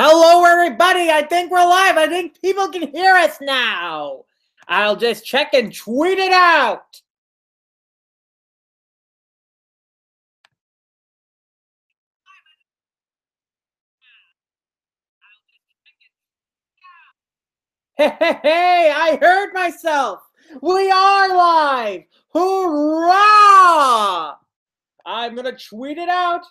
Hello, everybody. I think we're live. I think people can hear us now. I'll just check and tweet it out. Hey, I heard myself. We are live. Hoorah! I'm going to tweet it out.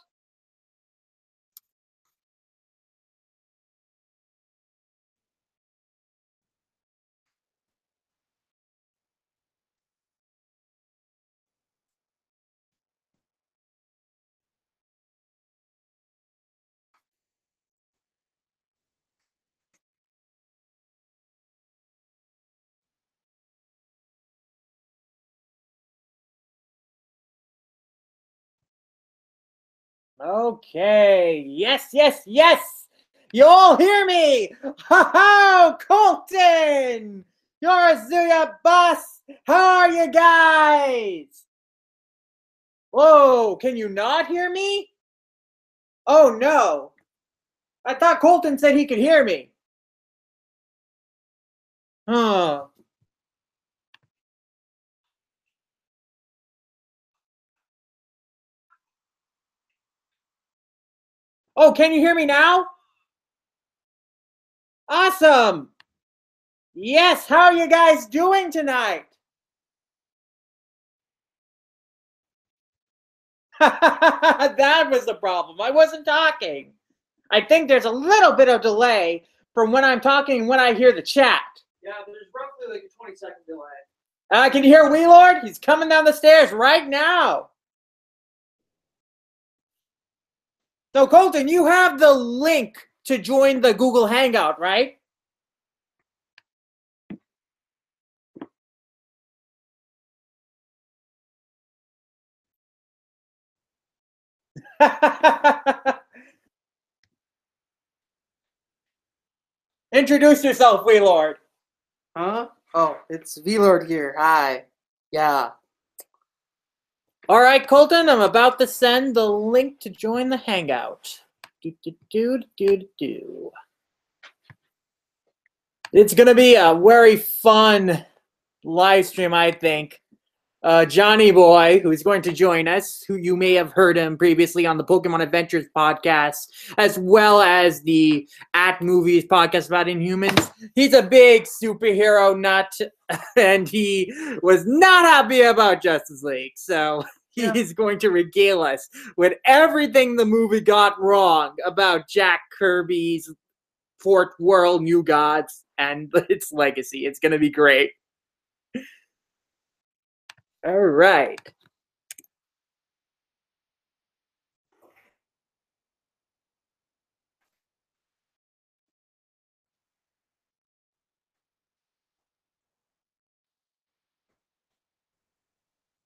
Okay. Yes, yes, yes. You all hear me. Ha-ha, Colton. You're a Zuya boss. How are you guys? Whoa, can you not hear me? Oh, no. I thought Colton said he could hear me. Huh. Oh, can you hear me now? Awesome. Yes, how are you guys doing tonight? That was the problem. I wasn't talking. I think there's a little bit of delay from when I'm talking and when I hear the chat. Yeah, there's roughly like a 20-second delay. Can you hear Weelord? He's coming down the stairs right now. So, Colton, you have the link to join the Google Hangout, right? Introduce yourself, Weelord. Huh? Oh, it's V-Lord here. Hi. Yeah. All right, Colton, I'm about to send the link to join the Hangout. It's going to be a very fun live stream, I think. Johnny Boy, who's going to join us, who you may have heard him previously on the Pokemon Adventures podcast, as well as the At Movies podcast about Inhumans. He's a big superhero nut, and he was not happy about Justice League. So he's going to regale us with everything the movie got wrong about Jack Kirby's Fourth World New Gods and its legacy. It's going to be great. All right.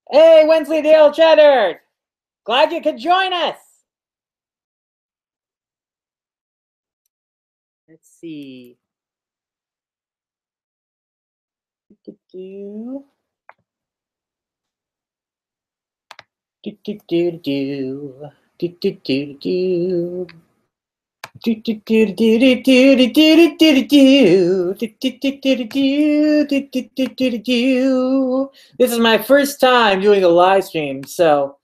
Hey, Wensleydale Cheddar! Glad you could join us. Let's see. This is my first time doing a live stream, so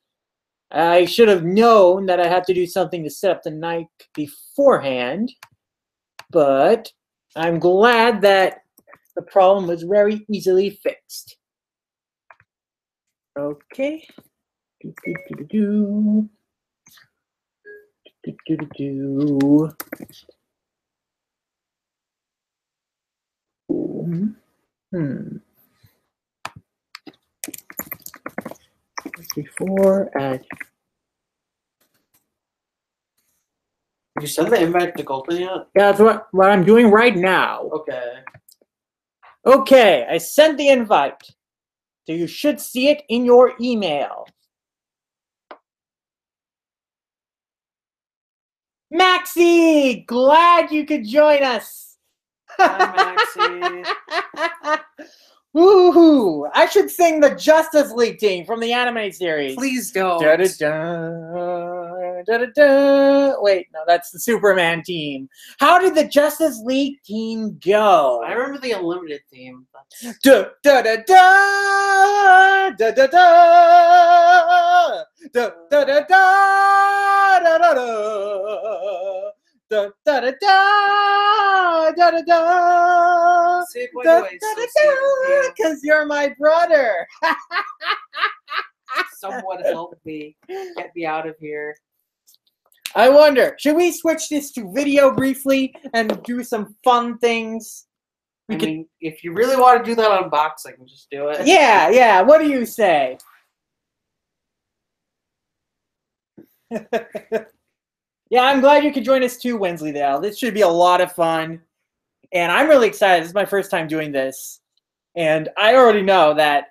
I should have known that I had to do something to set up the night beforehand, but I'm glad that the problem was very easily fixed. Okay. Before at. Did you send the invite to Colton yet? Yeah, that's what I'm doing right now. Okay. Okay, I sent the invite. So you should see it in your email. Maxie! Glad you could join us. Hi, Maxie. Woohoo! I should sing the Justice League theme from the anime series. Please don't. Da-da-da, da-da-da. Wait, no, that's the Superman team. How did the Justice League team go? I remember the Unlimited theme. Da-da-da, da-da-da, da-da-da, da-da-da. Da da da da da da da. Say it quite away, so see because you're my brother. Someone help me. Get me out of here. I wonder, should we switch this to video briefly and do some fun things? I mean, if you really want to do that unboxing, just do it. Yeah. What do you say? Yeah, I'm glad you could join us too, Wensleydale. This should be a lot of fun. And I'm really excited. This is my first time doing this. And I already know that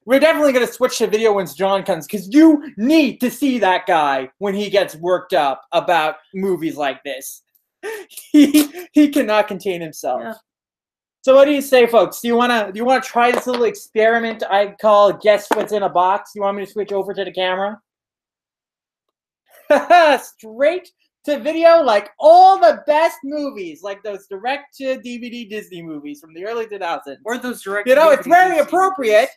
we're definitely going to switch to video once John comes, because you need to see that guy when he gets worked up about movies like this. He cannot contain himself. Yeah. So what do you say, folks? Do you want to try this little experiment I call Guess What's in a Box? You want me to switch over to the camera? Straight to video, like all the best movies, like those direct-to-DVD Disney movies from the early 2000s. Or those direct. It's very appropriate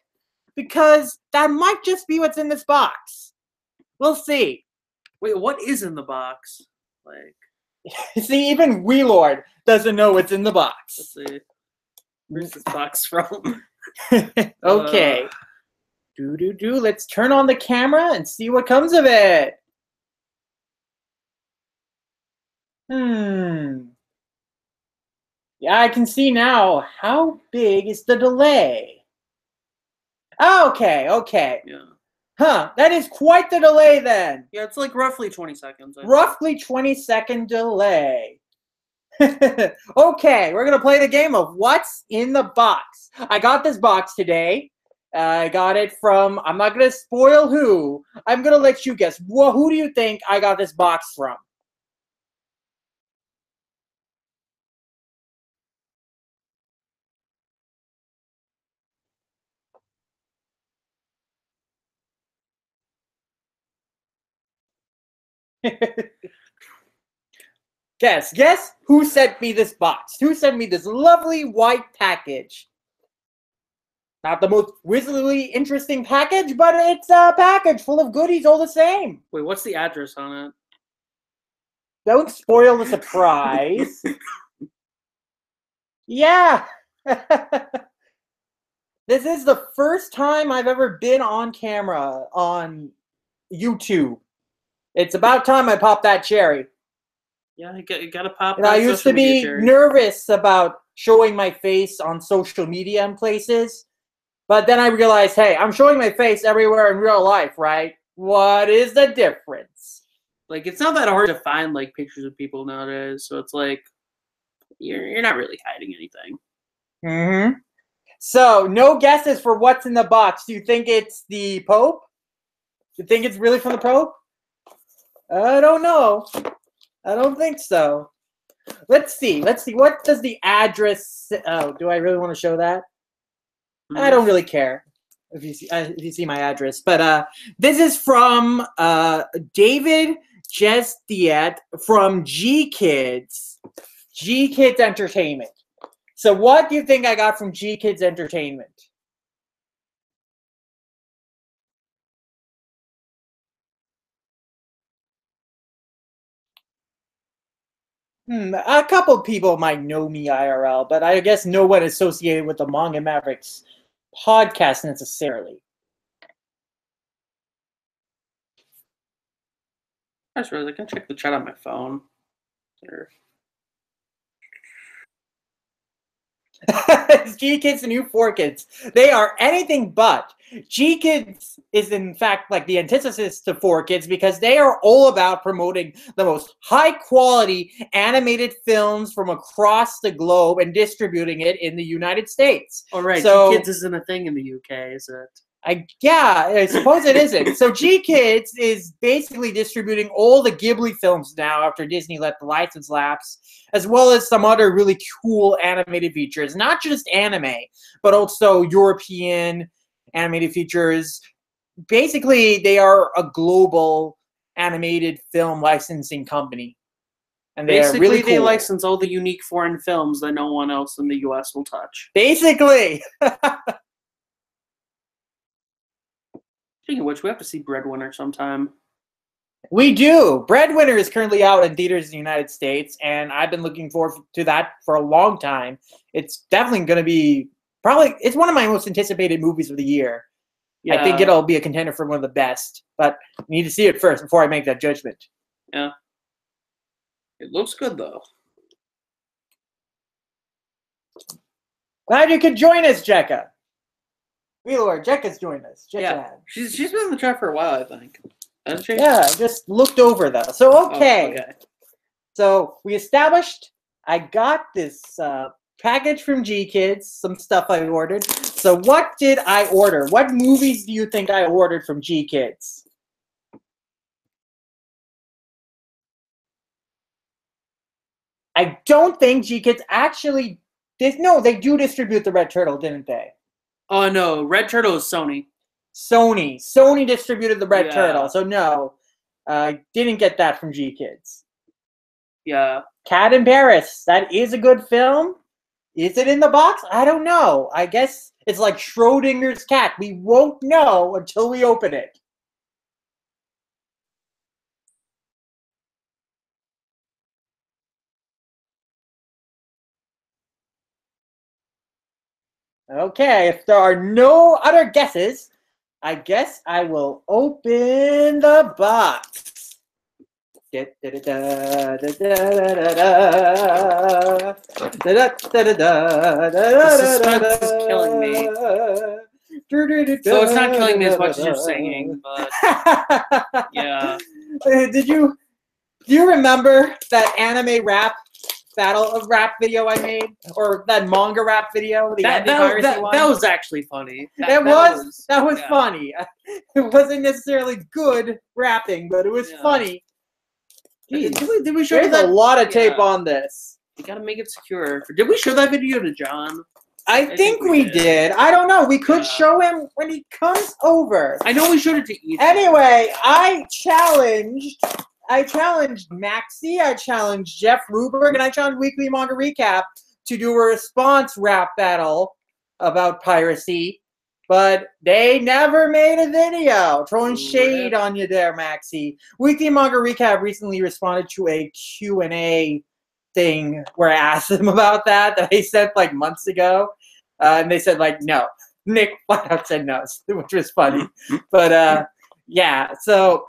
because that might just be what's in this box. We'll see. Wait, what is in the box? Like, see, even Weelord doesn't know what's in the box. Let's see. Where's this box from? Okay. Let's turn on the camera and see what comes of it. Yeah, I can see now. How big is the delay? Okay. Yeah. Huh, that is quite the delay then. Yeah, it's like roughly 20 seconds. Roughly 20-second delay. Okay, we're going to play the game of What's in the Box. I got this box today. I got it from, I'm not going to spoil who. I'm going to let you guess. Who do you think I got this box from? Guess who sent me this box? Who sent me this lovely white package? Not the most visually interesting package, but it's a package full of goodies all the same. Wait, what's the address on it? Don't spoil the surprise. Yeah. This is the first time I've ever been on camera on YouTube. It's about time I popped that cherry. Yeah, you gotta pop. I used to be nervous about showing my face on social media and places, but then I realized, hey, I'm showing my face everywhere in real life, right? What is the difference? Like, it's not that hard to find like pictures of people nowadays, so it's like you're not really hiding anything. So, no guesses for what's in the box. Do you think it's the Pope? Do you think it's really from the Pope? I don't know. I don't think so. Let's see. What does the address say? Oh, do I really want to show that? I don't really care if you see my address. But this is from David Jestiet from G Kids Entertainment. So what do you think I got from G Kids Entertainment? A couple people might know me IRL, but I guess no one associated with the Manga Mavericks podcast necessarily. I just realized I can check the chat on my phone. Sure. G-Kids and U4Kids. They are anything but. G-Kids is in fact like the antithesis to 4Kids because they are all about promoting the most high-quality animated films from across the globe and distributing it in the United States. All right, so, G-Kids isn't a thing in the UK, is it? I suppose it isn't. So G Kids is basically distributing all the Ghibli films now after Disney let the license lapse, as well as some other really cool animated features. Not just anime, but also European animated features. Basically, they are a global animated film licensing company. And they are really cool. They license all the unique foreign films that no one else in the US will touch. Basically. Speaking of which, we have to see Breadwinner sometime. We do. Breadwinner is currently out in theaters in the United States, and I've been looking forward to that for a long time. It's definitely going to be it's one of my most anticipated movies of the year. Yeah. I think it'll be a contender for one of the best, but I need to see it first before I make that judgment. Yeah. It looks good, though. Glad you could join us, Jekka. Wheeler, Jekka's joined us. Jekka. Yeah, she's been in the chat for a while, I think. Hasn't she? Yeah, just looked over, though. So, okay. Oh, okay. So, we established I got this package from G Kids, some stuff I ordered. So, what did I order? What movies do you think I ordered from G Kids? I don't think G Kids actually did. No, they do distribute the Red Turtle, didn't they? Oh, no. Red Turtle is Sony. Sony distributed the Red Turtle. So, no, I didn't get that from G Kids. Yeah. Cat in Paris. That is a good film. Is it in the box? I don't know. I guess it's like Schrodinger's cat. We won't know until we open it. Okay, if there are no other guesses, I guess I will open the box. The suspense is killing me. So it's not killing me as much as you're singing, but yeah. Do you remember that anime rap battle of rap video I made, or that manga rap video? That was actually funny. That was funny. It wasn't necessarily good rapping, but it was funny. Jeez. Did we show There's a lot of tape on this. You gotta make it secure. Did we show that video to John? I think we did. I don't know. We could show him when he comes over. I know we showed it to Ethan. Anyway, I challenged Maxie, I challenged Jeff Ruberg, and I challenged Weekly Manga Recap to do a response rap battle about piracy, but they never made a video. Throwing shade on you there, Maxie. Weekly Manga Recap recently responded to a Q&A thing where I asked them about that I sent like months ago, and they said like no. Nick flat out said no, which was funny. But yeah, so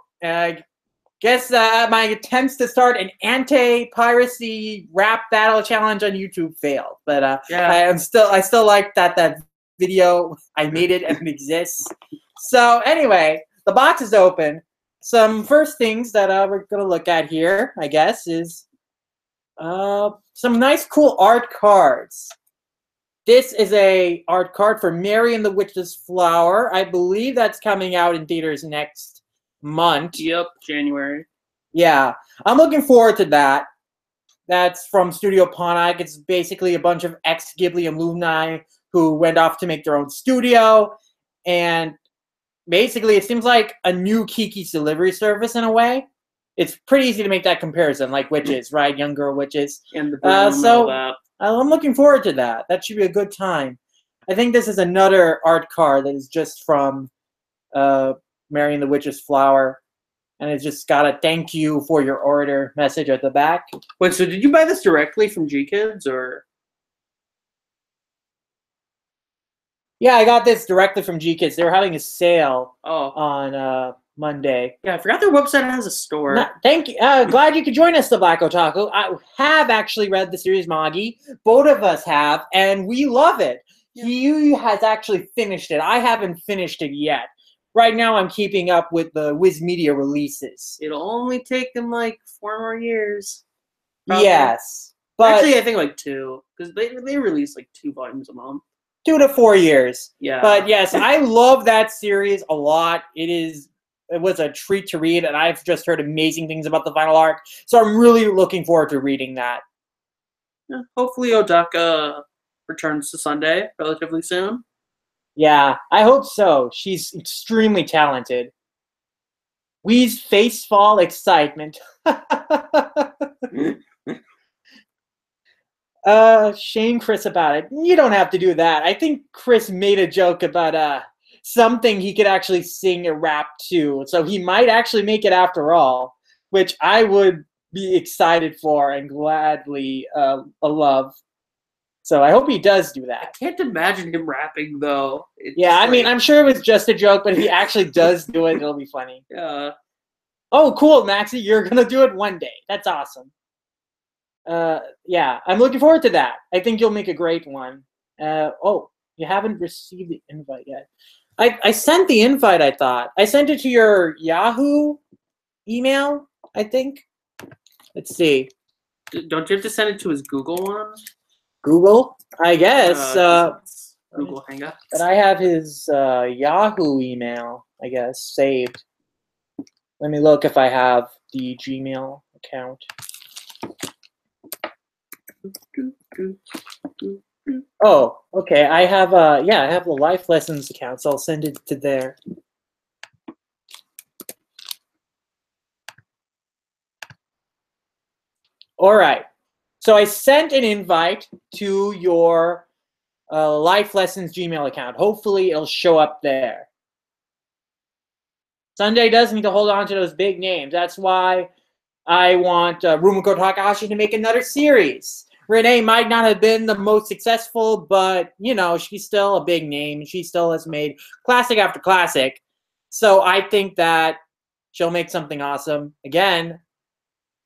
guess my attempts to start an anti-piracy rap battle challenge on YouTube failed. But I still like that video. I made it and it exists. So anyway, the box is open. Some first things that we're gonna look at here, I guess, is some nice cool art cards. This is a art card for Mary and the Witch's Flower. I believe that's coming out in theaters next month. Yep, January. Yeah, I'm looking forward to that. That's from Studio Ponic. It's basically a bunch of ex-Ghibli alumni who went off to make their own studio. And basically, it seems like a new Kiki's delivery service in a way. It's pretty easy to make that comparison, like witches, right? Young girl witches. And the so that. I'm looking forward to that. That should be a good time. I think this is another art card that is just from Mary and the Witch's Flower. And it's just got a thank you for your order message at the back. Wait, so did you buy this directly from G Kids or? Yeah, I got this directly from G Kids. They were having a sale on Monday. Yeah, I forgot their website has a store. Thank you. Glad you could join us, the Black Otaku. I have actually read the series Magi. Both of us have, and we love it. Yeah. He has actually finished it. I haven't finished it yet. Right now, I'm keeping up with the Wiz Media releases. It'll only take them like 4 more years. Probably. Yes. But actually, I think like 2. Because they release like 2 volumes a month. 2 to 4 years. Yeah. But yes, I love that series a lot. It was a treat to read, and I've just heard amazing things about the final arc. So I'm really looking forward to reading that. Yeah, hopefully Odaka returns to Sunday relatively soon. Yeah, I hope so. She's extremely talented. Wee's face fall excitement. Shame Chris about it. You don't have to do that. I think Chris made a joke about something he could actually sing a rap to, so he might actually make it after all, which I would be excited for and gladly love. So I hope he does do that. I can't imagine him rapping though. Yeah, I mean, I'm sure it was just a joke, but if he actually does do it, it'll be funny. Yeah. Oh, cool, Maxie. You're gonna do it one day. That's awesome. Yeah, I'm looking forward to that. I think you'll make a great one. Oh, you haven't received the invite yet. I sent the invite, I thought. I sent it to your Yahoo email, I think. Let's see. Don't you have to send it to his Google one? Google? I guess. Google Hangout. But I have his Yahoo email, I guess, saved. Let me look if I have the Gmail account. Oh, okay. I have I have the Life Lessons account, so I'll send it to there. All right. So I sent an invite to your Life Lessons Gmail account. Hopefully, it'll show up there. Sunday does need to hold on to those big names. That's why I want Rumiko Takahashi to make another series. Renee might not have been the most successful, but, you know, she's still a big name. She still has made classic after classic. So I think that she'll make something awesome. Again,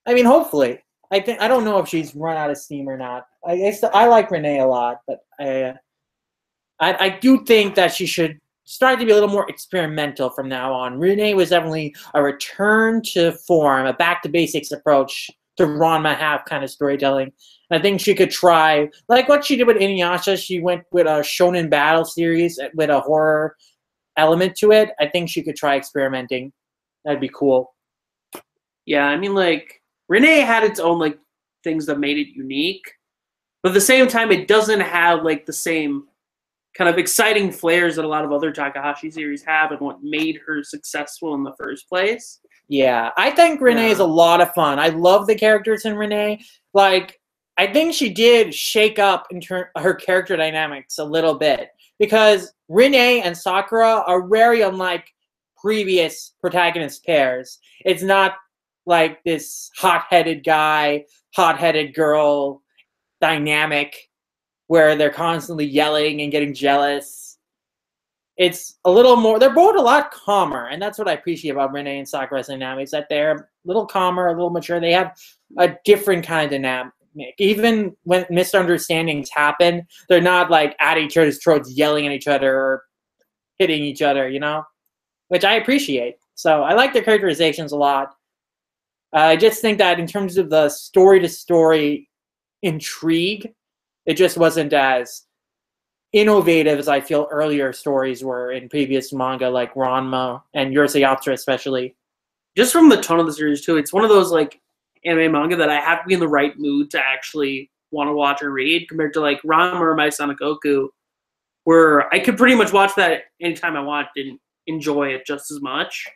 I mean, hopefully. I don't know if she's run out of steam or not. I like Renee a lot, but I do think that she should start to be a little more experimental from now on. Renee was definitely a return to form, a back to basics approach to Ranma half kind of storytelling. I think she could try, like what she did with Inuyasha. She went with a shonen battle series with a horror element to it. I think she could try experimenting. That'd be cool. Yeah, I mean, like, Renee had its own, like, things that made it unique. But at the same time, it doesn't have, like, the same kind of exciting flares that a lot of other Takahashi series have and what made her successful in the first place. Yeah, I think Renee is a lot of fun. I love the characters in Renee. Like, I think she did shake up in her character dynamics a little bit because Renee and Sakura are very unlike previous protagonist pairs. It's not like this hot-headed guy, hot-headed girl dynamic where they're constantly yelling and getting jealous. It's a little more, they're both a lot calmer, and that's what I appreciate about Renee and Sakura's dynamics, that they're a little calmer, a little mature. They have a different kind of dynamic. Even when misunderstandings happen, they're not like at each other's throats yelling at each other or hitting each other, you know? Which I appreciate. So I like their characterizations a lot. I just think that in terms of the story-to-story intrigue, it just wasn't as innovative as I feel earlier stories were in previous manga, like Ranma and Urusei Yatsura especially. Just from the tone of the series, too, it's one of those, like, anime manga that I have to be in the right mood to actually want to watch or read, compared to, like, Ranma or My Sanagoku, where I could pretty much watch that anytime I want and enjoy it just as much.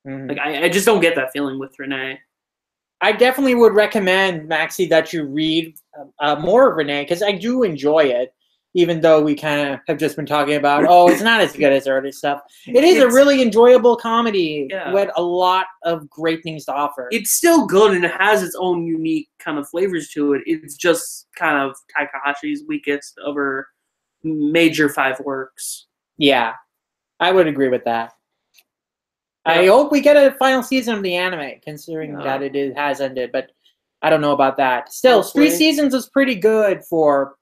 Mm-hmm. Like, I just don't get that feeling with Renee. I definitely would recommend, Maxie, that you read more of Renee, because I do enjoy it, even though we kind of have just been talking about, oh, it's not as good as earlier stuff. It's a really enjoyable comedy with a lot of great things to offer. It's still good, and it has its own unique kind of flavors to it. It's just kind of Takahashi's weakest of her major 5 works. Yeah, I would agree with that. Yeah. I hope we get a final season of the anime, considering that it has ended, but I don't know about that. Still, hopefully. 3 seasons is pretty good for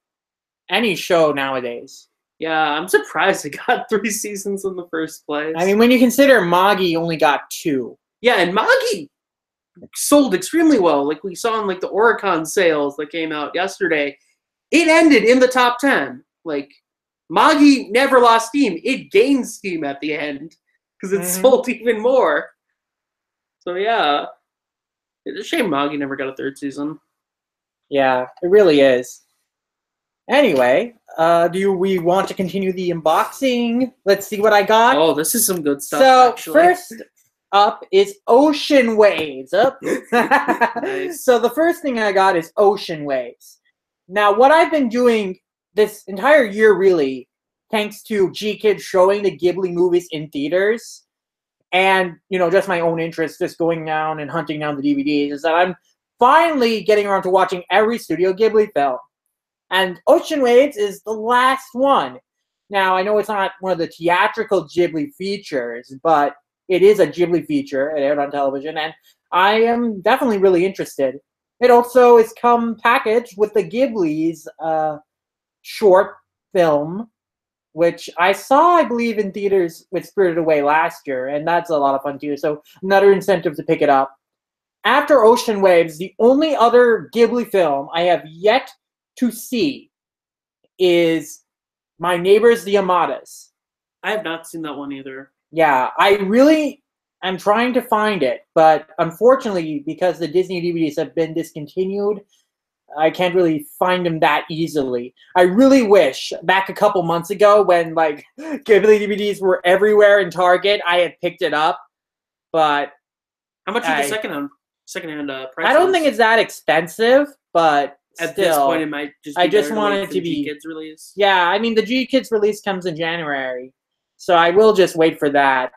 any show nowadays. Yeah, I'm surprised it got 3 seasons in the first place. I mean, when you consider Magi only got 2. Yeah, and Magi sold extremely well. Like we saw in like the Oricon sales that came out yesterday. It ended in the top 10. Like, Magi never lost steam. It gained steam at the end because it sold even more. So yeah, it's a shame Magi never got a third season. Yeah, it really is. Anyway, we want to continue the unboxing? Let's see what I got. Oh, this is some good stuff. So actually. first up is Ocean Waves. Nice. So the first thing I got is Ocean Waves. Now, what I've been doing this entire year, really, thanks to G-Kids showing the Ghibli movies in theaters, and just my own interest, just going down and hunting down the DVDs, is that I'm finally getting around to watching every Studio Ghibli film. And Ocean Waves is the last one. Now, I know it's not one of the theatrical Ghibli features, but it is a Ghibli feature. It aired on television, and I am definitely really interested. It also is come packaged with the Ghibli's short film, which I saw, I believe, in theaters with Spirited Away last year, and that's a lot of fun too. So another incentive to pick it up. After Ocean Waves, the only other Ghibli film I have yet to see is My Neighbors the Yamadas. I have not seen that one either. Yeah, I'm trying to find it, but unfortunately, because the Disney DVDs have been discontinued, I can't really find them that easily. I really wish back a couple months ago when Ghibli DVDs were everywhere in Target, I had picked it up, but how much is the secondhand price? I don't think it's that expensive, but at still, this point, it might just be I just better want wait it for to the be G-Kids release. Yeah, I mean the G-Kids release comes in January, so I will just wait for that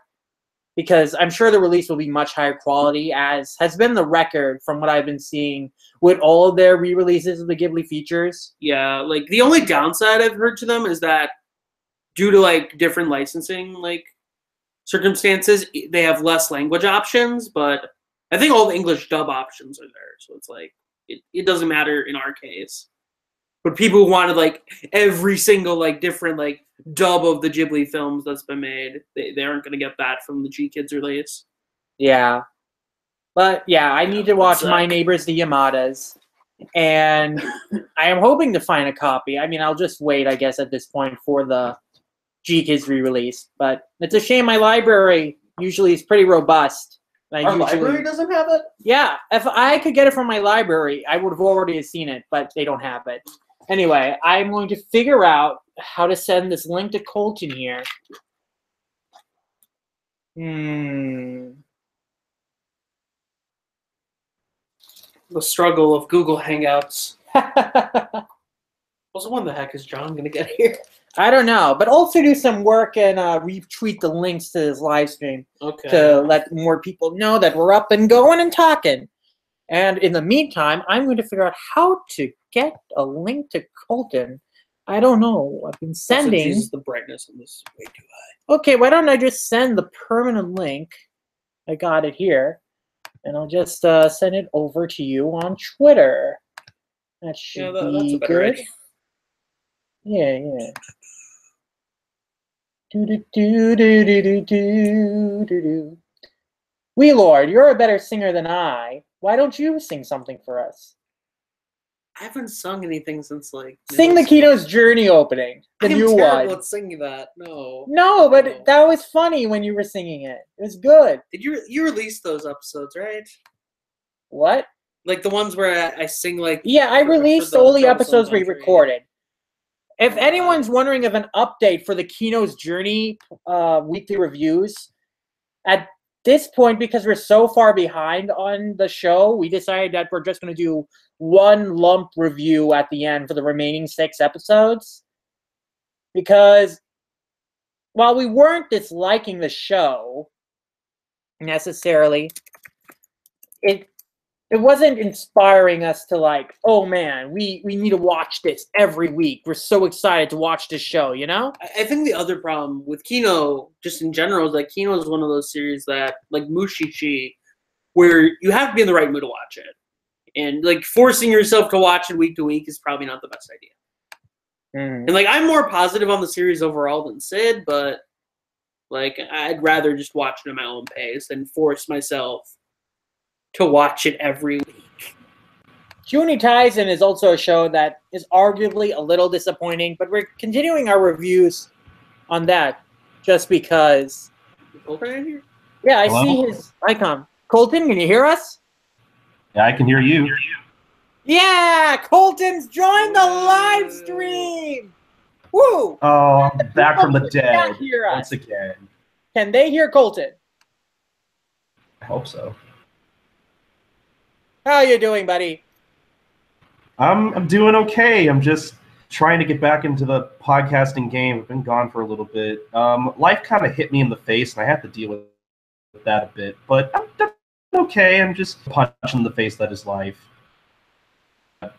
because I'm sure the release will be much higher quality, as has been the record from what I've been seeing with all of their re-releases of the Ghibli features. Yeah, the only downside I've heard to them is that due to different licensing circumstances, they have less language options, but I think all the English dub options are there, so it's it doesn't matter in our case. But people who wanted every single different dub of the Ghibli films that's been made, they aren't gonna get that from the G-Kids release. Yeah. But yeah, I need to watch My Neighbors the Yamadas. And I am hoping to find a copy. I mean, I'll just wait, I guess, at this point for the G-Kids re-release. But it's a shame my library usually is pretty robust. Our library doesn't have it? Yeah, if I could get it from my library, I would have already seen it, but they don't have it. Anyway, I'm going to figure out how to send this link to Colton here. The struggle of Google Hangouts. Also, when the heck is John going to get here? I don't know, but also do some work and retweet the links to this live stream to let more people know that we're up and going and talking. And in the meantime, I'm going to figure out how to get a link to Colton. I don't know. I've been sending. Also, Jesus, the brightness on this is way too high. Okay, why don't I just send the permanent link? I got it here. And I'll just send it over to you on Twitter. That should be good. Idea. Yeah. Do. Wee Lord, you're a better singer than I. Why don't you sing something for us? I haven't sung anything since Sing the Kino's Journey opening. The new one. I'm terrible at singing that. No. No, but that was funny when you were singing it. It was good. Did you release those episodes, right? What? The ones where I sing Yeah, I released all the episodes we recorded. If anyone's wondering of an update for the Kino's Journey weekly reviews, at this point, because we're so far behind on the show, we decided that we're just going to do one lump review at the end for the remaining 6 episodes. Because while we weren't disliking the show necessarily, it wasn't inspiring us to oh man, we need to watch this every week. We're so excited to watch this show, you know? I think the other problem with Kino, just in general, is Kino is one of those series that, Mushishi, where you have to be in the right mood to watch it. And, forcing yourself to watch it week to week is probably not the best idea. Mm. And, I'm more positive on the series overall than Sid, but, I'd rather just watch it at my own pace than force myself to watch it every week. Juni Kaisen is also a show that is arguably a little disappointing, but we're continuing our reviews on that just because. Is Colton in here? Yeah, I Hello? see his icon. Colton, can you hear us? Yeah, I can hear you. Yeah, Colton's joined the live stream. Woo! Oh, I'm back from the Can dead hear us? once again. Can they hear Colton? I hope so. How are you doing, buddy? I'm doing okay. I'm just trying to get back into the podcasting game. I've been gone for a little bit. Life kind of hit me in the face, and I have to deal with that a bit. But I'm okay. I'm just punching the face that is life.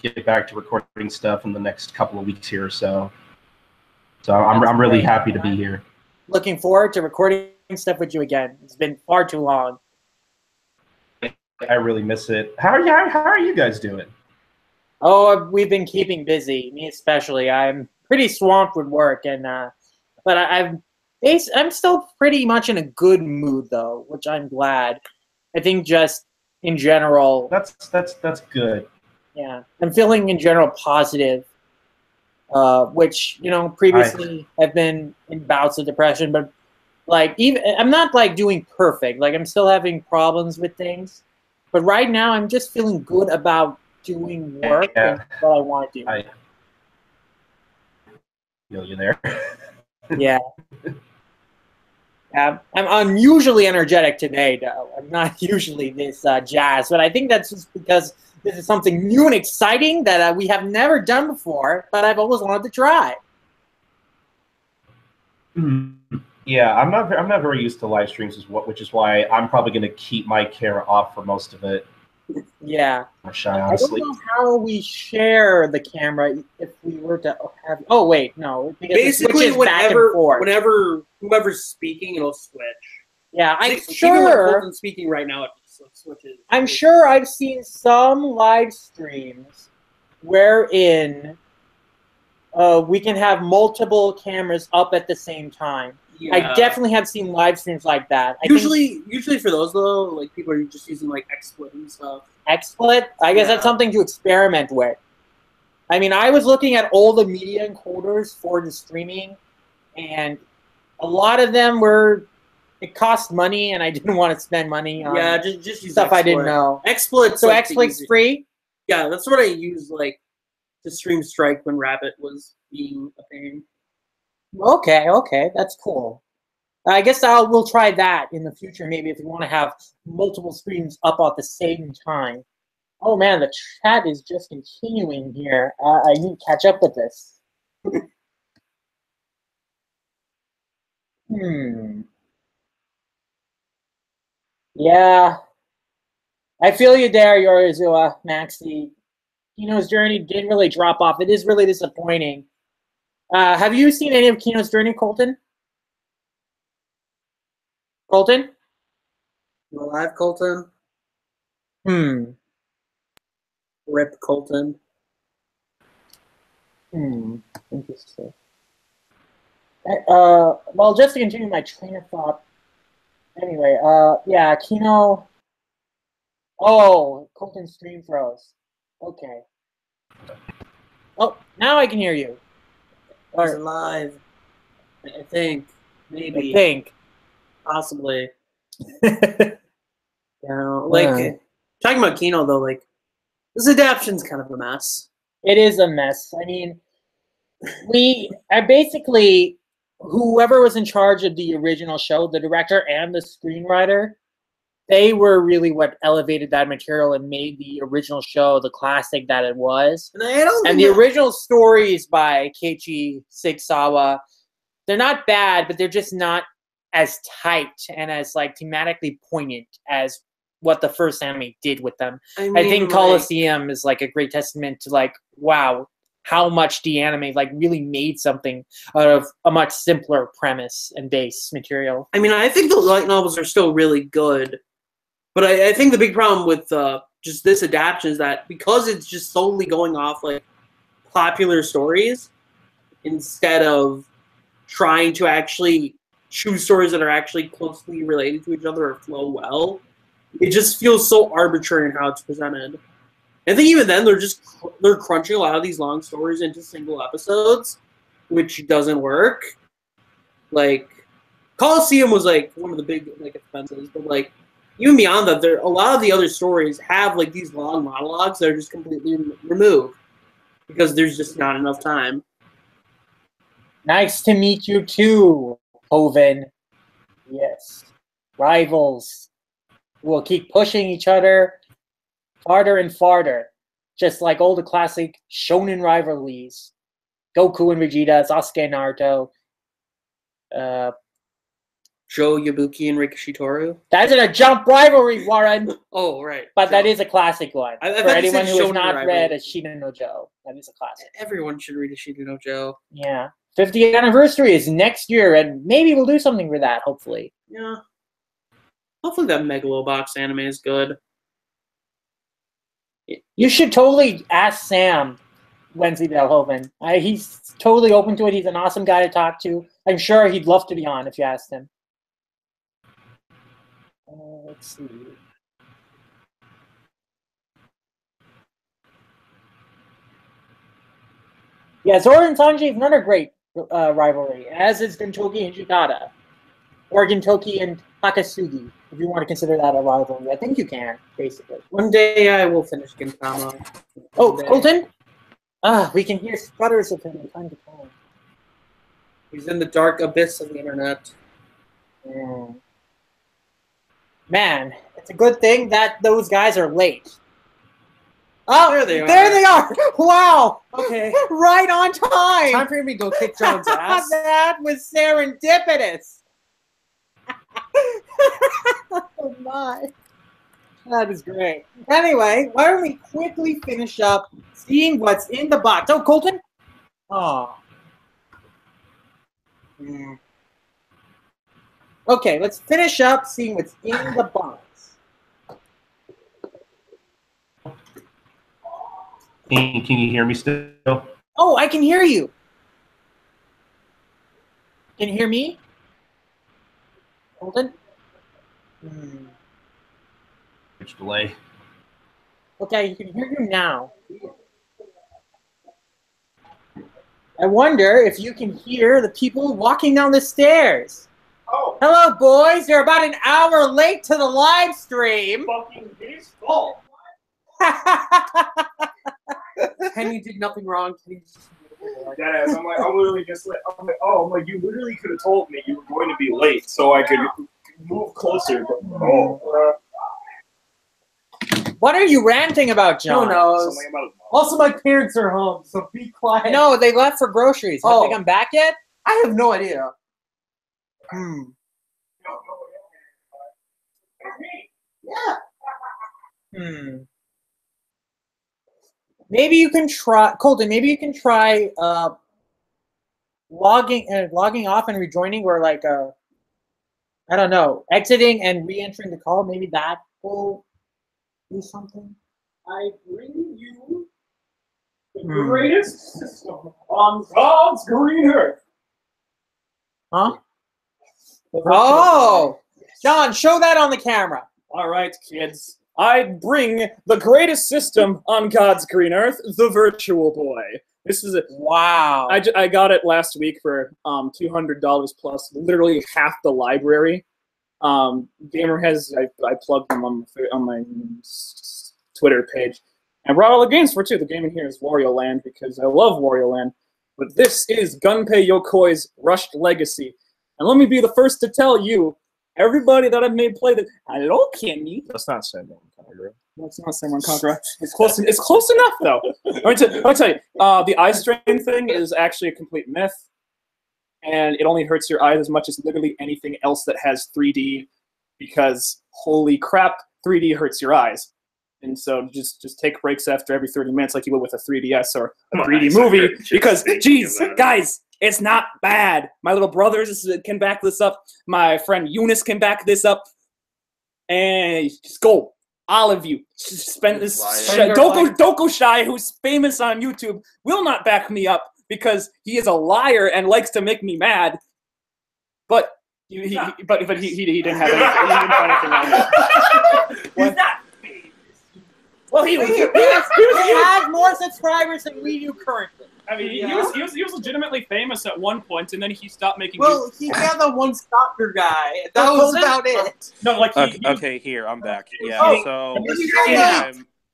Get back to recording stuff in the next couple of weeks here or so. So I'm really happy to be here. Looking forward to recording stuff with you again. It's been far too long. I really miss it. How are you guys doing? Oh, we've been keeping busy, me especially. I'm pretty swamped with work, and but I'm still pretty much in a good mood though, which I'm glad. I think just in general, That's good. yeah, I'm feeling in general positive, which previously I've been in bouts of depression, but like even I'm not like doing perfect. Like I'm still having problems with things, but right now I'm just feeling good about doing work and what I want to do. I feel you there. Yeah. I'm unusually energetic today, though. I'm not usually this jazzed, but I think that's just because this is something new and exciting that we have never done before, but I've always wanted to try. Yeah, I'm not very used to live streams, which is why I'm probably going to keep my camera off for most of it. Yeah. Shy, honestly. I don't know how we share the camera if we were to have. Oh wait, no. Because basically, whenever whoever's speaking, it'll switch. Yeah, I'm Even when sure. Colton's speaking right now, it just switches. I'm sure I've seen some live streams wherein we can have multiple cameras up at the same time. Yeah. I definitely have seen live streams like that. Usually for those though, like people are just using like XSplit and stuff. XSplit? I guess that's something to experiment with. I mean, I was looking at all the media encoders for the streaming, and a lot of them it cost money, and I didn't want to spend money on just use stuff XSplit. I didn't know. XSplit's So like XSplit's free? Yeah, that's what I used like to stream Strike when Rabbit was being a pain. Okay, that's cool. I guess we'll try that in the future, maybe if we want to have multiple screens up at the same time. Oh man, the chat is just continuing here. I need to catch up with this. Yeah. I feel you there, Yorizua, Maxi. Kino's Journey didn't really drop off. It is really disappointing. Have you seen any of Kino's Journey, Colton? Colton? You alive, Colton? Rip Colton. Interesting. Well, just to continue my train of thought. Anyway, yeah, Kino. Oh, Colton stream froze. Okay. Oh, now I can hear you. He's alive. I think. Maybe. I think. Possibly. Like, talking about Kino, though, like, this adaptation's kind of a mess. It is a mess. I mean, basically, whoever was in charge of the original show, the director and the screenwriter, they were really what elevated that material and made the original show the classic that it was. And the original stories by Keiichi Sigsawa, they're not bad, but they're just not as tight and as like thematically poignant as what the first anime did with them. I think Colosseum is like a great testament to like, wow, how much the anime like really made something out of a much simpler premise and base material. I mean, I think the light novels are still really good, but I think the big problem with just this adaptation is that because it's just solely going off like popular stories instead of trying to actually choose stories that are actually closely related to each other or flow well, it just feels so arbitrary in how it's presented. I think even then they're crunching a lot of these long stories into single episodes, which doesn't work. Like Coliseum was like one of the big like offenses, but like even beyond that, there a lot of the other stories have like these long monologues that are just completely removed because there's just not enough time. Nice to meet you too, Hoven. Yes. Rivals will keep pushing each other farther and farther, just like all the classic shonen rivalries. Goku and Vegeta, Sasuke and Naruto. Joe Yabuki and Rikishitoru. That's in a Jump rivalry, Warren. Oh, right. But Joe. that is a classic one. I For anyone who has shonen not rivalry. read Ashina no Joe, that is a classic. Everyone should read Ashina no Joe. Yeah. 50th anniversary is next year, and maybe we'll do something for that, hopefully. Yeah. Hopefully that Megalobox anime is good. You should totally ask Sam Wensley Delhoven. He's totally open to it. He's an awesome guy to talk to. I'm sure he'd love to be on if you asked him. Let's see. Yeah, Zoro and Sanji is another great rivalry, as is Gintoki and Jikata. Or Gintoki and Takasugi, if you want to consider that a rivalry. I think you can, basically. One day I will finish Gintama. Oh, Colton? We can hear sputters of him from time to time. He's in the dark abyss of the internet. Man, it's a good thing that those guys are late. Oh, There they are. There they are! Wow! Okay. Right on time! Time for me to go kick John's ass. That was serendipitous! Oh my. That is great. Anyway, why don't we quickly finish up seeing what's in the box? Oh, Colton? Oh. Okay, let's finish up seeing what's in the box. Can you hear me still? Oh, I can hear you. Can you hear me? Colton? Which delay? Okay, you can hear you now. I wonder if you can hear the people walking down the stairs. Oh, Hello, boys. You're about an hour late to the live stream. fucking his fault. Kenny did nothing wrong. Kenny just Deadass. I'm literally just like, I'm like, you literally could have told me you were going to be late so I could move closer. But, What are you ranting about, John? Who knows? something about his mom. Also, my parents are home, so be quiet. No, they left for groceries. Have they Oh. come back yet? I have no idea. Maybe you can try, Colton. Maybe you can try logging off and rejoining, or like I don't know, exiting and re-entering the call. Maybe that will do something. I bring you the greatest system on God's green earth. Huh? Oh, John, show that on the camera. All right, kids. I bring the greatest system on God's green earth, the Virtual Boy. This is Wow. I got it last week for $200 plus, literally half the library. Gamer has I plugged them on my Twitter page. I brought all the games for it too. The game in here is Wario Land because I love Wario Land. But this is Gunpei Yokoi's Rushed Legacy. And let me be the first to tell you, everybody that I've made play this. Hello, Kenny. That's not Samuel Conqueror. That's not Samurai Conqueror. It's close. It's close enough, though. I'll tell you. The eye strain thing is actually a complete myth, and it only hurts your eyes as much as literally anything else that has 3D. Because holy crap, 3D hurts your eyes. And so just take breaks after every 30 minutes, like you would with a 3DS or a 3D movie. Because, geez, guys, it's not bad. My little brothers can back this up. My friend Eunice can back this up. And just go. All of you. Spend this. Don't go Shy, who's famous on YouTube, will not back me up because he is a liar and likes to make me mad. But he didn't have anything. He didn't find anything wrong with it. He's not famous. Well, He has more subscribers than we do currently. I mean, he was legitimately famous at one point, and then he stopped making. Well, he had the one stalker guy. That was about it. No, like okay, here I'm back. Yeah, Oh, so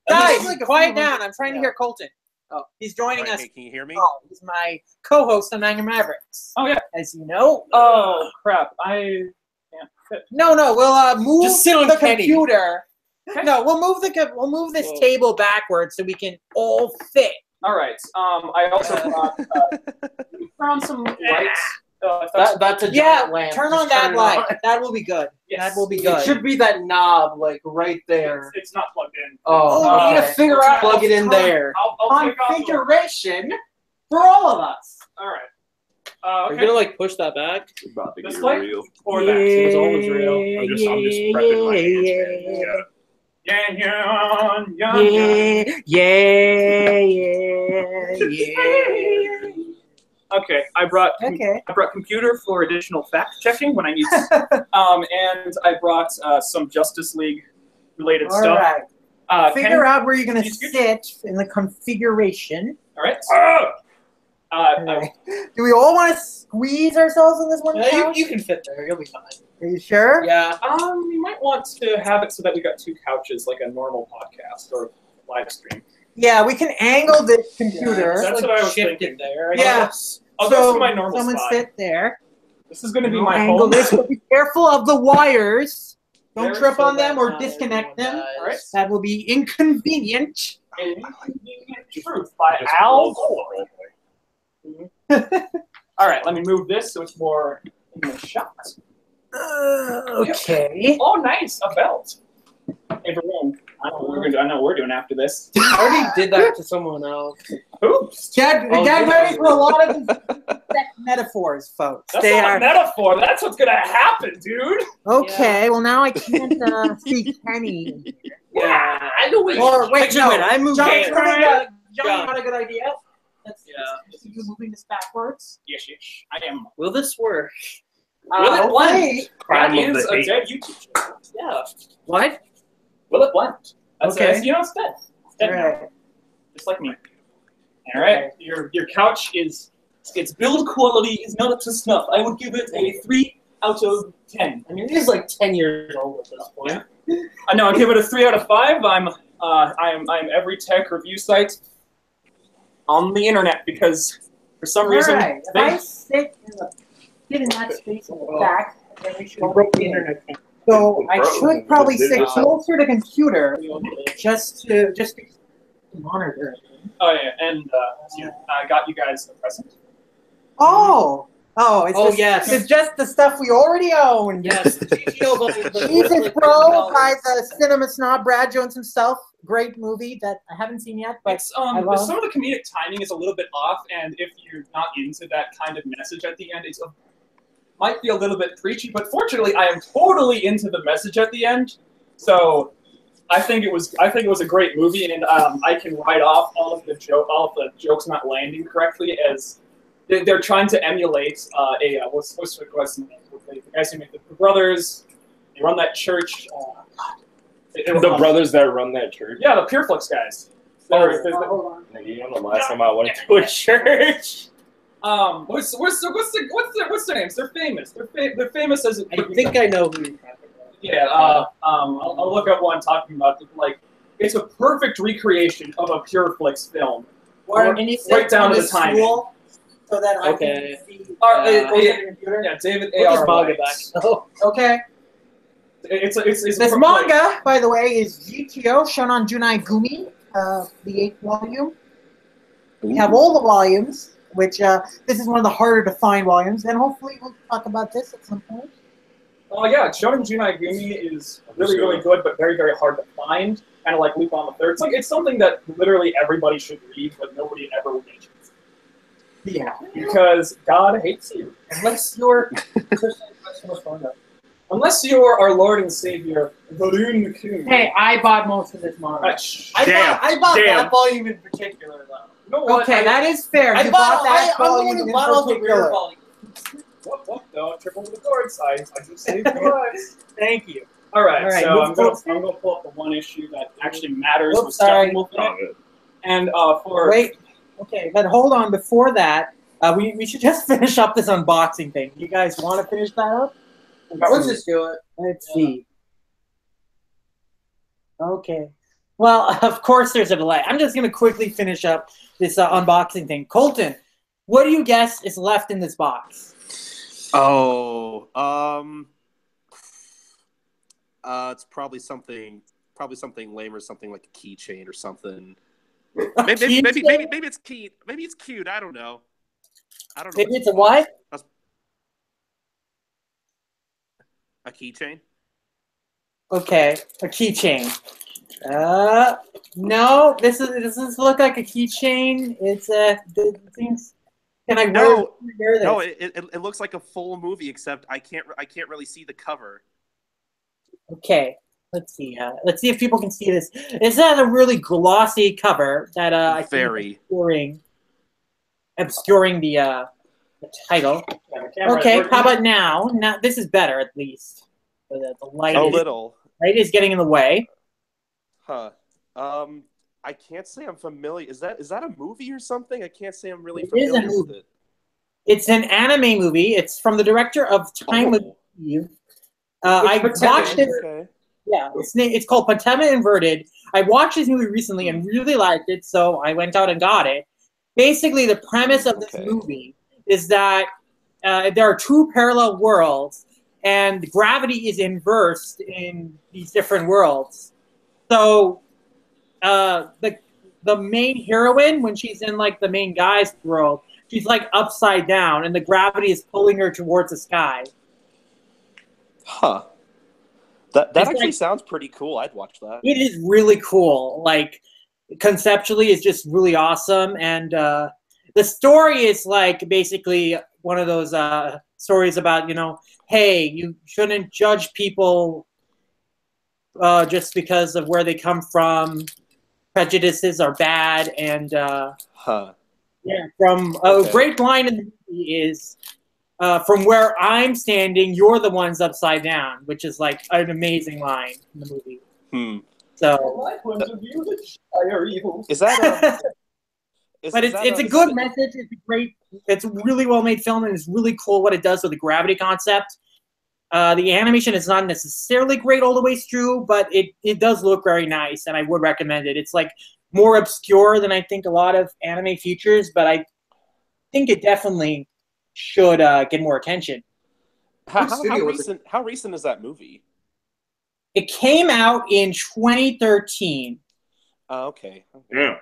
guys, quiet down. I'm trying to hear Colton. Oh, he's joining us. Can you hear me? Oh, he's my co-host on Manga Mavericks. Oh yeah, as you know. Oh crap! I can't fit. No, we'll move Just sit on the Kenny. computer. Okay. No, we'll move this table backwards so we can all fit. All right. I also found some lights. That's a Yeah, giant lamp. turn Just on that it light. That will be good. Yes. That will be It good. should be that knob, like right there. It's not plugged in. Oh, we need to figure out plug it in there. I'll take off the- configuration for all of us. All right. Are you Okay. gonna like push that back? This light or that? So it's always real. I'm just prepping my hands. Okay, I brought computer for additional fact checking when I need. And I brought some Justice League related All stuff. right. Figure out where you're gonna you scoot? sit in the configuration. All right. Do we all want to squeeze ourselves in this one Yeah, couch? you can fit there. You'll be fine. Are you sure? Yeah. You might want to have it so that we got two couches, like a normal podcast or live stream. Yeah, we can angle this computer. That's like what I was shifted thinking. there. I Yeah. guess. I'll go to my normal someone spot. sit there. This is going to be my Angle home. this. But be careful of the wires. Don't Very trip on so them that or not disconnect them. everyone All right. dies. That will be inconvenient. Inconvenient Truth by Al Gore. All right, let me move this so it's more in the shot. Okay. Oh, nice, a belt. Everyone, I know what we're doing after this. I already did that to someone else. Oops. Get ready for a lot of metaphors, folks. That's They not are a metaphor. That's what's gonna happen, dude. okay. Well, now I can't see Kenny. Yeah, I know what Or wait, no. I moved Johnny, there. Johnny got a good idea. Let's you moving this backwards. Yes, I am. Will this work? Will it blend? Okay. That Crime of is the a hate. dead YouTube channel. Yeah. What? Will it blend? That's Okay. it's dead. It's dead now. Right. Just like me. All right, your couch is its build quality is not up to snuff. I would give it a 3 out of 10. I mean, it is like 10 years old at this point. I know. I give it a 3 out of 5. I'm every tech review site on the internet because for some reason Right. If I sit in that space in the back, then we should break the internet. So I should probably sit closer to computer just to monitor. Oh yeah, and I got you guys a present. It's yes. It's just the stuff we already own. Yes. Jesus Bro by the cinema snob Brad Jones himself. Great movie that I haven't seen yet, but It's some of the comedic timing is a little bit off, and if you're not into that kind of message at the end, might be a little bit preachy. But fortunately, I am totally into the message at the end, so I think it was a great movie, and I can write off all of the jokes not landing correctly as they're trying to emulate what's the name? The guys who make the brothers. They run that church. The brothers that run that church. Yeah, the Pureflix guys. hold on. You know, the last time I went to a church. What's their names? They're famous. They're famous as. I think I know who you're talking about. Yeah. I'll look up what I'm talking about. Like, it's a perfect recreation of a Pureflix film. Right down to the timing. So that I Okay. can see. Yeah, David Put this A.R. manga White. back. Oh. Okay. It's This manga, by the way, is GTO Shonan Junai Gumi, the 8th volume. We have all the volumes, which this is one of the harder to find volumes, and hopefully we'll talk about this at some point. Oh yeah, Shonen Junai Gumi is really, really good, but very, very hard to find. Kind of like Lupin the Third. It's something that literally everybody should read, but nobody ever will mention. Yeah. Because God hates you. Unless you're Unless you're our Lord and Savior, Varun the King. Hey, I bought most of this manga. I bought that volume in particular, though. You know what? Okay, that is fair. I You bought that I'm the one volume who in bought all the particular. rare volumes. What? Don't trip over the cords. I just saved your lives. Thank you. All right, All right, so who's I'm going to pull up the one issue that actually matters Oops, with sorry. Steppenwolf in it. And for Wait. Okay, but hold on. Before that, we should just finish up this unboxing thing. You guys want to finish that up? Let's just do it. Let's see. Okay. Well, of course there's a delay. I'm just going to quickly finish up this unboxing thing. Colton, what do you guess is left in this box? Oh, it's probably something lame or something like a keychain or something. Maybe it's cute. Maybe it's cute. I don't know. Maybe it's a what? A keychain. Okay, a keychain. No, this does look like a keychain. It's things. Can I wear this? No, it looks like a full movie, except I can't really see the cover. Okay, let's see. Let's see if people can see this. This has a really glossy cover that I think is obscuring the title. Okay, how about now? Now this is better at least. The light light is getting in the way. Huh. I can't say I'm familiar. Is that a movie or something? I can't say I'm really familiar with it. It's an anime movie. It's from the director of Time with Eve. I watched it. Okay. Yeah, it's called Patema Inverted. I watched this movie recently and really liked it, so I went out and got it. Basically, the premise of this movie is that there are two parallel worlds, and gravity is inversed in these different worlds. So, the main heroine, when she's in like the main guy's world, she's like upside down, and the gravity is pulling her towards the sky. Huh. That actually sounds pretty cool. I'd watch that. It is really cool. Like, conceptually, it's just really awesome. And the story is like basically one of those stories about, hey, you shouldn't judge people just because of where they come from. Prejudices are bad. And from a great line in the movie is, from where I'm standing, you're the ones upside down, which is like an amazing line in the movie. So, is that? But it's a good message. It's a really well made film, and it's really cool what it does with the gravity concept. The animation is not necessarily great all the way through, but it does look very nice, and I would recommend it. It's like more obscure than I think a lot of anime features, but I think it definitely should get more attention. How recent is that movie? It came out in 2013. Oh, okay. Yeah.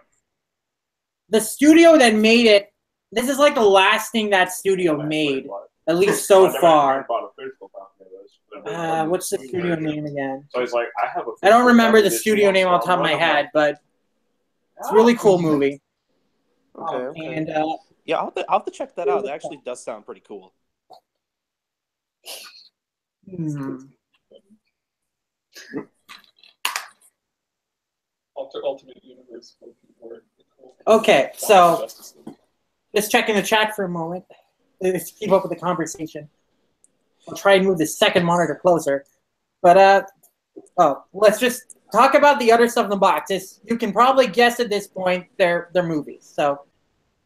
The studio that made it, this is like the last thing that studio made, at least so far. What's the studio name again? So he's like, I don't remember the studio name on top of my head, but it's a really cool movie. Okay. And yeah, I'll have to check that out. That actually does sound pretty cool. Ultimate Universe. Okay, so just checking the chat for a moment to keep up with the conversation. I'll try and move the second monitor closer. But let's just talk about the other stuff in the box. You can probably guess at this point they're movies. So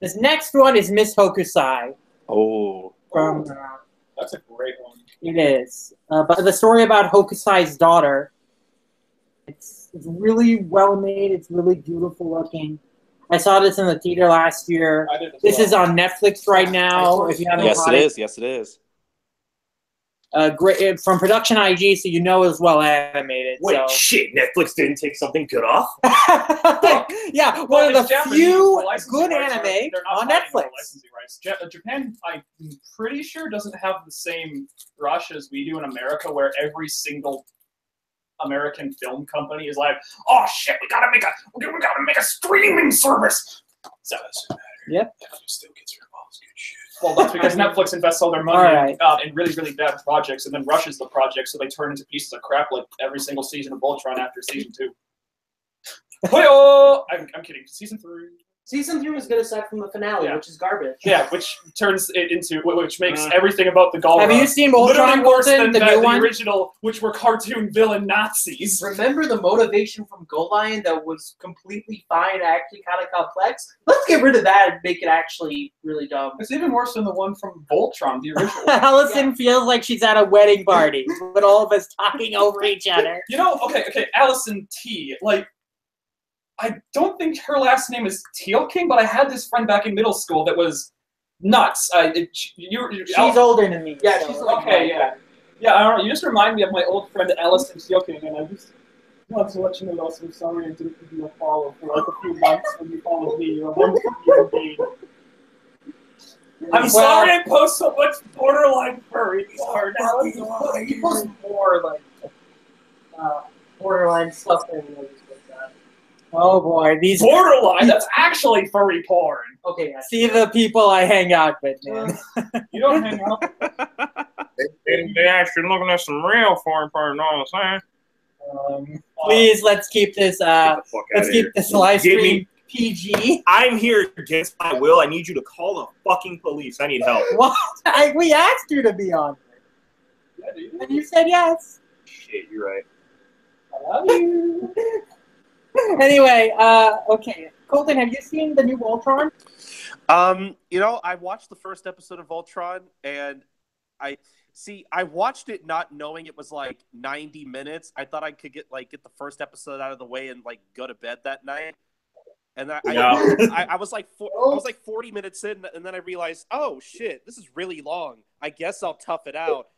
this next one is Miss Hokusai. Oh. From That's a great one. It is. But the story about Hokusai's daughter. It's really well made. It's really beautiful looking. I saw this in the theater last year. This is on Netflix right now. If you haven't caught it. Yes, it is. Great from Production IG, so you know it's well animated. Wait, so. shit! Netflix didn't take something good off. Yeah, one of the few good anime on Netflix. Japan, I'm pretty sure, doesn't have the same rush as we do in America, where every single American film company is like, "Oh shit, we gotta make a streaming service." So it doesn't matter. Yep. Netflix still gets your balls good shit. Well, that's because Netflix invests all their money in really, really bad projects and then rushes the project, so they turn into pieces of crap like every single season of Voltron after season 2. I'm kidding. Season 3. Season 3 was good aside from the finale, Yeah. which is garbage. Yeah, which turns it into which makes everything about the Galra Have you seen literally Voltron, worse Colton, than the new the one? original, which were cartoon villain Nazis. Remember the motivation from Go Lion that was completely fine, actually kind of complex? Let's get rid of that and make it actually really dumb. It's even worse than the one from Voltron, the original. Allison feels like she's at a wedding party with all of us talking over each other. You know, okay, Allison T. Like, I don't think her last name is Teal King, but I had this friend back in middle school that was nuts. She's older than me. Yeah, so- she's like, Okay, yeah. Yeah, I don't know. You just remind me of my old friend Allison Teal King, and I just want to let you know that I'm sorry I didn't give you a follow for like a few months when you followed me. You're a wonderful human being. I'm sorry I post so much borderline furry art. He posts more like borderline stuff than he was with that. Oh boy, these Borderline? That's actually furry porn. Okay, yeah. see the people I hang out with, man. You don't hang out. They actually looking at some real foreign part, know what I'm saying? Please, let's keep this. Get the fuck Let's outta keep here. this live Give stream me- PG. I'm here against my will. I need you to call the fucking police. I need help. What? We asked you to be on, and you said yes. Shit, you're right. I love you. Anyway, okay. Colton, have you seen the new Voltron? You know, I watched the first episode of Voltron, and I watched it not knowing it was like 90 minutes. I thought I could get the first episode out of the way and like go to bed that night. And I was like 40 minutes in, and then I realized, oh shit, this is really long. I guess I'll tough it out.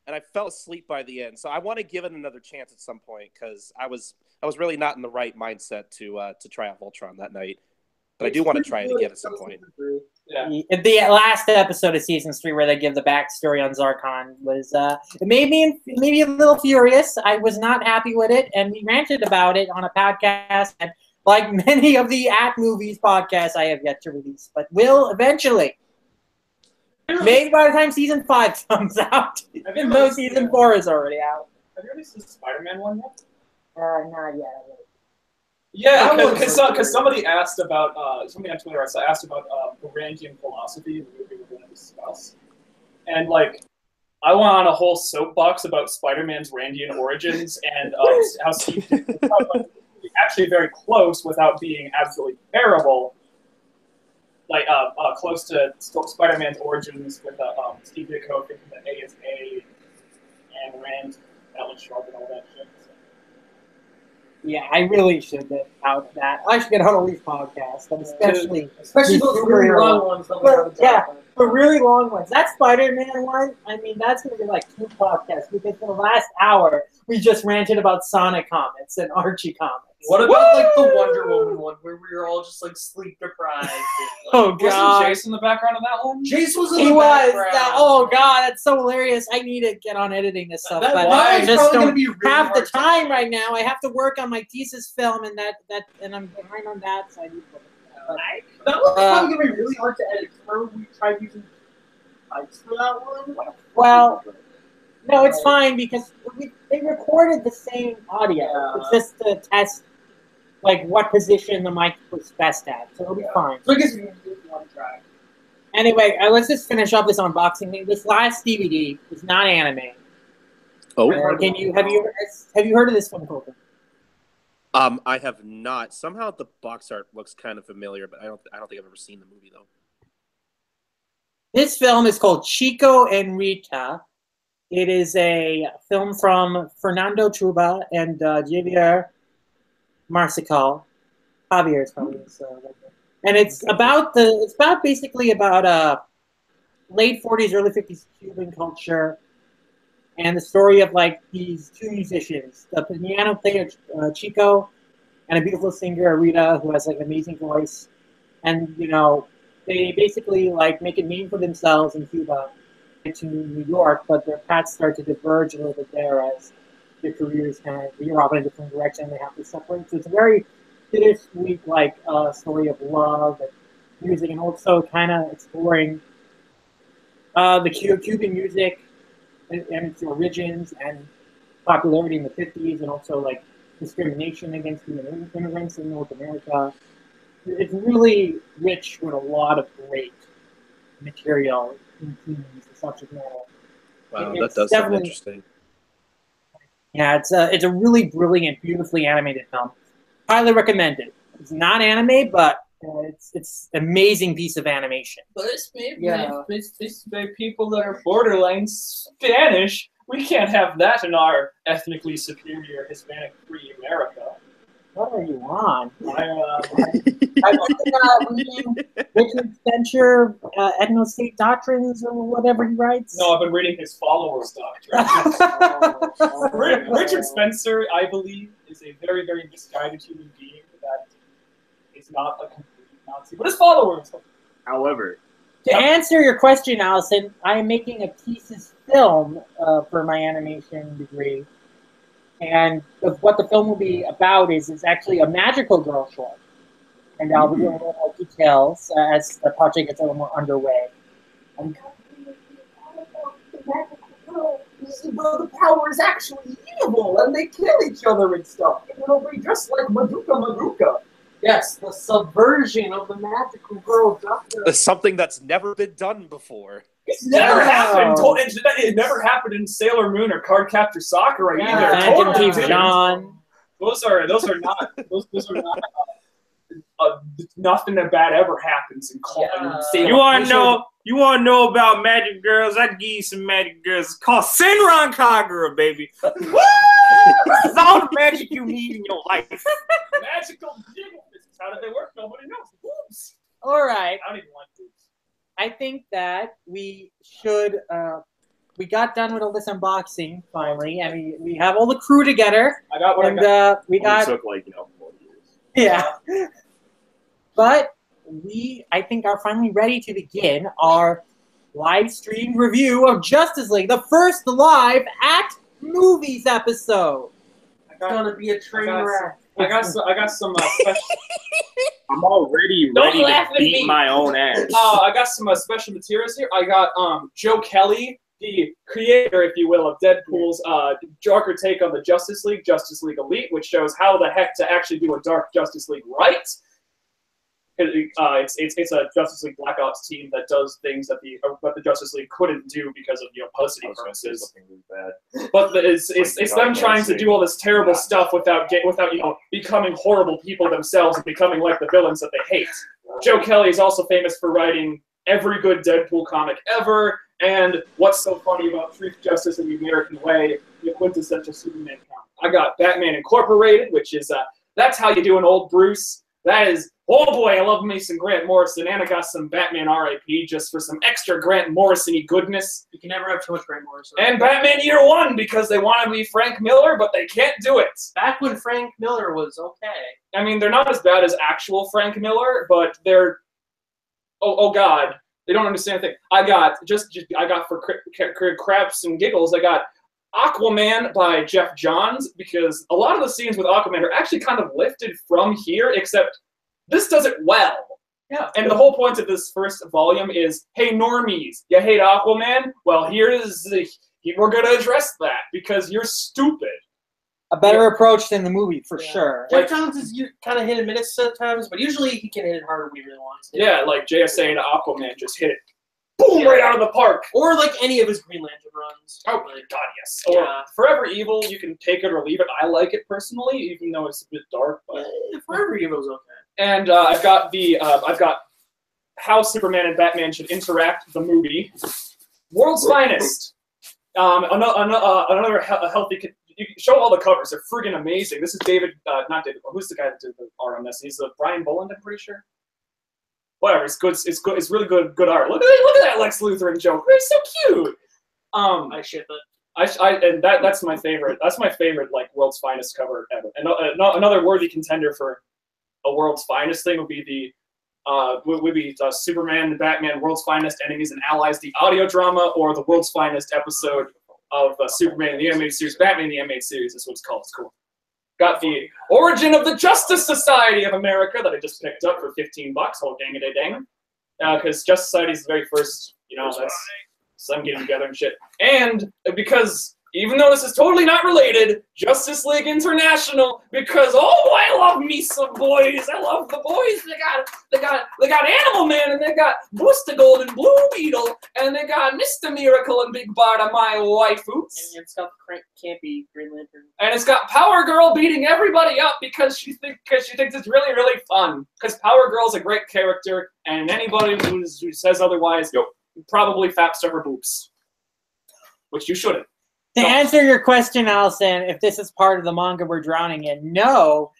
And I fell asleep by the end. So I want to give it another chance at some point because I was really not in the right mindset to try out Voltron that night. But I do want to try it again at some point. Yeah. The last episode of season 3, where they give the backstory on Zarkon, was it made me a little furious. I was not happy with it, and we ranted about it on a podcast. And like many of the At Movies podcasts, I have yet to release, but will eventually. Maybe by the time season 5 comes out, even though season 4 is already out. Have you ever seen the Spider-Man one yet? Not yet. Yeah, That because somebody asked about somebody on Twitter asked about the Rantian philosophy, the movie we're going to discuss, and like I went on a whole soapbox about Spider-Man's Randian origins and how Steve is actually very close without being absolutely terrible. Like close to Spider-Man's origins with Steve Ditko thinking that A is A and Rand Alan Sharp and all that shit. So. Yeah, I really should get out that. I should get out of these podcasts, but especially those these really superhero long ones. That we haven't Yeah, talked about. the really long ones. That Spider-Man one, I mean, that's going to be like 2 podcasts because for the last hour, we just ranted about Sonic comics and Archie comics. What about like the Wonder Woman one where we were all just like sleep deprived? Oh, Wasn't God. Jason in the background of that one? Jace was in He the was. background. Oh, God, that's so hilarious. I need to get on editing this stuff, That but one I is just probably gonna don't be really have the hard to time edit. right now. I have to work on my thesis film, and and I'm behind on that, so I need to. That one's probably gonna be really hard to edit. Remember we tried using pipes for that one? Well, no, it's fine because they recorded the same audio. Yeah. It's just to test, like, what position the mic was best at, so it'll be fine. So I guess we can do one track. Anyway, let's just finish up this unboxing thing. This last DVD is not anime. Oh, Have you heard of this one, Colton? I have not. Somehow the box art looks kind of familiar, but I don't think I've ever seen the movie though. This film is called Chico and Rita. It is a film from Fernando Truba and Javier Marcical. Javier is probably his, and it's basically about late 40s, early 50s Cuban culture, and the story of like these 2 musicians, the piano player Chico, and a beautiful singer Rita, who has like an amazing voice, and they basically like make a name for themselves in Cuba, to New York, but their paths start to diverge a little bit there as their careers kind of veer off in a different direction. They have to separate. So it's a very bittersweet like story of love and music, and also kind of exploring the Cuban music and its origins and popularity in the 50s, and also like discrimination against Cuban immigrants in North America. it's really rich with a lot of great material in themes and subject matter. Wow, It's that does sound definitely- interesting. Yeah, it's a really brilliant, beautifully animated film. Highly recommended. It's not anime, but it's an amazing piece of animation. But it's made, Yeah. it's by people that are borderline Spanish. We can't have that in our ethnically superior Hispanic-free America. What are you on? I, I'm reading Richard Spencer, Ethno-State Doctrines, or whatever he writes. no, I've been reading his followers' doctrine. Richard Spencer, I believe, is a very, very misguided human being that is not a complete Nazi, but his followers. However, To answer your question, Allison, I am making a thesis film for my animation degree. And what the film will be about is it's actually a magical girl short. And I'll be doing a little more details as the project gets a little more underway. Well, the power is actually evil, and they kill each other and stuff. It'll be just like Madoka. Yes, the subversion of the magical girl doctor. It's something that's never been done before. It's never Yeah. happened. It never happened in Sailor Moon or Cardcaptor Sakura either. Phantom Totally Thief didn't. John. Those are not nothing that bad ever happens in Sailor you want to Moon. know about magic girls? I give you some magic girls. It's called Senran Kagura, baby. It's all the magic you need in your life. Magical jiggle physics. How do they work? Nobody knows. Boobs. All right. I don't even like boobs. I think that we should. We got done with all this unboxing finally, and we have all the crew together, I got what and I got. we got took 4 years. yeah. But I think, are finally ready to begin our live stream review of Justice League, the first live at movies episode. It's gonna be a train wreck. I got some special. I'm already Don't ready laugh to at beat me. my own ass. I got some special materials here. I got Joe Kelly, the creator, if you will, of Deadpool's darker take on the Justice League Elite, which shows how the heck to actually do a dark Justice League right. It's a Justice League Black Ops team that does things that the Justice League couldn't do because of publicity purposes. But it's them trying to do all this terrible stuff without becoming horrible people themselves and becoming like the villains that they hate. Joe Kelly is also famous for writing every good Deadpool comic ever, and What's So Funny About Truth, Justice, and the American Way, the quintessential Superman comic. I got Batman Incorporated, which is that's how you do an old Bruce. That is, oh boy, I love me some Grant Morrison, and I got some Batman R.I.P. just for some extra Grant Morrison-y goodness. You can never have too much Grant Morrison. And Batman Year One, because they want to be Frank Miller, but they can't do it. Back when Frank Miller was okay. I mean, they're not as bad as actual Frank Miller, but they're, oh God, they don't understand a thing. I got for craps and giggles, I got Aquaman by Jeff Johns, because a lot of the scenes with Aquaman are actually kind of lifted from here, except this does it well. Yeah. And the whole point of this first volume is, hey, normies, you hate Aquaman? Well, we're going to address that, because you're stupid. A better approach than the movie, for sure. Jeff Johns is kind of hit and miss sometimes, but usually he can hit it harder when he really wants to. Yeah, like JSA to Aquaman just hit it, boom, right out of the park. Or like any of his Green Lantern runs. Oh, Like, God, yes. Or Yeah. Forever Evil, you can take it or leave it. I like it personally, even though it's a bit dark. But Forever Evil's okay. and I've got How Superman and Batman Should Interact, the movie. World's Finest. Another healthy. You can show all the covers. They're friggin' amazing. This is David, not David. Who's the guy that did the art on this? He's Brian Boland, I'm pretty sure. Whatever. It's good. It's good. It's really good art. Look at that Lex Luthor and Joker. They're so cute. I ship it. And that's my favorite. That's my favorite World's Finest cover ever. And another worthy contender for a World's Finest thing would be Superman and Batman World's Finest Enemies and Allies, the audio drama, or the World's Finest episode of Superman the Animated Series, Batman the Animated Series. That's what it's called. It's cool. Got the Origin of the Justice Society of America that I just picked up for $15. Whole dang. Because Justice Society is the very first, that's them getting together and shit. And because even though this is totally not related, Justice League International, because oh boy, I love me some boys. I love the boys. They got Animal Man, and they got Booster Gold and Blue Beetle, and they got Mr. Miracle and Big Barda, my waifus. And it's got campy Green Lantern. And it's got Power Girl beating everybody up because she thinks it's really, really fun. Because Power Girl's a great character, and anybody who says otherwise, probably faps to her boobs. Which you shouldn't. To answer your question, Allison, if this is part of the manga we're drowning in, no,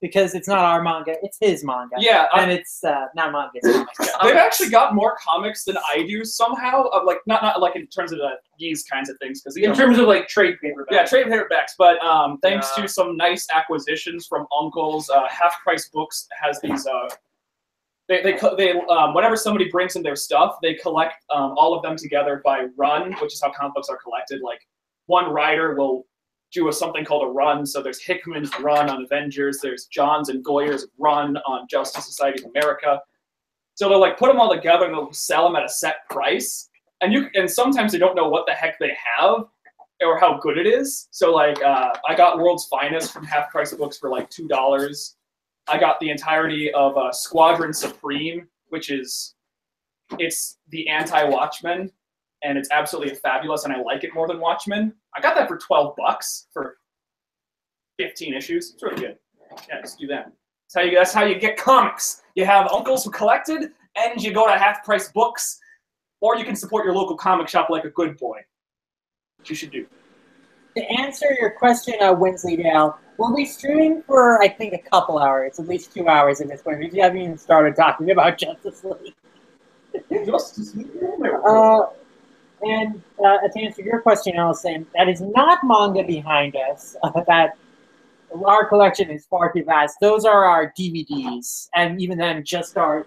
because it's not our manga, it's his manga. Yeah. And it's not manga, it's comics. They've actually got more comics than I do somehow, of like not like in terms of these kinds of things, because In terms of like trade paperbacks. Yeah, trade paperbacks. But thanks to some nice acquisitions from uncles, Half Price Books has these. They whenever somebody brings in their stuff, they collect all of them together by run, which is how comic books are collected. Like one writer will do something called a run. So there's Hickman's run on Avengers. There's Johns and Goyer's run on Justice Society of America. So they'll like put them all together and they'll sell them at a set price. And sometimes they don't know what the heck they have or how good it is. So like I got World's Finest from Half Price Books for like $2. I got the entirety of Squadron Supreme, which is it's the anti-Watchmen, and it's absolutely fabulous, and I like it more than Watchmen. I got that for $12 for 15 issues. It's really good. Yeah, just do that. That's how you get comics. You have uncles who collected, and you go to Half Price Books, or you can support your local comic shop like a good boy, which you should do. To answer your question, Wensleydale, we'll be streaming for, I think, a couple hours, at least 2 hours at this point. We haven't even started talking about Justice League. Justice League? And to answer your question, Allison, that is not manga behind us. That our collection is far too vast. Those are our DVDs, and even then, just our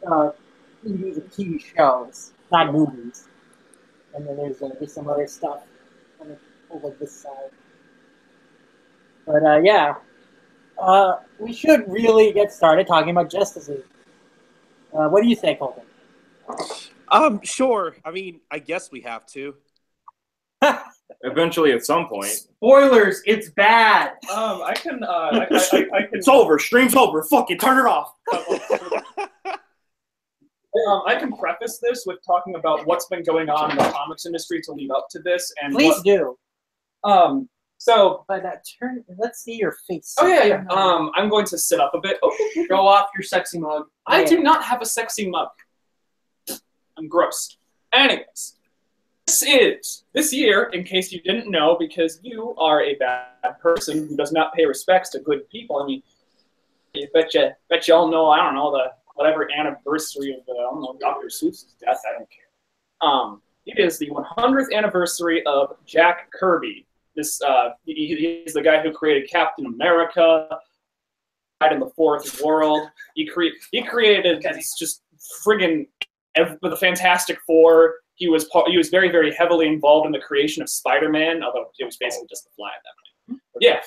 DVDs of TV shows, not movies. And then there's some other stuff over this side. But yeah, we should really get started talking about Justice League. What do you think, Colton? Sure. I mean, I guess we have to. Eventually, at some point. Spoilers, it's bad. I can. I can. It's over. Stream's over. Fuck it. Turn it off. I can preface this with talking about what's been going on in the comics industry to lead up to this, and Please do. So. But let's see your face. Oh yeah. I'm going to sit up a bit. Okay. Go off your sexy mug. I do not have a sexy mug. I'm gross. Anyways, this year, in case you didn't know, because you are a bad person who does not pay respects to good people. I mean, I bet you all know. I don't know the whatever anniversary of Dr. Seuss's death. I don't care. It is the 100th anniversary of Jack Kirby. This he's the guy who created Captain America, died in the Fourth World. He created these just friggin' the Fantastic Four. He was very, very heavily involved in the creation of Spider-Man, although it was basically just the Fly at that point. Yeah,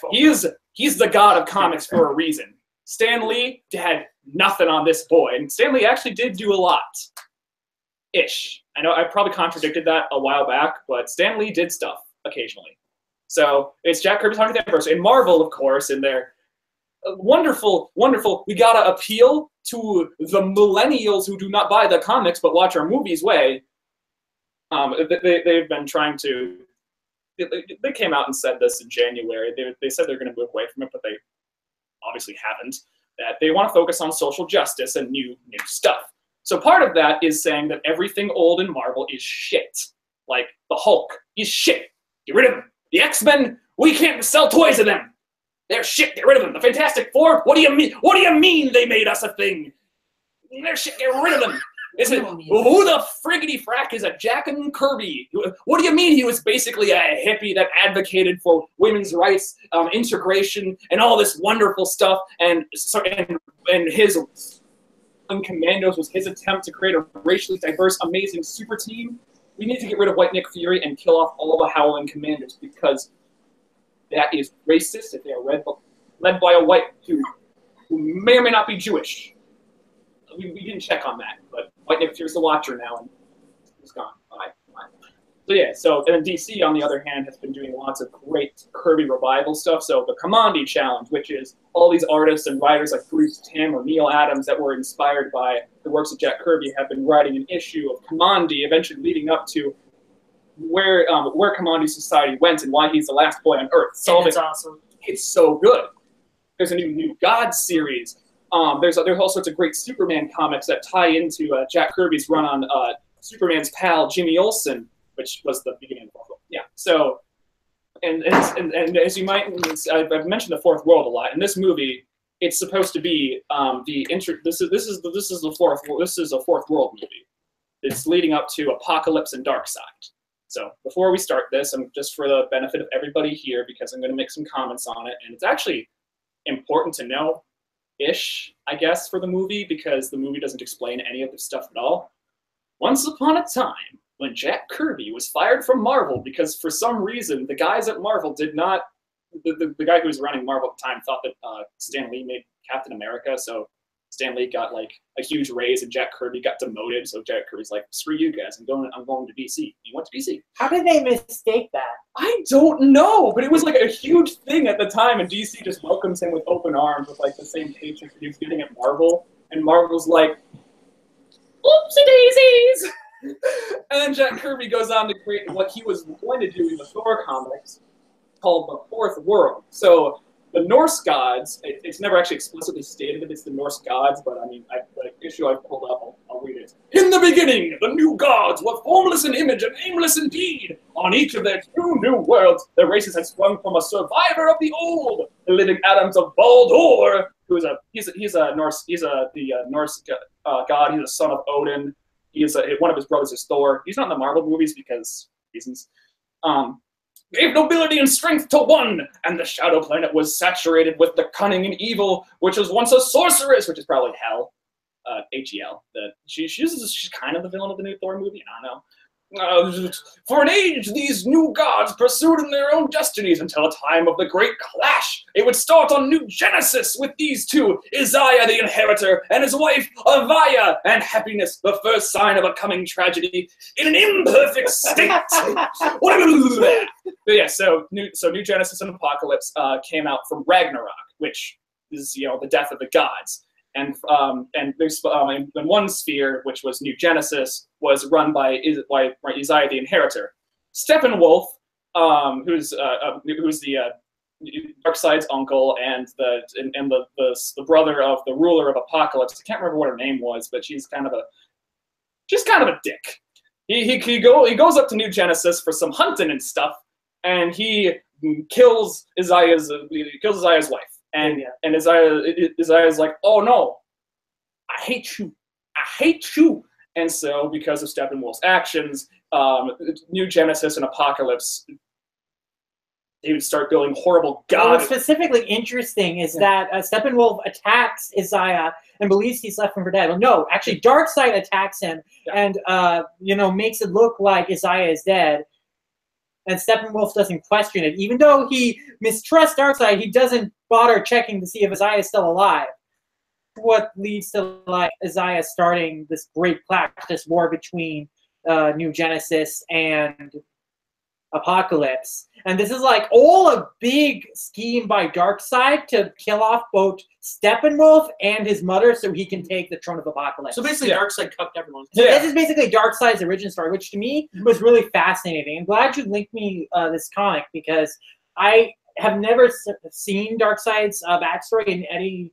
he's the god of comics for a reason. Stan Lee had nothing on this boy, and Stan Lee actually did do a lot. Ish. I know I probably contradicted that a while back, but Stan Lee did stuff occasionally. So it's Jack Kirby's 100th anniversary. And Marvel, of course, in their wonderful, we gotta appeal to the millennials who do not buy the comics but watch our movies way. They've been trying to. They came out and said this in January. They said they're going to move away from it, but they obviously haven't. That they want to focus on social justice and new stuff. So part of that is saying that everything old in Marvel is shit. Like the Hulk, he's shit. Get rid of him. The X-Men, we can't sell toys of them. They're shit. Get rid of them. The Fantastic Four, what do you mean? What do you mean they made us a thing? They're shit. Get rid of them. Who the friggity frack is a Jack and Kirby? What do you mean he was basically a hippie that advocated for women's rights, integration, and all this wonderful stuff? And his Commandos was his attempt to create a racially diverse, amazing super team. We need to get rid of White Nick Fury and kill off all the Howling Commandos because that is racist if they are led by a white dude who may or may not be Jewish. We didn't check on that, but White Nick Fury's the Watcher now, and he's gone. Bye. So yeah, so and DC on the other hand has been doing lots of great Kirby revival stuff. So the Kamandi Challenge, which is all these artists and writers like Bruce Timm or Neil Adams that were inspired by the works of Jack Kirby, have been writing an issue of Kamandi, eventually leading up to where Kamandi society went and why he's the last boy on Earth. It's awesome. It's so good. There's a new God series. There's all sorts of great Superman comics that tie into Jack Kirby's run on Superman's pal Jimmy Olsen, which was the beginning of the book. Yeah. So, and as you might, I've mentioned the Fourth World a lot. In this movie, it's supposed to be This is a Fourth World movie. It's leading up to Apocalypse and Darkseid. So before we start this, and just for the benefit of everybody here, because I'm going to make some comments on it, and it's actually important to know-ish, I guess, for the movie, because the movie doesn't explain any of this stuff at all. Once upon a time, when Jack Kirby was fired from Marvel because for some reason the guys at Marvel did not, the guy who was running Marvel at the time thought that Stan Lee made Captain America, so Stan Lee got like a huge raise and Jack Kirby got demoted, so Jack Kirby's like, screw you guys, I'm going to DC. He went to DC. How did they mistake that? I don't know, but it was like a huge thing at the time, and DC just welcomes him with open arms with like the same paycheck that he was getting at Marvel, and Marvel's like, oopsie daisies! And then Jack Kirby goes on to create what he was going to do in the Thor comics called the Fourth World. So the Norse gods, it's never actually explicitly stated that it's the Norse gods, but I mean, the issue I've pulled up, I'll read it. In the beginning, the new gods were formless in image and aimless in deed. On each of their 2 new worlds, their races had sprung from a survivor of the old, the living atoms of Baldur, who is he's a Norse god. He's a son of Odin. One of his brothers is Thor. He's not in the Marvel movies because reasons. Gave nobility and strength to one, and the Shadow Planet was saturated with the cunning and evil, which was once a sorceress, which is probably Hel, H-E-L. She's kind of the villain of the new Thor movie. I don't know. For an age, these new gods pursued in their own destinies until a time of the great clash. It would start on New Genesis with these two, Isaiah the Inheritor and his wife, Avaya, and happiness, the first sign of a coming tragedy, in an imperfect state. But yeah, so New Genesis and Apocalypse came out from Ragnarok, which is, the death of the gods. And there's in one sphere, which was New Genesis, was run by Isaiah the Inheritor. Steppenwolf, who's the Darkseid's uncle and the brother of the ruler of Apocalypse. I can't remember what her name was, but she's kind of a dick. He goes up to New Genesis for some hunting and stuff, and he kills Isaiah's wife. And Isaiah's like, oh no, I hate you. And so, because of Steppenwolf's actions, New Genesis and Apocalypse, they would start building horrible gods. What's specifically interesting is that Steppenwolf attacks Isaiah and believes he's left him for dead. Well, no, actually, Darkseid attacks him and makes it look like Isaiah is dead. And Steppenwolf doesn't question it. Even though he mistrusts Darkseid, he doesn't bother checking to see if Isaiah is still alive. What leads to Isaiah starting this great clash, this war between New Genesis and Apocalypse. And this is all a big scheme by Darkseid to kill off both Steppenwolf and his mother so he can take the throne of Apocalypse. So basically Darkseid cucked everyone. So this is basically Darkseid's origin story, which to me was really fascinating. I'm glad you linked me this comic because I have never seen Darkseid's backstory in any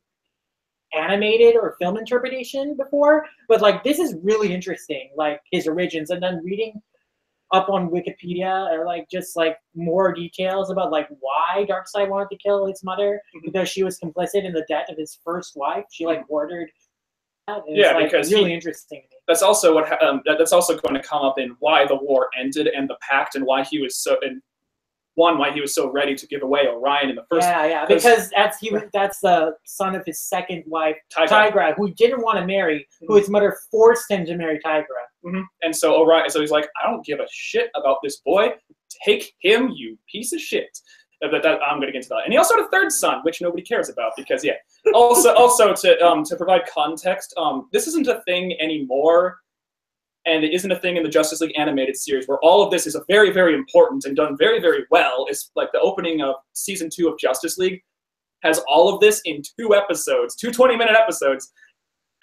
animated or film interpretation before. But this is really interesting, his origins. And then reading up on Wikipedia or just more details about why Darkseid wanted to kill his mother because she was complicit in the death of his first wife. She ordered that. Because really interesting to me. That's also that's also going to come up in why the war ended and the pact and why he was so why he was so ready to give away Orion in the first. Yeah, because that's the son of his second wife, Tigra, who didn't want to marry, who his mother forced him to marry Tigra. Mm-hmm. And so Orion, so he's like, I don't give a shit about this boy. Take him, you piece of shit. I'm going to get into that. And he also had a third son, which nobody cares about because Also to provide context, this isn't a thing anymore. and it isn't a thing in the Justice League animated series, where all of this is a very, very important and done very, very well. It's like the opening of season 2 of Justice League has all of this in 2 episodes, 2 20-minute episodes,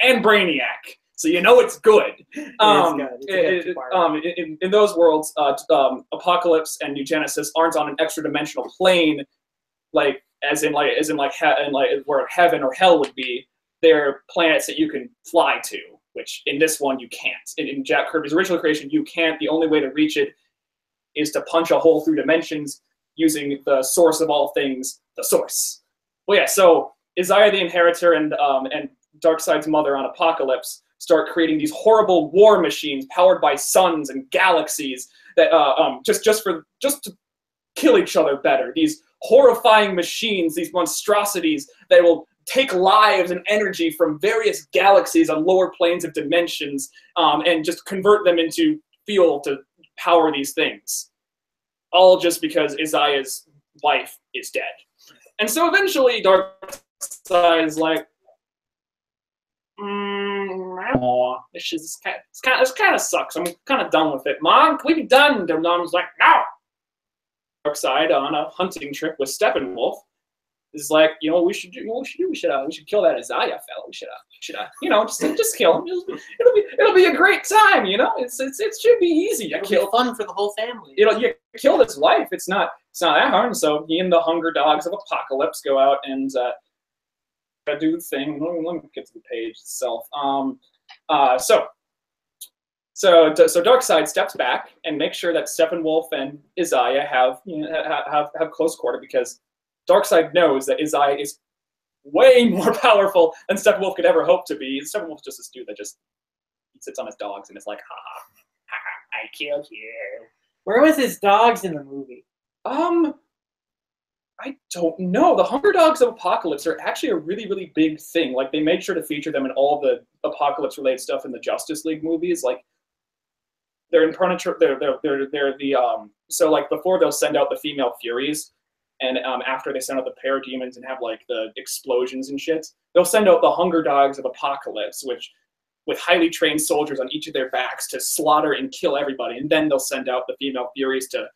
and Brainiac. So you know it's good. In those worlds, Apocalypse and New Genesis aren't on an extra dimensional plane, like where heaven or hell would be. They're planets that you can fly to, which in this one you can't. In Jack Kirby's original creation, you can't. The only way to reach it is to punch a hole through dimensions using the source of all things, the Source. Well, yeah. So Isaiah the Inheritor and Darkseid's mother on Apocalypse start creating these horrible war machines powered by suns and galaxies that just to kill each other better. These horrifying machines, these monstrosities that will take lives and energy from various galaxies on lower planes of dimensions and just convert them into fuel to power these things. All just because Isaiah's wife is dead. And so eventually Darkseid is like, this kind of sucks. I'm kind of done with it. Mom, can we be done? And Mom's like, no. Darkseid on a hunting trip with Steppenwolf is like, you know what we should do? We should kill that Isaiah fellow. We should just kill him. It'll be a great time, you know. It should be easy. It'll be fun for the whole family. You kill his wife. It's not that hard. And so he and the Hunger Dogs of Apocalypse go out and do the thing. Let me get to the page itself. So Darkseid steps back and makes sure that Steppenwolf and Isaiah have close quarter, because Darkseid knows that Isaiah is way more powerful than Steppenwolf could ever hope to be. Steppenwolf's just this dude that just sits on his dogs and is like, ha, I killed you. Where was his dogs in the movie? I don't know. The Hunger Dogs of Apocalypse are actually a really, really big thing. Like, they made sure to feature them in all the Apocalypse-related stuff in the Justice League movies. Like, they're in so like before they'll send out the female Furies, and after they send out the Parademons and have like the explosions and shit, they'll send out the Hunger Dogs of Apocalypse, which with highly trained soldiers on each of their backs to slaughter and kill everybody, and then they'll send out the female Furies to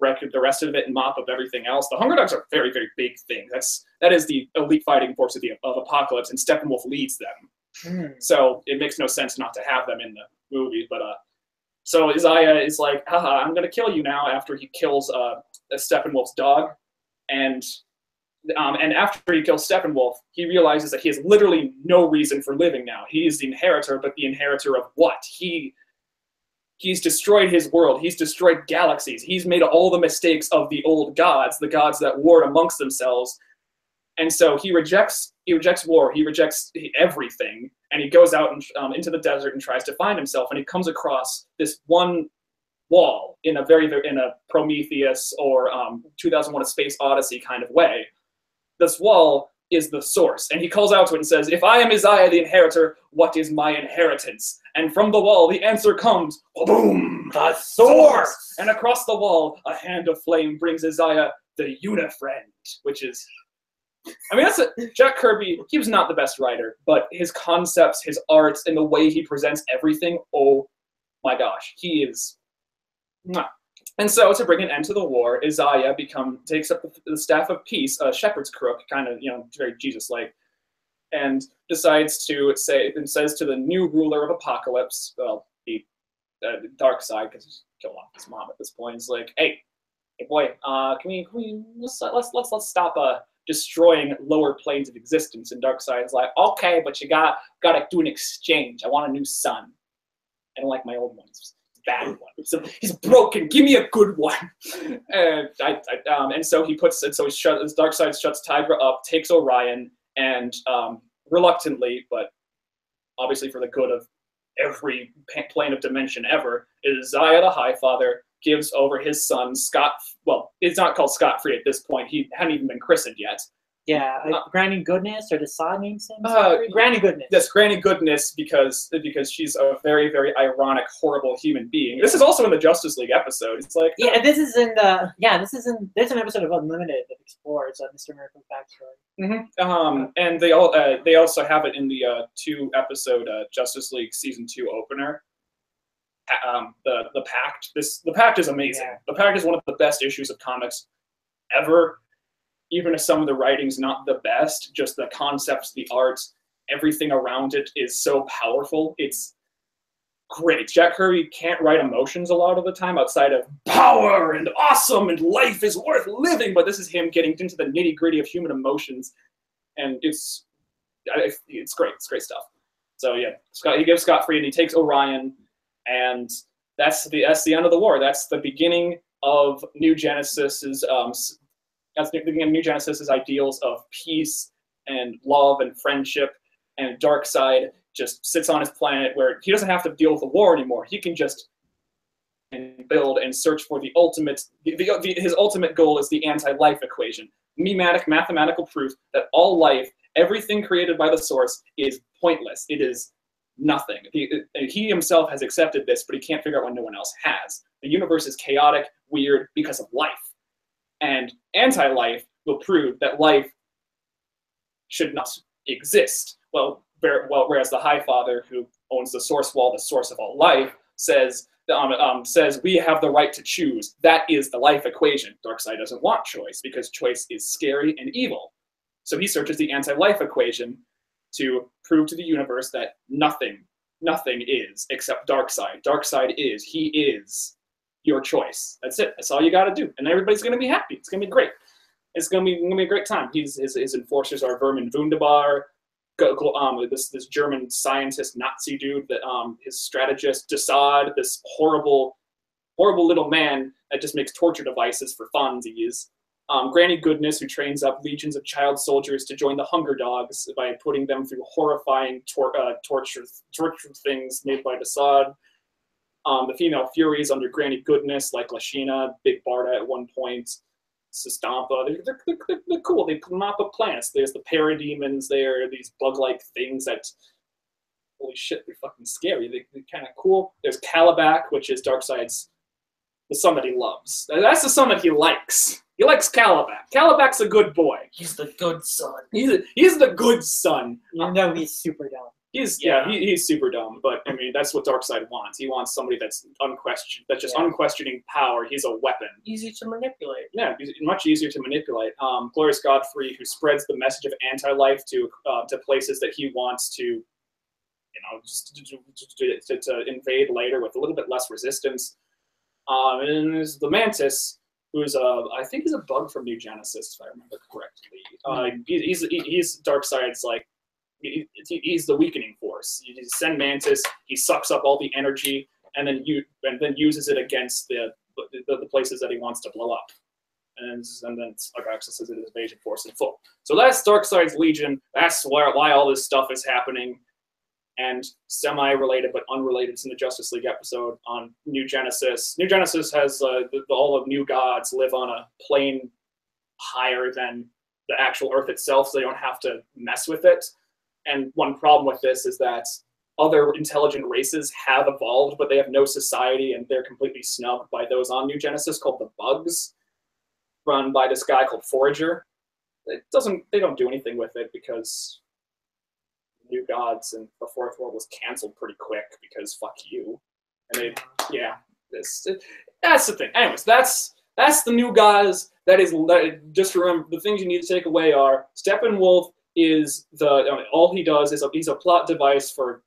wreck the rest of it and mop up everything else. The Hunger Dogs are a very, very big thing. That is the elite fighting force of Apocalypse, and Steppenwolf leads them. So it makes no sense not to have them in the movie. But so Isaiah is like, haha, I'm gonna kill you now, after he kills Steppenwolf's dog, and after he kills Steppenwolf, he realizes that he has literally no reason for living now. He is the inheritor, but the inheritor of what? He's destroyed his world. He's destroyed galaxies. He's made all the mistakes of the old gods, the gods that warred amongst themselves. And so he rejects war. He rejects everything, and he goes out and into the desert and tries to find himself. And he comes across this one wall in a Prometheus or 2001: A Space Odyssey kind of way. This wall is the Source, and he calls out to it and says, "If I am Isaiah the Inheritor, what is my inheritance?" And from the wall, the answer comes, boom, the Source! And across the wall, a hand of flame brings Isaiah the Unifriend, which is, I mean, Jack Kirby, he was not the best writer, but his concepts, his arts, and the way he presents everything, oh my gosh, he is, mwah. And so, to bring an end to the war, Isaiah takes up the staff of peace, a shepherd's crook, kind of, very Jesus-like, and decides to says to the new ruler of Apocalypse, well, the Darkseid, because he's killed off his mom at this point, is like, hey boy, let's stop destroying lower planes of existence. And Darkseid's like, okay, but you gotta do an exchange. I want a new son. I don't like my old ones. Bad one. So he's broken. Give me a good one. And so Darkseid shuts Tigra up, takes Orion, and reluctantly, but obviously for the good of every plane of dimension ever, Isaiah the Highfather gives over his son Scott. Well, it's not called Scott-free at this point. He hadn't even been christened yet. Yeah, Granny Goodness, or does Sod name him? Granny Goodness. Yes, Granny Goodness, because she's a very, very ironic, horrible human being. This is also in the Justice League episode. It's like, there's an episode of Unlimited that explores Mr. Miracle's backstory. Mm-hmm. And they also have it in the 2-episode Justice League Season 2 opener, the Pact. The Pact is amazing. Yeah. The Pact is one of the best issues of comics ever. Even if some of the writing's not the best, just the concepts, the art, everything around it is so powerful. It's great. Jack Kirby can't write emotions a lot of the time outside of power and awesome and life is worth living, but this is him getting into the nitty-gritty of human emotions, and it's great. It's great stuff. So yeah, he gives Scott free and he takes Orion, and that's the end of the war. That's the beginning of New Genesis's that's the beginning of New Genesis's ideals of peace and love and friendship, and Darkseid just sits on his planet where he doesn't have to deal with the war anymore. He can just build and search for the ultimate. His ultimate goal is the anti-life equation, mathematical proof that all life, everything created by the source, is pointless. It is nothing. He himself has accepted this, but he can't figure out why no one else has. The universe is chaotic, weird, because of life. And anti-life will prove that life should not exist. Whereas the High Father, who owns the Source Wall, the source of all life, says we have the right to choose. That is the life equation. Darkseid doesn't want choice because choice is scary and evil. So he searches the anti-life equation to prove to the universe that nothing is except Darkseid. Darkseid is. He is your choice. That's it. That's all you got to do, and everybody's going to be happy. It's going to be great. It's going to be a great time. His enforcers are Vermin Wunderbar, this German scientist Nazi dude, that his strategist Desaad, this horrible little man that just makes torture devices for funsies. Granny Goodness, who trains up legions of child soldiers to join the Hunger Dogs by putting them through horrifying torture things made by Desaad. The female Furies under Granny Goodness, like Lashina, Big Barda at one point, Sistampa, they're cool. They mop up planets. There's the parademons there, these bug-like things that, holy shit, they're fucking scary. They're kind of cool. There's Kalibak, which is Darkseid's, the son that he loves. That's the son that he likes. He likes Kalibak. Kalibak's a good boy. He's the good son. He's the good son. You know he's super dumb. He's super dumb, but I mean that's what Darkseid wants. He wants somebody that's unquestioning power. He's a weapon. Easy to manipulate. Yeah, he's much easier to manipulate. Glorious Godfrey, who spreads the message of anti-life to places that he wants to, just to invade later with a little bit less resistance. And there's the Mantis, who's I think he's a bug from New Genesis, if I remember correctly. He's Darkseid's like. He's the weakening force. You send Mantis, he sucks up all the energy, and then uses it against the places that he wants to blow up, and then accesses his invasion force in full. So that's Darkseid's Legion. That's why all this stuff is happening, and semi-related but unrelated to the Justice League episode on New Genesis. New Genesis has all of New Gods live on a plane higher than the actual Earth itself, so they don't have to mess with it. And one problem with this is that other intelligent races have evolved, but they have no society, and they're completely snubbed by those on New Genesis called the Bugs, run by this guy called Forager. They don't do anything with it because New Gods and the Fourth World was canceled pretty quick because fuck you. And that's the thing. Anyways, that's the New Gods. Just remember, the things you need to take away are Steppenwolf is all he does is he's a plot device for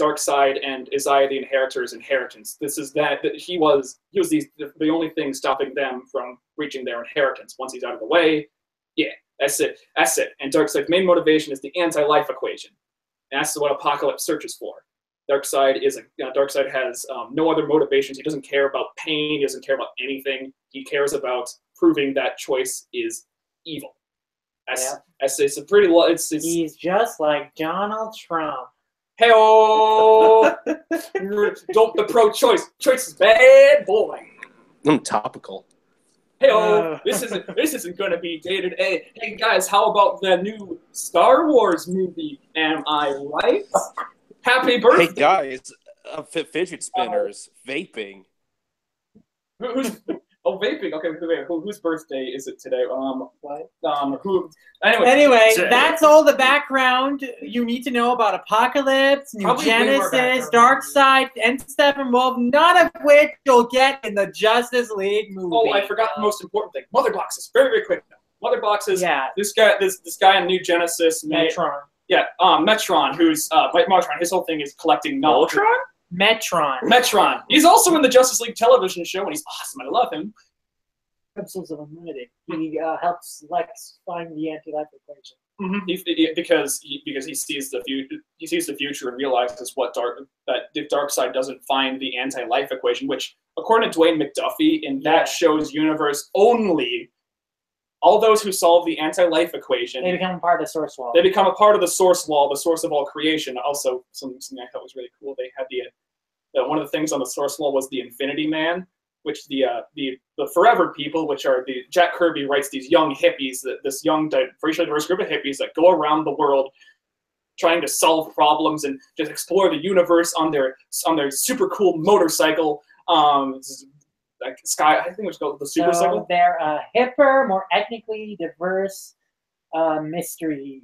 Darkseid and Isaiah the Inheritor's inheritance. This is that he was the only thing stopping them from reaching their inheritance. Once he's out of the way, yeah, that's it. And Darkseid's main motivation is the anti-life equation. And that's what Apocalypse searches for. Darkseid has no other motivations. He doesn't care about pain. He doesn't care about anything. He cares about proving that choice is evil. It's a pretty. He's just like Donald Trump. Hey-oh! Don't the pro-choice. Choice is bad, boy. Topical. Hey-oh! This isn't going to be dated. Hey guys, how about the new Star Wars movie? Am I right? Happy birthday! Hey guys, fidget spinners, vaping. Oh, vaping. Okay, wait, whose birthday is it today? Who? Anyway, Anyway, that's all the background you need to know about Apocalypse, New Probably way more Genesis, background. Darkseid, and Steppenwolf, none of which you'll get in the Justice League movie. oh, I forgot the most important thing. Mother boxes. Very, very quick. Mother boxes. Yeah. This guy in New Genesis. Metron. Yeah, Metron, who's Metron. His whole thing is collecting knowledge. Metron. He's also in the Justice League television show, and he's awesome. I love him. Episodes of Unlimited. He helps Lex find the anti-life equation. Mm-hmm. Because he sees the future. He sees the future and realizes that if Darkseid doesn't find the anti-life equation, which according to Dwayne McDuffie in that show's universe only. All those who solve the anti-life equation, They become a part of the source wall. they become a part of the source wall, the source of all creation. Also, something I thought was really cool. They had one of the things on the source wall was the Infinity Man, which the Forever People, which are the Jack Kirby writes these young hippies, this young racially diverse group of hippies that go around the world trying to solve problems and just explore the universe on their super cool motorcycle. Like Sky, I think it was called the Super Cycle. So they're a hipper, more ethnically diverse mystery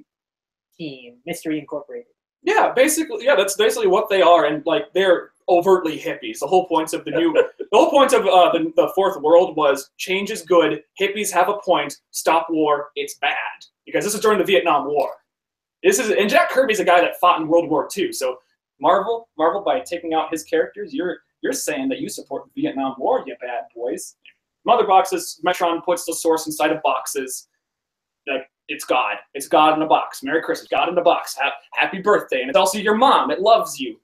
team, Mystery Incorporated. Yeah, basically, that's basically what they are, and like they're overtly hippies. The whole point of the Fourth World was change is good, hippies have a point, stop war, it's bad, because this is during the Vietnam War. And Jack Kirby's a guy that fought in World War II. So Marvel, by taking out his characters, you're saying that you support the Vietnam War, you bad boys. Mother boxes, Metron puts the source inside of boxes. Like, it's God. It's God in a box. Merry Christmas. God in a box. Happy birthday. And it's also your mom. It loves you.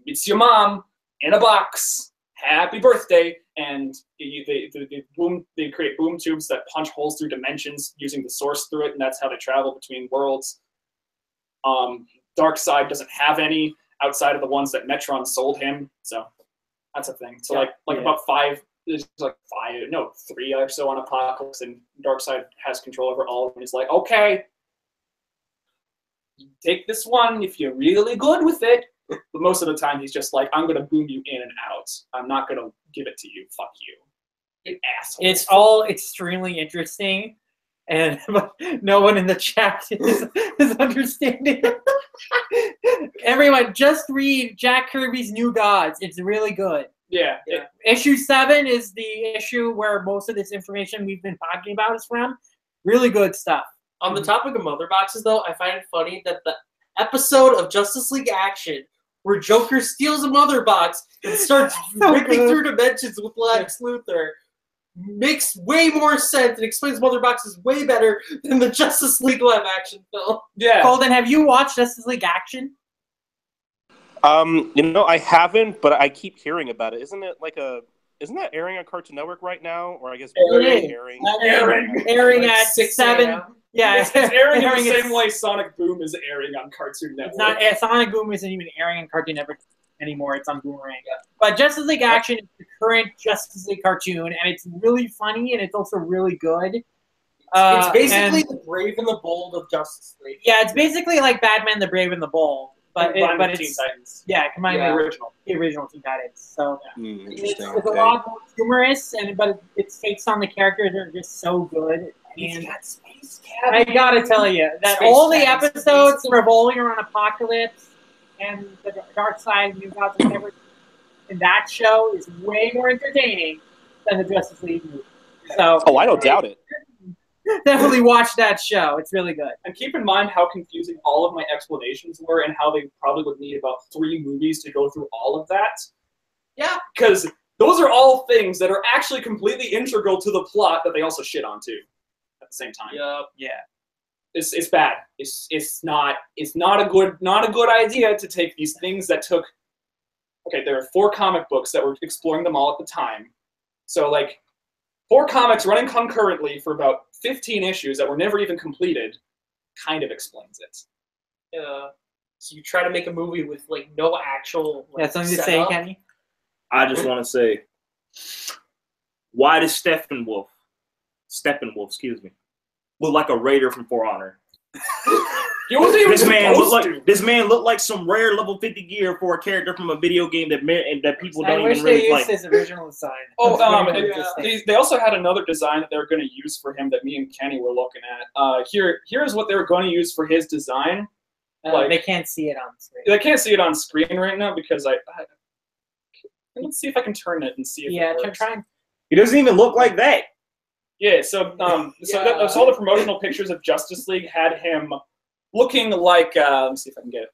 It's your mom in a box. Happy birthday. And they create boom tubes that punch holes through dimensions using the source through it, and that's how they travel between worlds. Darkseid doesn't have any outside of the ones that Metron sold him, so that's a thing. So about three or so on Apocalypse, and Darkseid has control over all of them. He's like, okay, take this one if you're really good with it. But most of the time, he's just like, I'm gonna boom you in and out. I'm not gonna give it to you. Fuck you, you asshole. It's all extremely interesting, and no one in the chat is understanding. Everyone, just read Jack Kirby's New Gods. It's really good. Yeah. Issue 7 is the issue where most of this information we've been talking about is from. Really good stuff. On the topic of mother boxes, though, I find it funny that the episode of Justice League Action where Joker steals a mother box and starts ripping through dimensions with Lex Luthor makes way more sense and explains mother boxes way better than the Justice League live action film. Yeah. Colden, have you watched Justice League Action? I haven't, but I keep hearing about it. Isn't that airing on Cartoon Network right now? Or I guess airing at 7. Yeah, it's airing in the same way Sonic Boom is airing on Cartoon Network. Sonic Boom isn't even airing on Cartoon Network anymore. It's on Boomerang. But Justice League Action is the current Justice League cartoon, and it's really funny, and it's also really good. It's basically the Brave and the Bold of Justice League. Yeah, it's basically like Batman, the Brave and the Bold. But it's Teen Titans. Yeah, combined with the original Teen Titans. So it's a lot more humorous, but its takes on the characters are just so good. And I gotta tell you that all the episodes revolving around Apocalypse and the Darkseid, New Gods, and everything in that show is way more entertaining than the Justice League movie. So, I don't doubt it. Definitely watch that show. It's really good. And keep in mind how confusing all of my explanations were and how they probably would need about 3 movies to go through all of that. Yeah, because those are all things that are actually completely integral to the plot that they also shit on too at the same time. Yeah. It's bad. It's not a good idea to take these things that took. Okay, there are 4 comic books that were exploring them all at the time, so like 4 comics running concurrently for about 15 issues that were never even completed, kind of explains it. So you try to make a movie with like no actual. That's something to say, Kenny. I just want to say, why does Steppenwolf, excuse me, look like a raider from For Honor? He wasn't even This man looked like some rare level 50 gear for a character from a video game that people don't even really they play. used his original design. They also had another design that they were going to use for him that me and Kenny were looking at. Here's what they were going to use for his design. They can't see it on screen. They can't see it on screen right now because let's see if I can turn it and see if it works. Try. He doesn't even look like that. Yeah, so all the promotional pictures of Justice League had him looking like. Let's see if I can get it.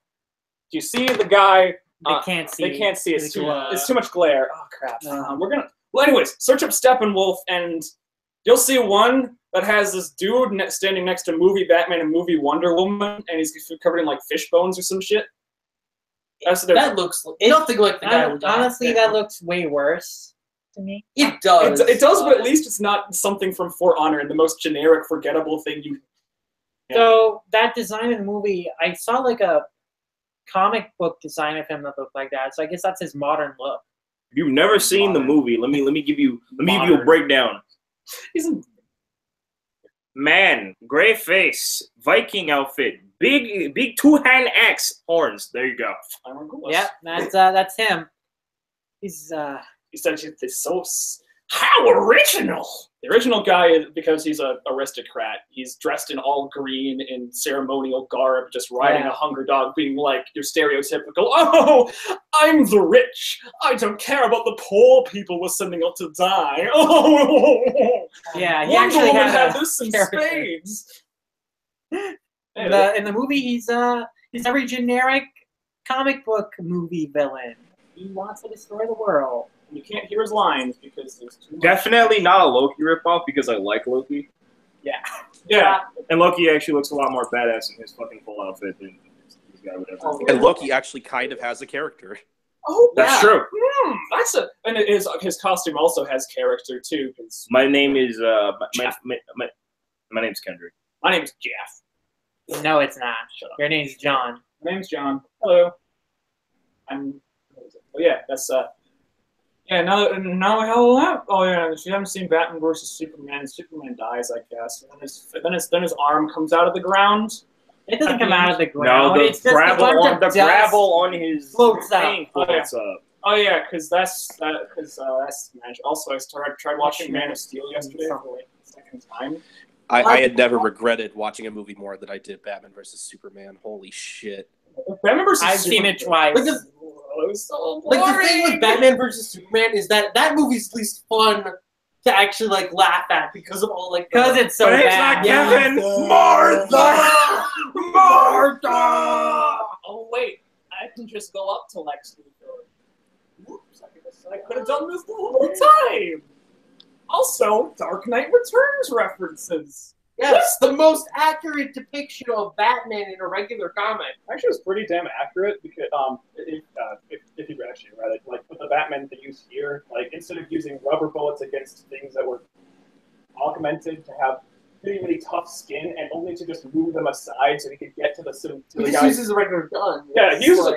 Do you see the guy? They can't see. They can't see. It's too much glare. Oh crap. Well, anyways, search up Steppenwolf and you'll see one that has this dude standing next to movie Batman and movie Wonder Woman, and he's covered in like fish bones or some shit. That looks nothing like the guy. Honestly, that looks way worse to me. It does. It does, but at least it's not something from For Honor and the most generic, forgettable thing you. So that design in the movie, I saw like a comic book design of him that looked like that. So I guess that's his modern look. If you've never seen the movie, let me give you a breakdown. He's a man, gray face, Viking outfit, big two-hand axe, horns. There you go. Yeah, that's him. He's essentially so. How original! The original guy is because he's an aristocrat. He's dressed in all green in ceremonial garb, just riding a hunger dog, being like your stereotypical, oh, I'm the rich. I don't care about the poor people we're sending out to die. Oh, yeah, he Wonder actually Woman had had this in spades. In the movie, he's every generic comic book movie villain. He wants to destroy the world. You can't hear his lines because there's too much. Definitely not a Loki ripoff because I like Loki. Yeah. And Loki actually looks a lot more badass in his fucking full outfit than this guy would ever. And Loki actually kind of has a character. Oh, that's true. And his costume also has character too. My name is my name's Kendrick. My name's Jeff. No, it's not. Shut up. Your name's John. My name's John. Hello. That's now oh yeah, if you haven't seen Batman versus Superman, Superman dies, I guess. And then his arm comes out of the ground. It doesn't come out of the ground. No, it's just gravel on his floats up. Floats up. Oh yeah, because that's magic. Also, I tried watching Man of Steel yesterday for like the second time. I had never regretted watching a movie more than I did Batman versus Superman. Holy shit! Batman versus I've seen it twice. It was so Like boring. the thing with Batman versus Superman is that movie's at least fun to actually like laugh at because of all like because it's so bad. Kevin. Martha. Oh wait, I can just go up to Lex Luthor. Whoops! I could have done this the whole time. Also, Dark Knight Returns references. Yes, the most accurate depiction of Batman in a regular comic. Actually, it was pretty damn accurate because if you actually read it, like with the Batman they use here, like instead of using rubber bullets against things that were augmented to have really tough skin and only to just move them aside so he could get to the He just guy. uses a regular gun. Yeah, he uses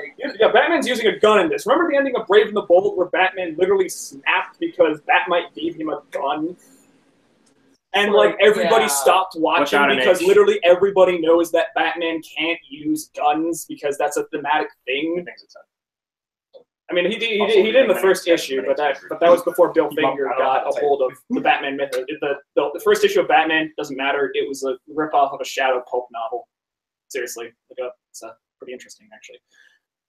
Batman's using a gun in this. Remember the ending of Brave and the Bold where Batman literally snapped because Batmite gave him a gun? And like everybody stopped watching because literally everybody knows that Batman can't use guns because that's a thematic thing. I mean, he did in the first issue, but that was before Bill Finger got a hold of the Batman myth. The first issue of Batman doesn't matter. It was a ripoff of a Shadow pulp novel. Seriously, look it up. It's pretty interesting, actually.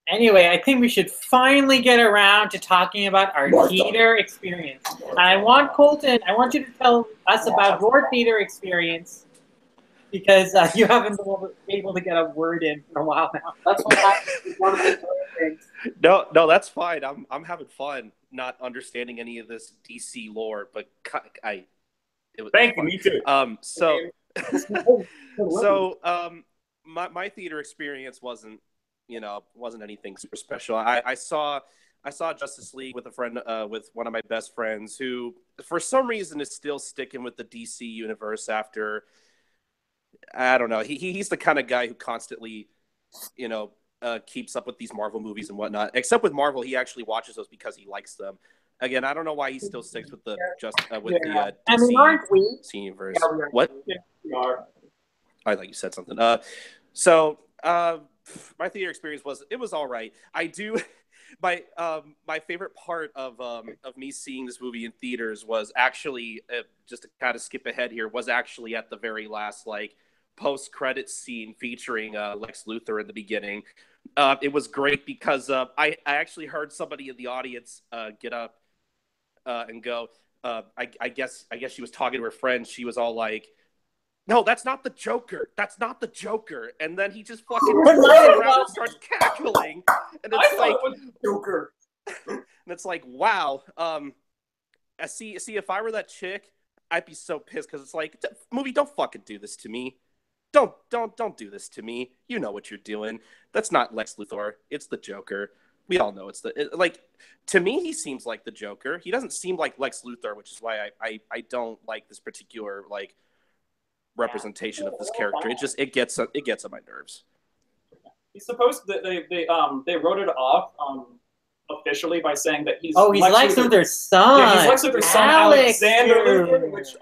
Anyway, I think we should finally get around to talking about our theater experience. And I want Colton, I want you to tell us about your theater experience because you haven't been able to get a word in for a while now. That's one of the things. No, that's fine. I'm having fun not understanding any of this DC lore, but Thank you, me too. My theater experience wasn't anything super special. I saw Justice League with a friend, with one of my best friends, who for some reason is still sticking with the DC universe after. I don't know. He's the kind of guy who constantly, keeps up with these Marvel movies and whatnot. Except with Marvel, he actually watches those because he likes them. Again, I don't know why he still sticks with the DC I mean, aren't we? universe. Yeah, What? we are. I thought you said something. So, my theater experience was all right. I do my favorite part of me seeing this movie in theaters was actually just to kind of skip ahead here was actually at the very last post-credit scene featuring Lex Luthor in the beginning. It was great because I actually heard somebody in the audience get up and go. I guess she was talking to her friend. She was all like, "No, that's not the Joker. That's not the Joker." And then he just fucking turns around and starts cackling. And it's like, it was Joker. And it's like, wow. See, if I were that chick, I'd be so pissed because it's like, movie, don't fucking do this to me. Don't do this to me. You know what you're doing. That's not Lex Luthor. It's the Joker. We all know to me, he seems like the Joker. He doesn't seem like Lex Luthor, which is why I don't like this particular representation of this character. It gets on my nerves. He's supposed that they wrote it off officially by saying that he's Lex Luthor's son. Yeah, he's Lex Luthor's son, Alexander Luthor, which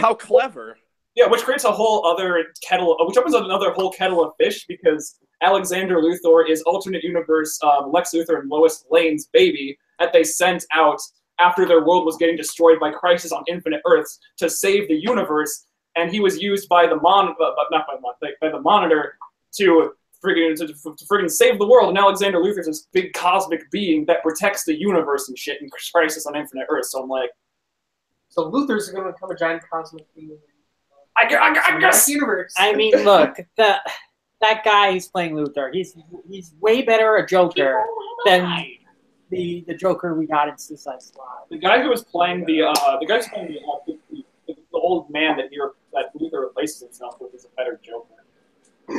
how clever. Yeah, which creates a whole other which opens up another whole kettle of fish because Alexander Luthor is alternate universe Lex Luthor and Lois Lane's baby that they sent out after their world was getting destroyed by Crisis on Infinite Earths to save the universe, and he was used by the Monitor to friggin' save the world. And Alexander Luthor's this big cosmic being that protects the universe and shit in Crisis on Infinite Earths. So I'm like, so Luthor's going to become a giant cosmic being. I guess. Universe. I mean, look, that guy who's playing Luthor, he's way better a Joker than the Joker we got in Suicide Squad. The guy who was playing the old man that Luthor replaces himself with is a better Joker.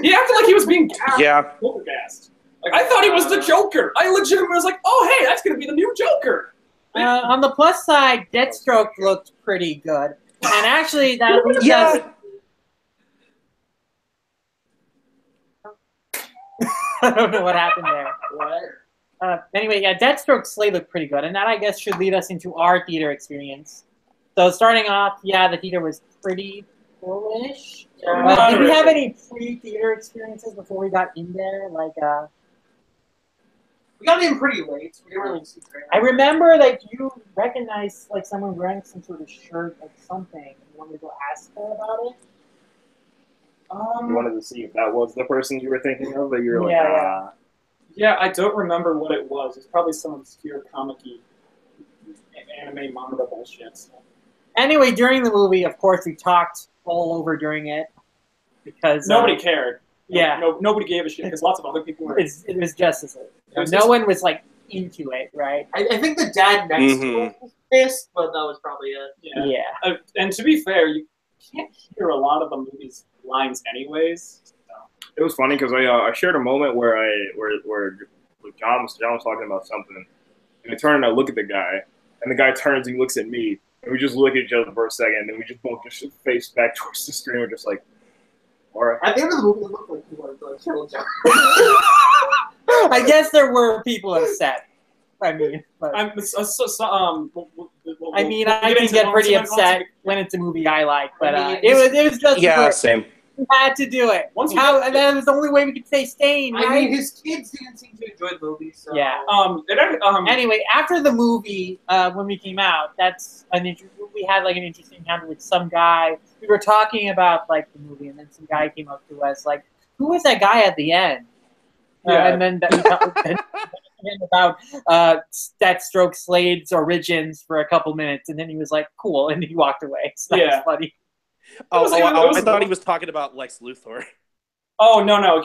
He acted like he was being gassed. Like, I thought he was the Joker. I legitimately was like, oh hey, that's gonna be the new Joker. On the plus side, Deathstroke looked pretty good. And actually, that leads us... I don't know what happened there. What? Anyway, yeah, Deathstroke's sleigh looked pretty good, and that, I guess, should lead us into our theater experience. So starting off, yeah, the theater was pretty foolish. Did we have any pre-theater experiences before we got in there? We got in pretty late, so we didn't really see very much. I remember you recognized someone wearing some sort of shirt or something. You wanted to go ask her about it. You wanted to see if that was the person you were thinking of, but you were like, Yeah, I don't remember what it was. It's probably some obscure comic-y anime manga bullshit. So. Anyway, during the movie, of course, we talked all over during it because nobody cared. Yeah, nobody gave a shit because lots of other people were. It was Justice League. No one was into it, right? I think the dad next to us was pissed, but that was probably it. Yeah. And to be fair, you can't hear a lot of the movie's lines anyways. So. It was funny because I shared a moment where John was talking about something, and I turned and I look at the guy, and the guy turns and he looks at me, and we just look at each other for a second, and then we just both just face back towards the screen. We're just like, all right. At the end of the movie, it looked like he wanted to kill John. I guess there were people upset. I mean, but, I can get pretty upset when it's a movie I like, but it was just same. We had to do it. And that was the only way we could stay sane, right? I mean, his kids didn't seem to enjoy the movie, so... Yeah. Anyway, after the movie, when we came out, we had an interesting encounter with some guy. We were talking about the movie, and then some guy came up to us who was that guy at the end? And then we talked about Deathstroke Slade's origins for a couple minutes, and then he was like, cool, and he walked away. So that was funny. I thought he was talking about Lex Luthor. Oh, no.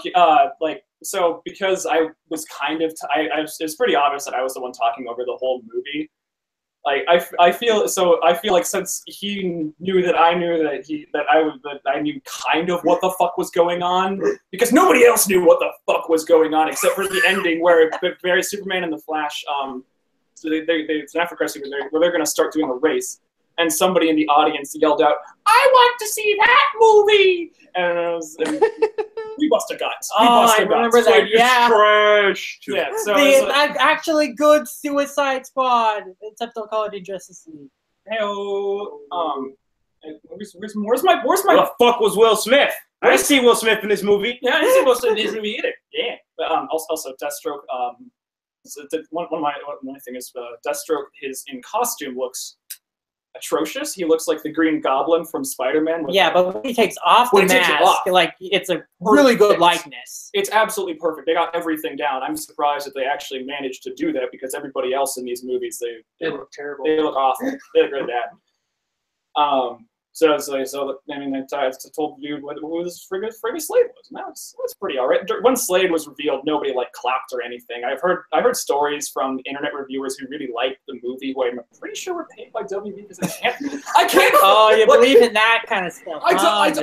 So because I was kind of... it's pretty obvious that I was the one talking over the whole movie. I feel like since he knew that I knew that I knew kind of what the fuck was going on, because nobody else knew what the fuck was going on except for the ending where Superman and the Flash, so it's an after credit sequence where they're gonna start doing a race. And somebody in the audience yelled out, "I want to see that movie!" And we must have guts. I remember that. Yeah, trash. Yeah, so actually good Suicide Squad, except they'll call it Injustice League. Hey-oh. Where's my Where the fuck was Will Smith? I didn't see Will Smith in this movie. Yeah, I didn't see Will Smith in this movie either. Yeah, but also Deathstroke. One of my thing is Deathstroke. His in costume looks atrocious. He looks like the Green Goblin from Spider-Man. Yeah, but when he takes off the mask, like it's a really good likeness. It's absolutely perfect. They got everything down. I'm surprised that they actually managed to do that because everybody else in these movies they look terrible. They look awful. They look really bad. So I mean, I told you who this friggin' Slade was. And that's pretty all right. When Slade was revealed, nobody like clapped or anything. I've heard stories from internet reviewers who really liked the movie, who I'm pretty sure were paid by WB because I can't. Oh, you believe in that kind of stuff? I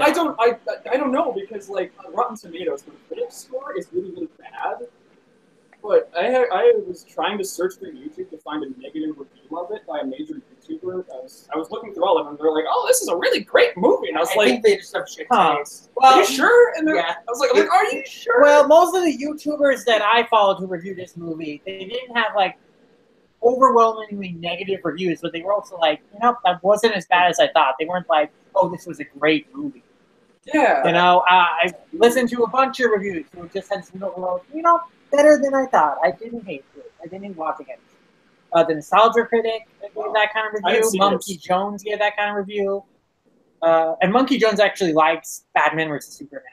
don't know because like Rotten Tomatoes, the critic score is really really bad. But I was trying to search through YouTube to find a negative review of it by a major YouTuber. I was looking through all of them. They're like, "Oh, this is a really great movie," and I was I like, think they just have shit taste. "Are you sure?" And yeah. I was like, "Are you sure?" Well, most of the YouTubers that I followed who reviewed this movie, they didn't have like overwhelmingly negative reviews, but they were also like, that wasn't as bad as I thought. They weren't like, "Oh, this was a great movie." Yeah. I listened to a bunch of reviews who just had some overall, better than I thought. I didn't hate it. I didn't hate watching it. The Nostalgia Critic gave that kind of review. Monkey Jones gave that kind of review. And Monkey Jones actually likes Batman vs. Superman.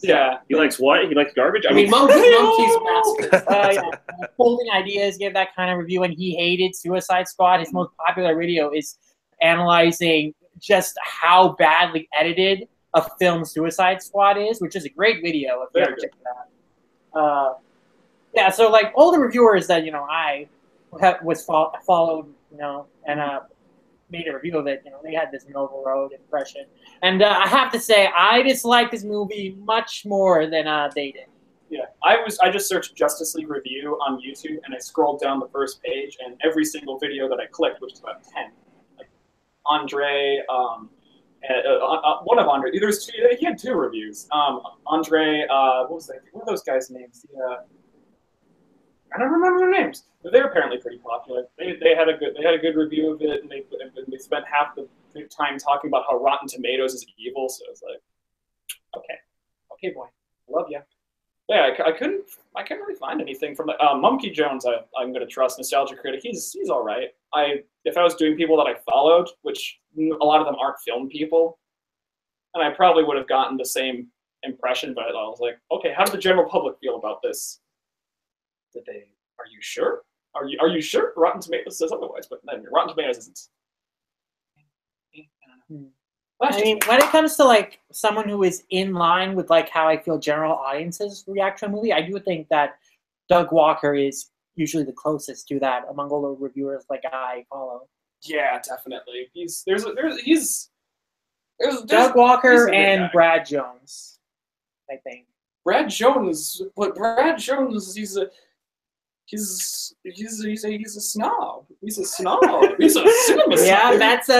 Yeah. He likes what? He likes garbage? I mean, Monkey's master. Folding Ideas gave that kind of review, and he hated Suicide Squad. His most popular video is analyzing just how badly edited a film Suicide Squad is, which is a great video if you ever check it out. Yeah, so like all the reviewers that I followed, and made a review of it, they had this Noble Road impression, and I have to say I dislike this movie much more than they did. Yeah, I just searched Justice League review on YouTube, and I scrolled down the first page, and every single video that I clicked, which is about 10, like Andre, one of Andre, there's two. He had two reviews. Andre, what was that? What are those guys' names? I don't remember their names, but they're apparently pretty popular. They had a good review of it, and they spent half the time talking about how Rotten Tomatoes is evil. So it's like, okay, boy, I love you. Yeah, I couldn't really find anything from the Monkey Jones. I'm gonna trust Nostalgia Critic. He's all right. If I was doing people that I followed, which a lot of them aren't film people, and I probably would have gotten the same impression. But I was like, okay, how did the general public feel about this? Are you sure? Are you sure? Rotten Tomatoes says otherwise, but then Rotten Tomatoes isn't. I mean, when it comes to like someone who is in line with like how I feel general audiences react to a movie, I do think that Doug Walker is usually the closest to that among all the reviewers like I follow. Yeah, definitely. There's Doug Walker and Brad Jones, I think. Brad Jones, he's a snob. He's a snob. He's a cinema snob. Yeah,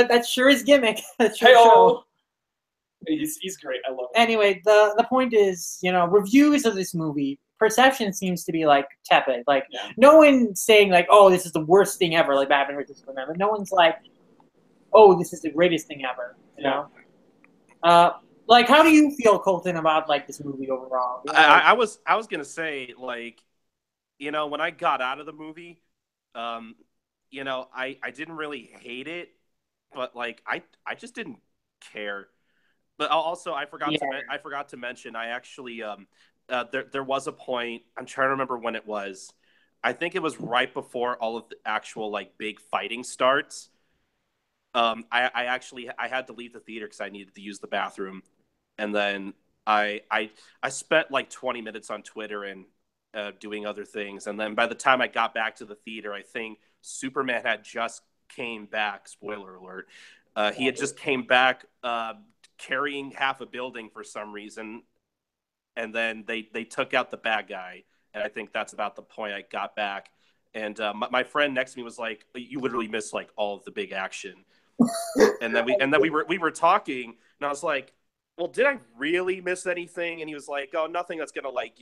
that's sure his gimmick. That's hey, sure. He's great. I love it. Anyway, the point is, reviews of this movie, perception seems to be like tepid. Like no one's saying like, oh, this is the worst thing ever, like Batman vs. Superman. But no one's like, oh, this is the greatest thing ever. You know. Like, how do you feel, Colton, about like this movie overall? I was gonna say, like, when I got out of the movie, I didn't really hate it, but like I just didn't care. But also, I forgot to mention, I actually there was a point, I'm trying to remember when it was. I think it was right before all of the actual like big fighting starts. I had to leave the theater because I needed to use the bathroom, and then I spent like 20 minutes on Twitter and doing other things, and then by the time I got back to the theater, I think Superman had just came back. Spoiler alert! He had just came back carrying half a building for some reason, and then they took out the bad guy, and I think that's about the point I got back. And my friend next to me was like, "You literally missed like all of the big action." and then we were talking, and I was like, well, did I really miss anything? And he was like, oh, nothing that's gonna like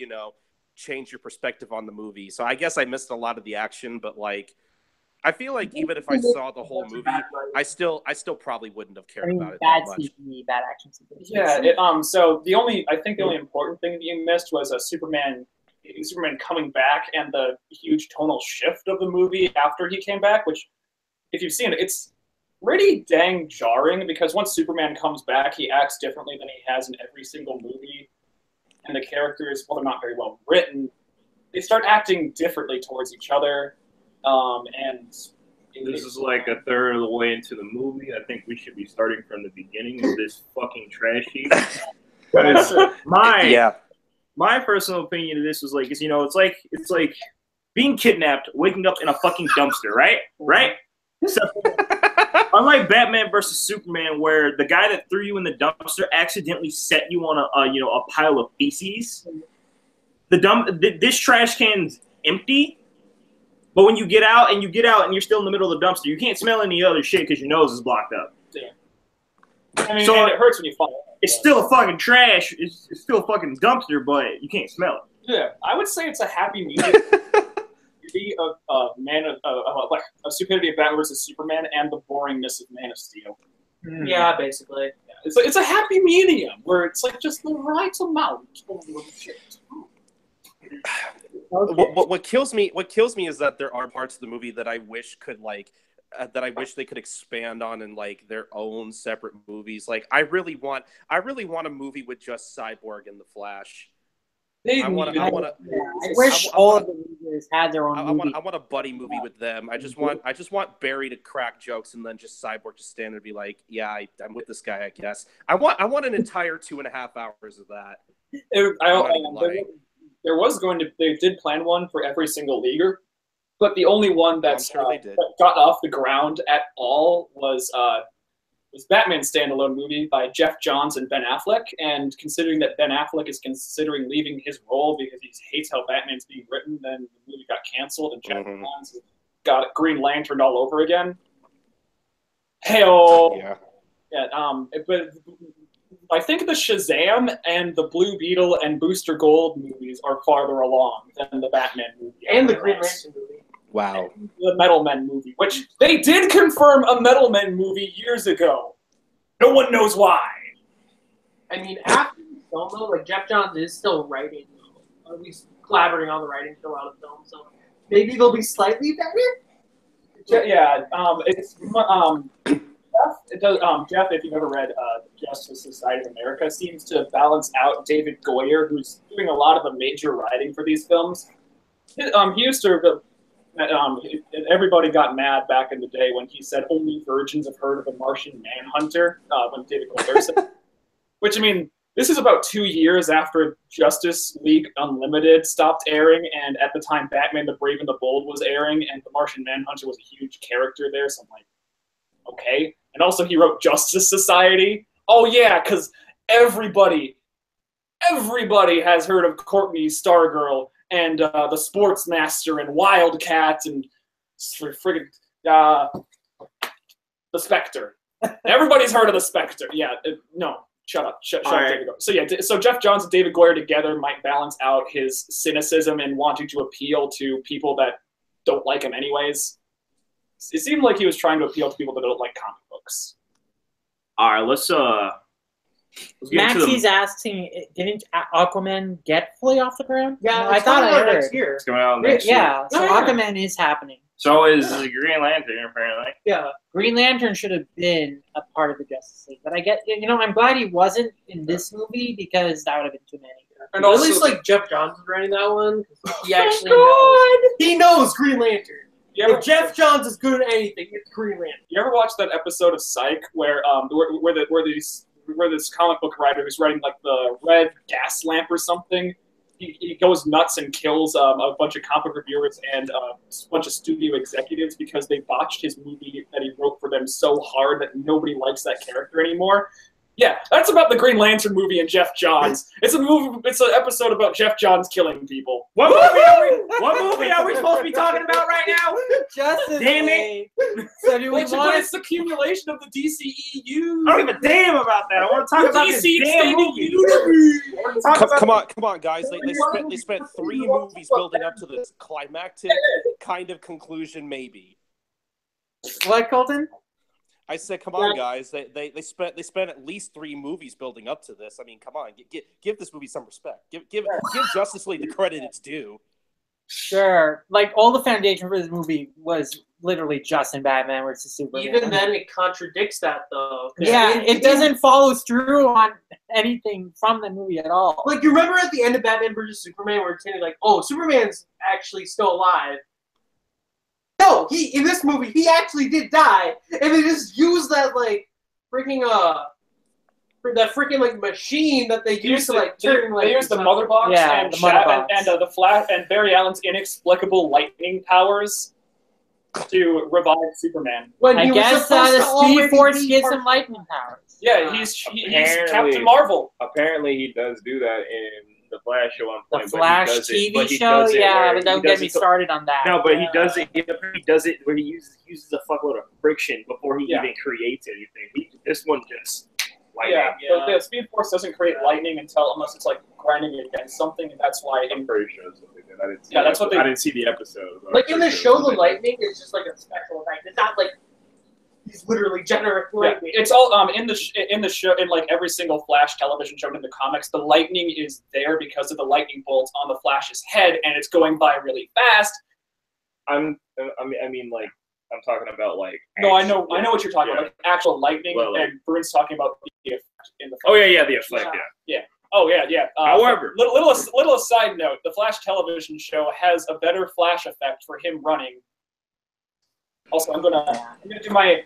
change your perspective on the movie. So I guess I missed a lot of the action, but like I feel like even if I saw the whole movie, I still probably wouldn't have cared about it bad that much. CG, bad action sequences. Yeah. So I think the only important thing that you missed was Superman coming back and the huge tonal shift of the movie after he came back. Which, if you've seen it, it's pretty dang jarring because once Superman comes back, he acts differently than he has in every single movie, and the characters, while they're not very well written, they start acting differently towards each other. And this is like a third of the way into the movie. I think we should be starting from the beginning of this fucking trash heap. My personal opinion of this was like, it's like being kidnapped, waking up in a fucking dumpster, right? Right? So, unlike Batman versus Superman, where the guy that threw you in the dumpster accidentally set you on a pile of feces, this trash can's empty. But when you get out and you're still in the middle of the dumpster, you can't smell any other shit because your nose is blocked up. Yeah. I mean, so it hurts when you fall. It's still a fucking trash. It's still a fucking dumpster, but you can't smell it. Yeah, I would say it's a happy medium of stupidity of Batman versus Superman and the boringness of Man of Steel. Yeah, basically. Yeah. It's a happy medium where it's like just the right amount of shit. Okay. What kills me is that there are parts of the movie that I wish they could expand on in like their own separate movies. Like I really want a movie with just Cyborg and the Flash. I wish all of the movies had their own movie. I want a buddy movie with them. I just want Barry to crack jokes and then just Cyborg to stand there and be like, yeah, I'm with this guy, I guess. I want an entire 2.5 hours of that. They did plan one for every single leaguer, but the only one that got off the ground at all was Batman's standalone movie by Jeff Johns and Ben Affleck. And considering that Ben Affleck is considering leaving his role because he hates how Batman's being written, then the movie got canceled and Jeff Johns got Green Lantern all over again. Hey-oh. Yeah. But I think the Shazam and the Blue Beetle and Booster Gold movies are farther along than the Batman movie. And the Green Lantern movie. Wow. And the Metal Men movie, which they did confirm a Metal Men movie years ago. No one knows why. I mean, after the film, though, like, Jeff Johns is still writing, or at least collaborating on the writing throughout the film, so maybe they'll be slightly better? Yeah, Jeff, if you've ever read Justice Society of America, seems to balance out David Goyer, who's doing a lot of the major writing for these films. He used to, everybody got mad back in the day when he said only virgins have heard of the Martian Manhunter, when David Goyer said, which, I mean, this is about 2 years after Justice League Unlimited stopped airing, and at the time Batman the Brave and the Bold was airing, and the Martian Manhunter was a huge character there, so I'm like, okay. And also he wrote Justice Society. Oh yeah, because everybody has heard of Courtney Stargirl and the Sportsmaster and Wildcat and friggin' the Spectre. Everybody's heard of the Spectre. Yeah, no, shut up, shut up, David Goyer. So yeah, so Jeff Johns and David Goyer together might balance out his cynicism and wanting to appeal to people that don't like him anyways. It seemed like he was trying to appeal to people that don't like comic books. All right, let's get Maxie's asking, didn't Aquaman get fully off the ground? Yeah, I thought I heard. next year. It's coming out next year. Yeah, so Aquaman is happening. So is the Green Lantern, apparently. Yeah. Green Lantern should have been a part of the Justice League, but I get, I'm glad he wasn't in this movie because that would have been too many. And also, at least like Jeff Johns is writing that one. He actually knows. He knows Green Lantern. If Jeff Johns is good at anything, it's Green Lantern. You ever watch that episode of Psych where this comic book writer who's writing like the red gas lamp or something, he goes nuts and kills a bunch of comic reviewers and a bunch of studio executives because they botched his movie that he wrote for them so hard that nobody likes that character anymore? Yeah, that's about the Green Lantern movie and Jeff Johns. It's a movie. It's an episode about Jeff Johns killing people. What movie are we supposed to be talking about right now? Justice Damn League. it! So do we want? It's the accumulation of the DCEU. I don't give a damn about that. I want to talk about this damn movie. Come on, guys! They spent 3 movies building up to this climactic kind of conclusion, maybe. What, Colton? I said, come on, guys. They spent at least 3 movies building up to this. I mean, come on, give this movie some respect. Give Justice League the credit it's due. Sure. Like, all the foundation for this movie was literally just in Batman vs. Superman. Even then, it contradicts that, though. Yeah, it doesn't follow through on anything from the movie at all. Like, you remember at the end of Batman vs. Superman where it's like, oh, Superman's actually still alive. No, in this movie, he actually did die, and they just used that, like, freaking, that freaking like machine that they used to like turn like. They used the mother box and the Flash and Barry Allen's inexplicable lightning powers to revive Superman. When I guess the Speed Force gets some lightning powers. Yeah, he's Captain Marvel. Apparently, he does do that in the Flash show on point. The Flash TV show, yeah, but don't get me started on that. No, but he does it. He does it where he uses a fuckload of friction before he even creates anything. This one just. Lightning. Yeah. The Speed Force doesn't create lightning unless it's like grinding it against something, and that's why. I'm pretty sure that's what they did. I didn't see that's what they. I didn't see the episode. Like in the show, the lightning is just like a special effect. It's not like he's literally generating lightning. It's all in the show in like every single Flash television show in the comics. The lightning is there because of the lightning bolts on the Flash's head, and it's going by really fast. I mean, like. I'm talking about like. No, I know what you're talking about. Like actual lightning, and Bruce's talking about the effect in the. Oh yeah, the effect. Yeah. Oh yeah. However, little side note: the Flash television show has a better Flash effect for him running. Also, I'm gonna do my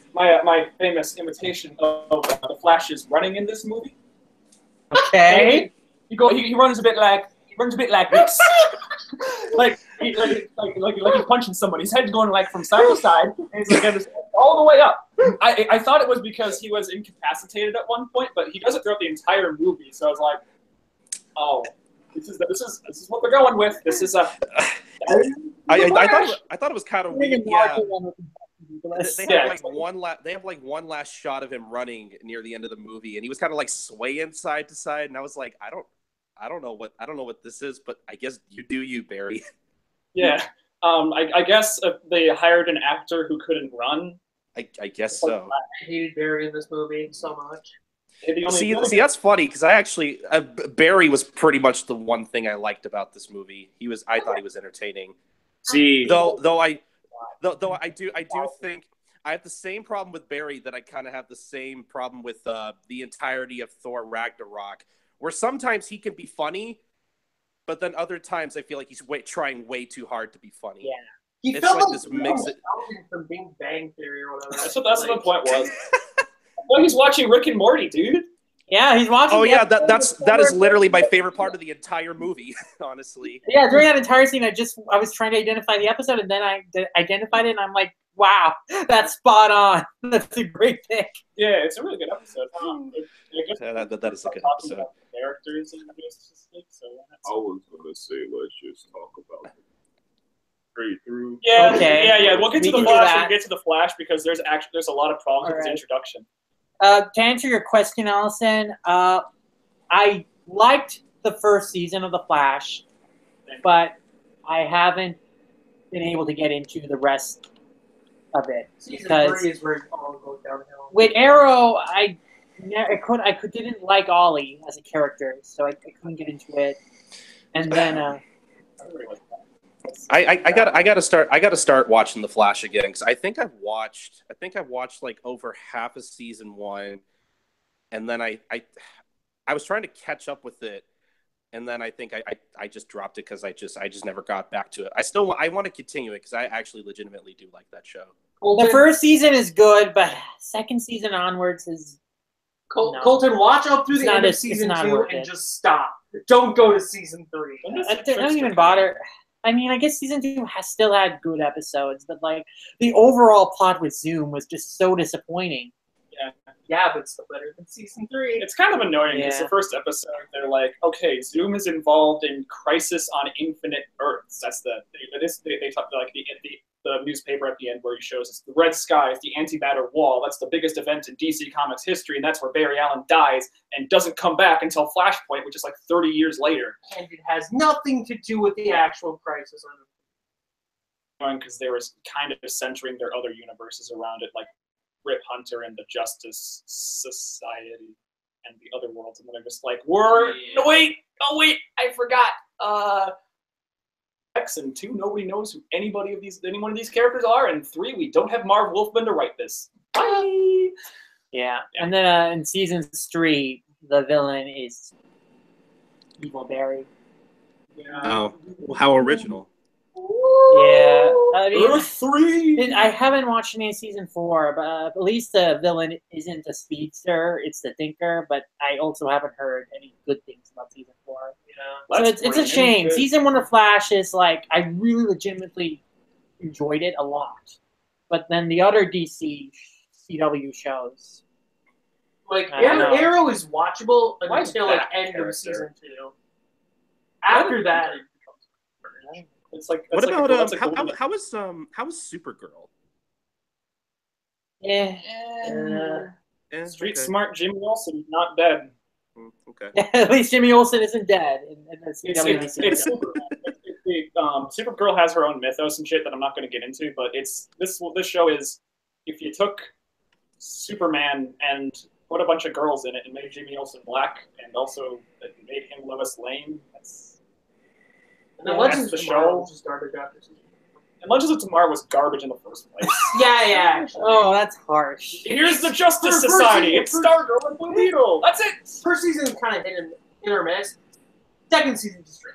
famous imitation of the Flash's running in this movie. Okay. He runs a bit like this. like he's punching somebody. His head's going like from side to side, and he's like all the way up. I thought it was because he was incapacitated at one point, but he does it throughout the entire movie. So I was like, oh, this is what they're going with. This is a. I thought it was kind of weird. Yeah. They have one last shot of him running near the end of the movie, and he was kind of like swaying side to side, and I was like, I don't know what this is, but I guess you do you, Barry. Yeah. I guess they hired an actor who couldn't run. I guess so. I hated Barry in this movie so much. See, that's funny because I actually Barry was pretty much the one thing I liked about this movie. I thought he was entertaining. See, though I do think I have the same problem with Barry that I kind of have the same problem with the entirety of Thor Ragnarok, where sometimes he can be funny, but then other times I feel like he's trying way too hard to be funny. Yeah. He it's felt like this mix from Big Bang Theory or whatever. That's what the point was. Well, he's watching Rick and Morty, dude. Yeah, he's watching. Oh yeah, that is literally my favorite part of the entire movie, honestly. Yeah, during that entire scene, I was trying to identify the episode, and then I identified it, and I'm like, wow, that's spot on. That's a great pick. Yeah, it's a really good episode. That is a good episode. Characters in Justice League, so I was gonna say let's just talk about it. Straight through. Yeah, okay. Yeah. We'll get to the Flash. We'll get to the Flash because there's a lot of problems with his introduction. To answer your question, Allison, I liked the first season of The Flash, but I haven't been able to get into the rest of it. Season 3 is where it all goes downhill. With Arrow, I didn't like Ollie as a character, so I couldn't get into it. And then I gotta start watching The Flash again because I think I've watched like over half of season 1, and then I was trying to catch up with it, and then I think I just dropped it because I just never got back to it. I want to continue it because I actually legitimately do like that show. The first season is good, but second season onwards is. Colton, watch up through the end of season 2 and just stop. Don't go to season 3. I don't even bother. I mean, I guess season 2 still had good episodes, but like the overall plot with Zoom was just so disappointing. Yeah, but still better than season 3. It's kind of annoying because the first episode they're like, okay, Zoom is involved in Crisis on Infinite Earths. That's they talk like the newspaper at the end where he shows us the red sky is the antimatter wall. That's the biggest event in DC Comics history, and that's where Barry Allen dies and doesn't come back until Flashpoint, which is like 30 years later. And it has nothing to do with the actual Crisis on because they were kind of centering their other universes around it, like Rip Hunter and the Justice Society and the other worlds, and then they're just like, wait, I forgot. X and 2, nobody knows who any one of these characters are, and 3, we don't have Marv Wolfman to write this. Bye. Yeah, and then in season 3, the villain is Evil Barry. Yeah. Oh, how original. Yeah, I mean, Earth 3. I haven't watched any of season 4, but at least the villain isn't the speedster; it's the thinker. But I also haven't heard any good things about season 4. Yeah, so it's a shame. Season 1 of Flash is like I really legitimately enjoyed it a lot, but then the other DC CW shows, Like I don't know. Arrow is watchable Why is until like that end character? of season 2. After that, It's like What that's like about that's like how was Supergirl? yeah. Street Okay. Smart Jimmy Olsen not dead. Okay. At least Jimmy Olsen isn't dead in the CW. Supergirl has her own mythos and shit that I'm not going to get into, but this show is if you took Superman and put a bunch of girls in it and made Jimmy Olsen black and also made him Lois Lane. and then Legends the of Tomorrow show. was just garbage after season. And Legends of Tomorrow was garbage in the first place. Yeah. Oh, that's harsh. Here's the Justice First Society. season- It's Stargirl and Blue Beetle. That's it. First season is kind of hit or miss. Second season is straight.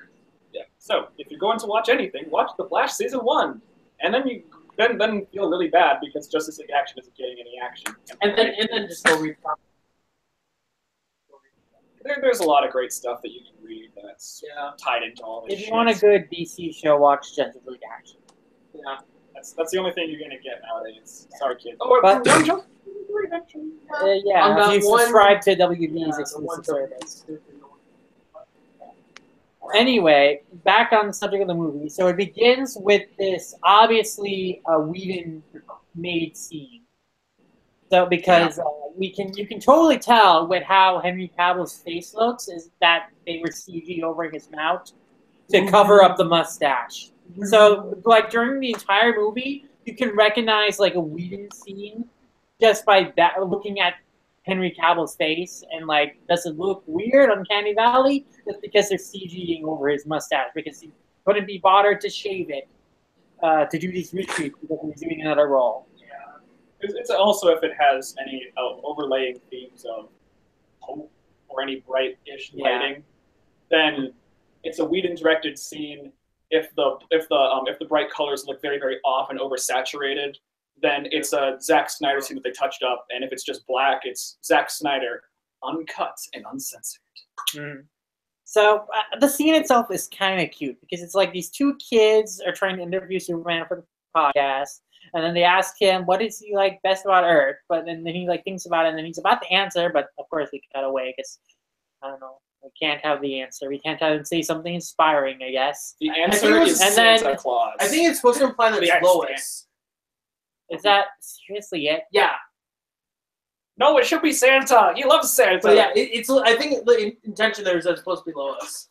Yeah. So if you're going to watch anything, watch The Flash season 1, and then you then feel really bad because Justice League Action isn't getting any action. And then just go read. There's a lot of great stuff that you can read that's Yeah. tied into all this If you shit. want a good DC show, watch Justice League Action. Yeah. That's the only thing you're gonna get nowadays. Sorry, kid. But- Young Justice League eventually. Yeah, On if that you one- subscribe to WB's Yeah, the one exclusive service. service. Anyway, back on the subject of the movie. So it begins with this obviously Whedon-made scene. So because you can totally tell with how Henry Cavill's face looks is that they were CG over his mouth to cover up the mustache. So like during the entire movie, you can recognize like a Whedon scene just by that looking at Henry Cavill's face and like, does it look weird on Uncanny Valley? Just because they're CGing over his mustache because he couldn't be bothered to shave it to do these reshoots because he was doing another role. It's also if it has any overlaying themes of hope or any bright-ish lighting, then it's a Whedon-directed scene. If the bright colors look very, very off and oversaturated, then it's a Zack Snyder scene that they touched up. And if it's just black, it's Zack Snyder, uncut and uncensored. Mm. So the scene itself is kind of cute because it's like these two kids are trying to interview Superman for the podcast, and then they ask him what is he like best about Earth, but then he like thinks about it and then he's about to answer, but of course we cut away because I don't know, we can't have the answer. We can't have him say something inspiring, I guess. The answer is and then- Santa Claus. I think it's supposed to imply that Yeah, it's Lois. Is that seriously it? Yeah, No, it should be Santa. He loves Santa. but yeah, it's. I think the intention there is that it's supposed to be Lois.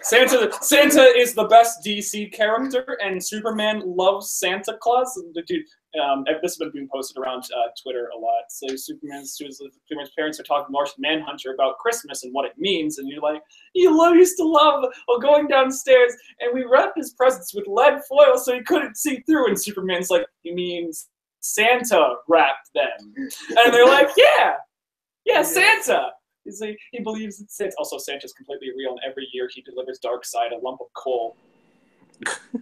Santa is the best DC character, and Superman loves Santa Claus. Dude, this has been being posted around Twitter a lot. So Superman's parents are talking to Martian Manhunter about Christmas and what it means, and you're like, used to love going downstairs, and we wrapped his presents with lead foil so he couldn't see through. And Superman's like, you mean Santa wrapped them? And they're like, yeah, Santa. He's like, he believes that Santa. Also, Santa's completely real, and every year he delivers Darkseid a lump of coal.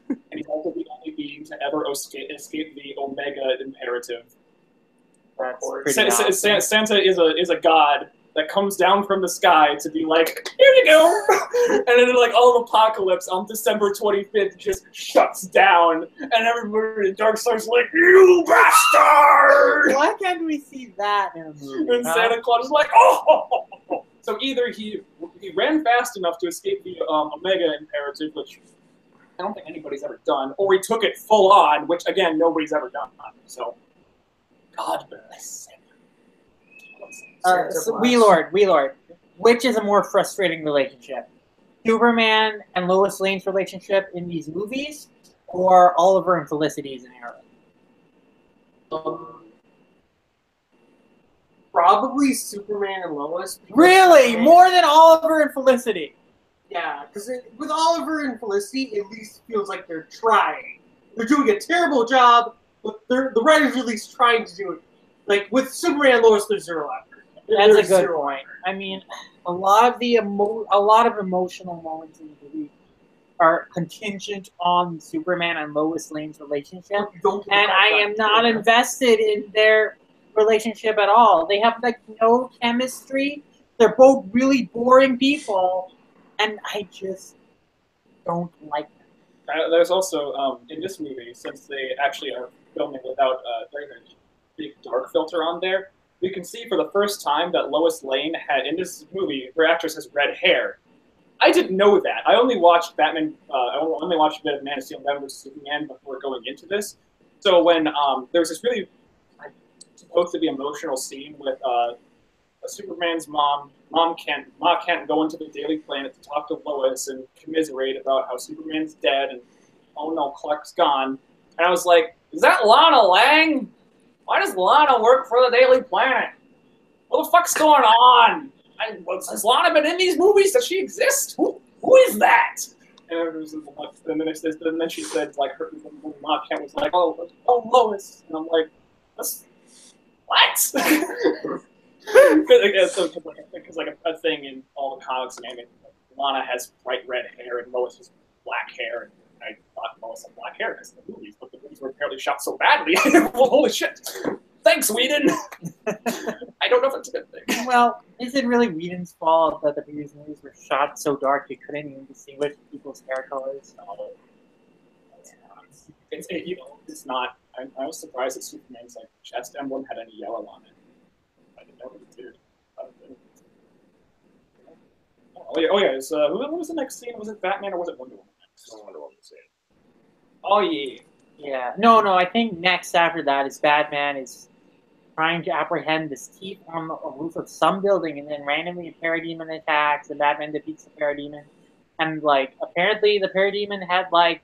And he's also the only being to ever escape the Omega Imperative. That's pretty awesome. Santa is a god that comes down from the sky to be like, here you go! And then like all of Apocalypse on December 25th just shuts down, and everybody in Darkseid's like, you bastard! Why can't we see that in a movie? And Santa Claus is like, oh! So either he ran fast enough to escape the Omega Imperative, which I don't think anybody's ever done, or he took it full on, which again nobody's ever done. So, God bless him. So Wheelord, which is a more frustrating relationship? Superman and Lois Lane's relationship in these movies, or Oliver and Felicity's an era? Probably Superman and Lois. Really? Superman- More than Oliver and Felicity? Yeah, because with Oliver and Felicity, at least feels like they're trying. They're doing a terrible job, but the writers are at least trying to do it. Like with Superman and Lois, there's zero effort. That's a There's good zero point. effort. I mean, a lot of emotional moments in the movie are contingent on Superman and Lois Lane's relationship, You don't get and that I done. am not invested in their relationship at all. They have like no chemistry. They're both really boring people, and I just don't like them. There's also, in this movie, since they actually are filming without a very big dark filter on there, we can see for the first time that Lois Lane had, in this movie, her actress has red hair. I didn't know that. I only watched Batman, I only watched a bit of Man of Steel and Batman vs. Superman before going into this. So when there was this really supposed to be emotional scene with Superman's mom. Ma can't go into the Daily Planet to talk to Lois and commiserate about how Superman's dead and oh no, Clark's gone. And I was like, is that Lana Lang? Why does Lana work for the Daily Planet? What the fuck's going on? Has Lana been in these movies? Does she exist? Who is that? And then she said, like, her Ma Kent was like, oh, Lois. And I'm like, what? Because like a thing in all the comics and anime, Lana has bright red hair and Lois has black hair. And I thought Lois had black hair because of the movies, but the movies were apparently shot so badly. Well, holy shit! Thanks, Whedon. I don't know if it's a good thing. Well, is it really Whedon's fault that the previous movies were shot so dark you couldn't even distinguish people's hair colors? No, it's not. I was surprised that Superman's like chest emblem had any yellow on it. I didn't know it did. Oh yeah. What was the next scene? Was it Batman or was it Wonder Woman? Wonder Woman scene. Oh yeah. Yeah. No. I think next after that is Batman is trying to apprehend this thief on the roof of some building, and then randomly a parademon attacks, and Batman defeats the parademon. And like apparently the parademon had like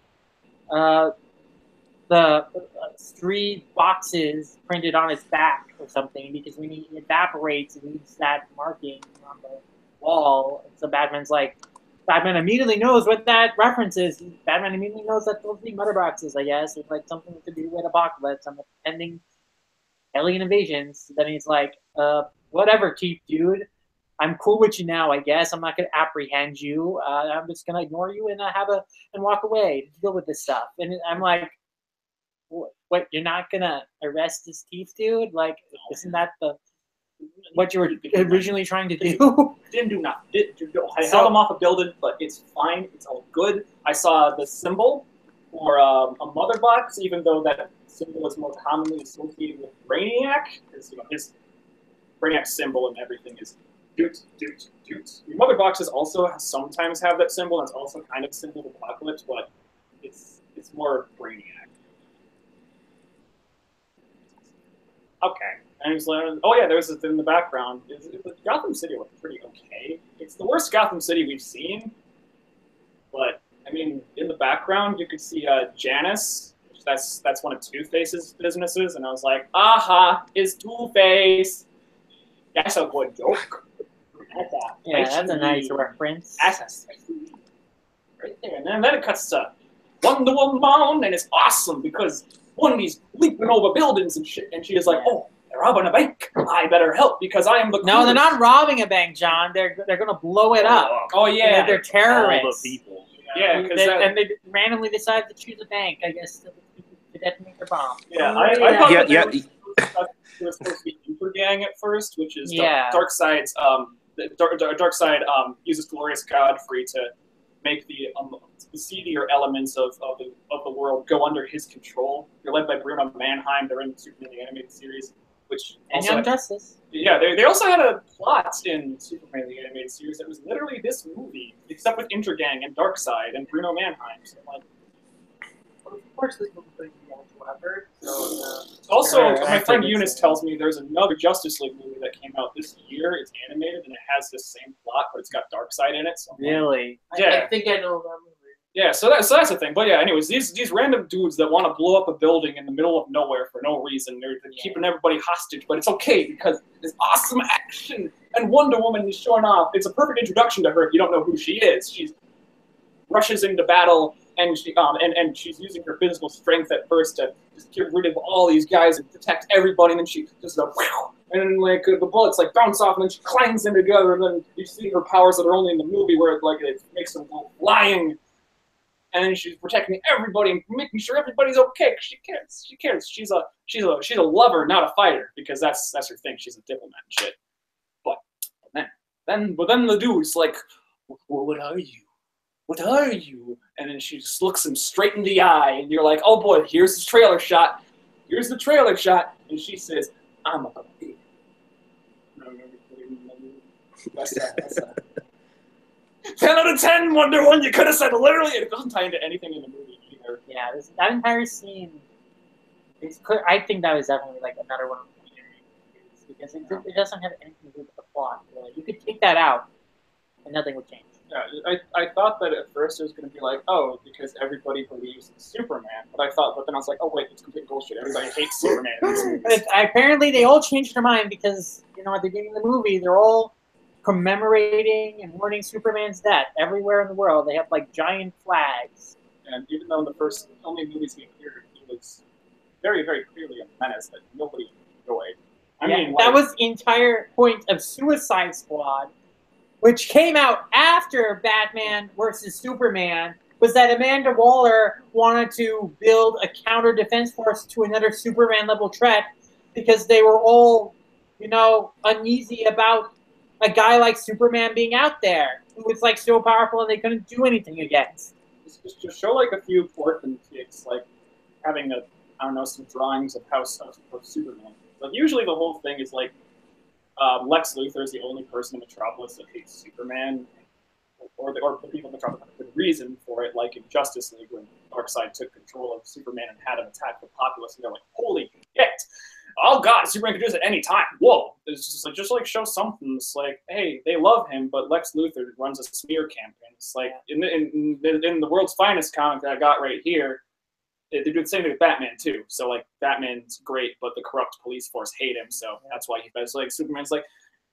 the 3 boxes printed on its back or something, because when he evaporates, it leaves that marking on the wall. So Batman immediately knows what that reference is. Batman immediately knows that those 3 mother boxes, I guess. It's like something to do with Apocalypse and the pending alien invasions. Then he's like, whatever, Chief Dude. I'm cool with you now, I guess. I'm not going to apprehend you. I'm just going to ignore you and walk away to deal with this stuff. And I'm like, what? You're not going to arrest this thief, dude? Like, isn't that what you were originally trying to do? Didn't do nothing. I held him off a building, but it's fine. It's all good. I saw the symbol for a mother box, even though that symbol is more commonly associated with Brainiac, because his Brainiac symbol and everything is doot. The mother boxes also sometimes have that symbol, and it's also kind of a symbol of Apocalypse, but it's more Brainiac. Okay. And he's like, oh yeah, there's in the background. Gotham City looked pretty okay. It's the worst Gotham City we've seen, but I mean, in the background you could see Janice. That's one of Two-Face's businesses, and I was like, aha, it's Two-Face. That's a good joke. Yeah, that's a nice reference. That's right there. And then it cuts to Wonder Woman, and it's awesome because one of these leaping over buildings and shit, and she is like, oh, they're robbing a bank. I better help because I am the No, they're not robbing a bank, John. They're going to blow it up. Oh yeah, they're terrorists. All the people. Yeah, and they randomly decide to choose a bank, I guess, to detonate their bomb. Yeah, I thought Yeah, that yeah. they were supposed to be Super Gang at first, which is Yeah. Darkseid uses Glorious Godfrey to make the seedier elements of the world go under his control. They're led by Bruno Mannheim. They're in Superman the Animated Series, which And also Young Justice. yeah, they also had a plot in Superman the Animated Series that was literally this movie, except with Intergang and Darkseid and Bruno Mannheim. So like, Of course, this movie couldn't be whatsoever. So, also, Right, my friend I Eunice tells me there's another Justice League movie that came out this year. It's animated and it has the same plot, but it's got Darkseid in it. So I'm like, Really? Yeah. I think I know that movie. Yeah, so that's the thing. But yeah, anyways, these random dudes that want to blow up a building in the middle of nowhere for no reason, they're keeping everybody hostage, but it's okay because it's awesome action, and Wonder Woman is showing off. It's a perfect introduction to her if you don't know who she is. She rushes into battle, and she's using her physical strength at first to just get rid of all these guys and protect everybody, and then she just wow, and then like the bullets like bounce off, and then she clangs them together, and then you see her powers that are only in the movie where it makes them go flying. And then she's protecting everybody and making sure everybody's okay. Cause she cares. She cares. She's a lover, not a fighter, because that's her thing. She's a diplomat and shit. But then the dude's like, "What are you? What are you?" And then she just looks him straight in the eye, and you're like, "Oh boy, here's the trailer shot. Here's the trailer shot." And she says, "I'm a baby." That's that. 10 out of 10, Wonder Woman. You could have said literally. It doesn't tie into anything in the movie either. Yeah, that entire scene. I think that was definitely like another one of the movies because it doesn't have anything to do with the plot. Really. You could take that out, and nothing would change. Yeah, I thought that at first it was going to be like, oh, because everybody believes in Superman. But then I was like, oh wait, it's complete bullshit. Everybody hates Superman. But apparently, they all changed their mind because at the beginning of the movie, they're all commemorating and mourning Superman's death everywhere in the world. They have like giant flags. And even though in the first only movies he appeared, he was very, very clearly a menace that nobody enjoyed. I mean, that was the entire point of Suicide Squad, which came out after Batman versus Superman, was that Amanda Waller wanted to build a counter defense force to another Superman level threat because they were all, uneasy about a guy like Superman being out there who was like so powerful and they couldn't do anything against. Just show like a few orphan kids like having some drawings of Superman. Like usually the whole thing is like Lex Luthor is the only person in Metropolis that hates Superman, or the people in Metropolis have a good reason for it, like in Justice League when Darkseid took control of Superman and had him attack the populace, and they're like, holy shit! Oh god, Superman could do this at any time. Whoa! It's just like show something. It's like, hey, they love him, but Lex Luthor runs a smear campaign. It's like in the World's Finest comic that I got right here, they do the same thing with Batman too. So like Batman's great, but the corrupt police force hate him, so that's why it's like Superman's like,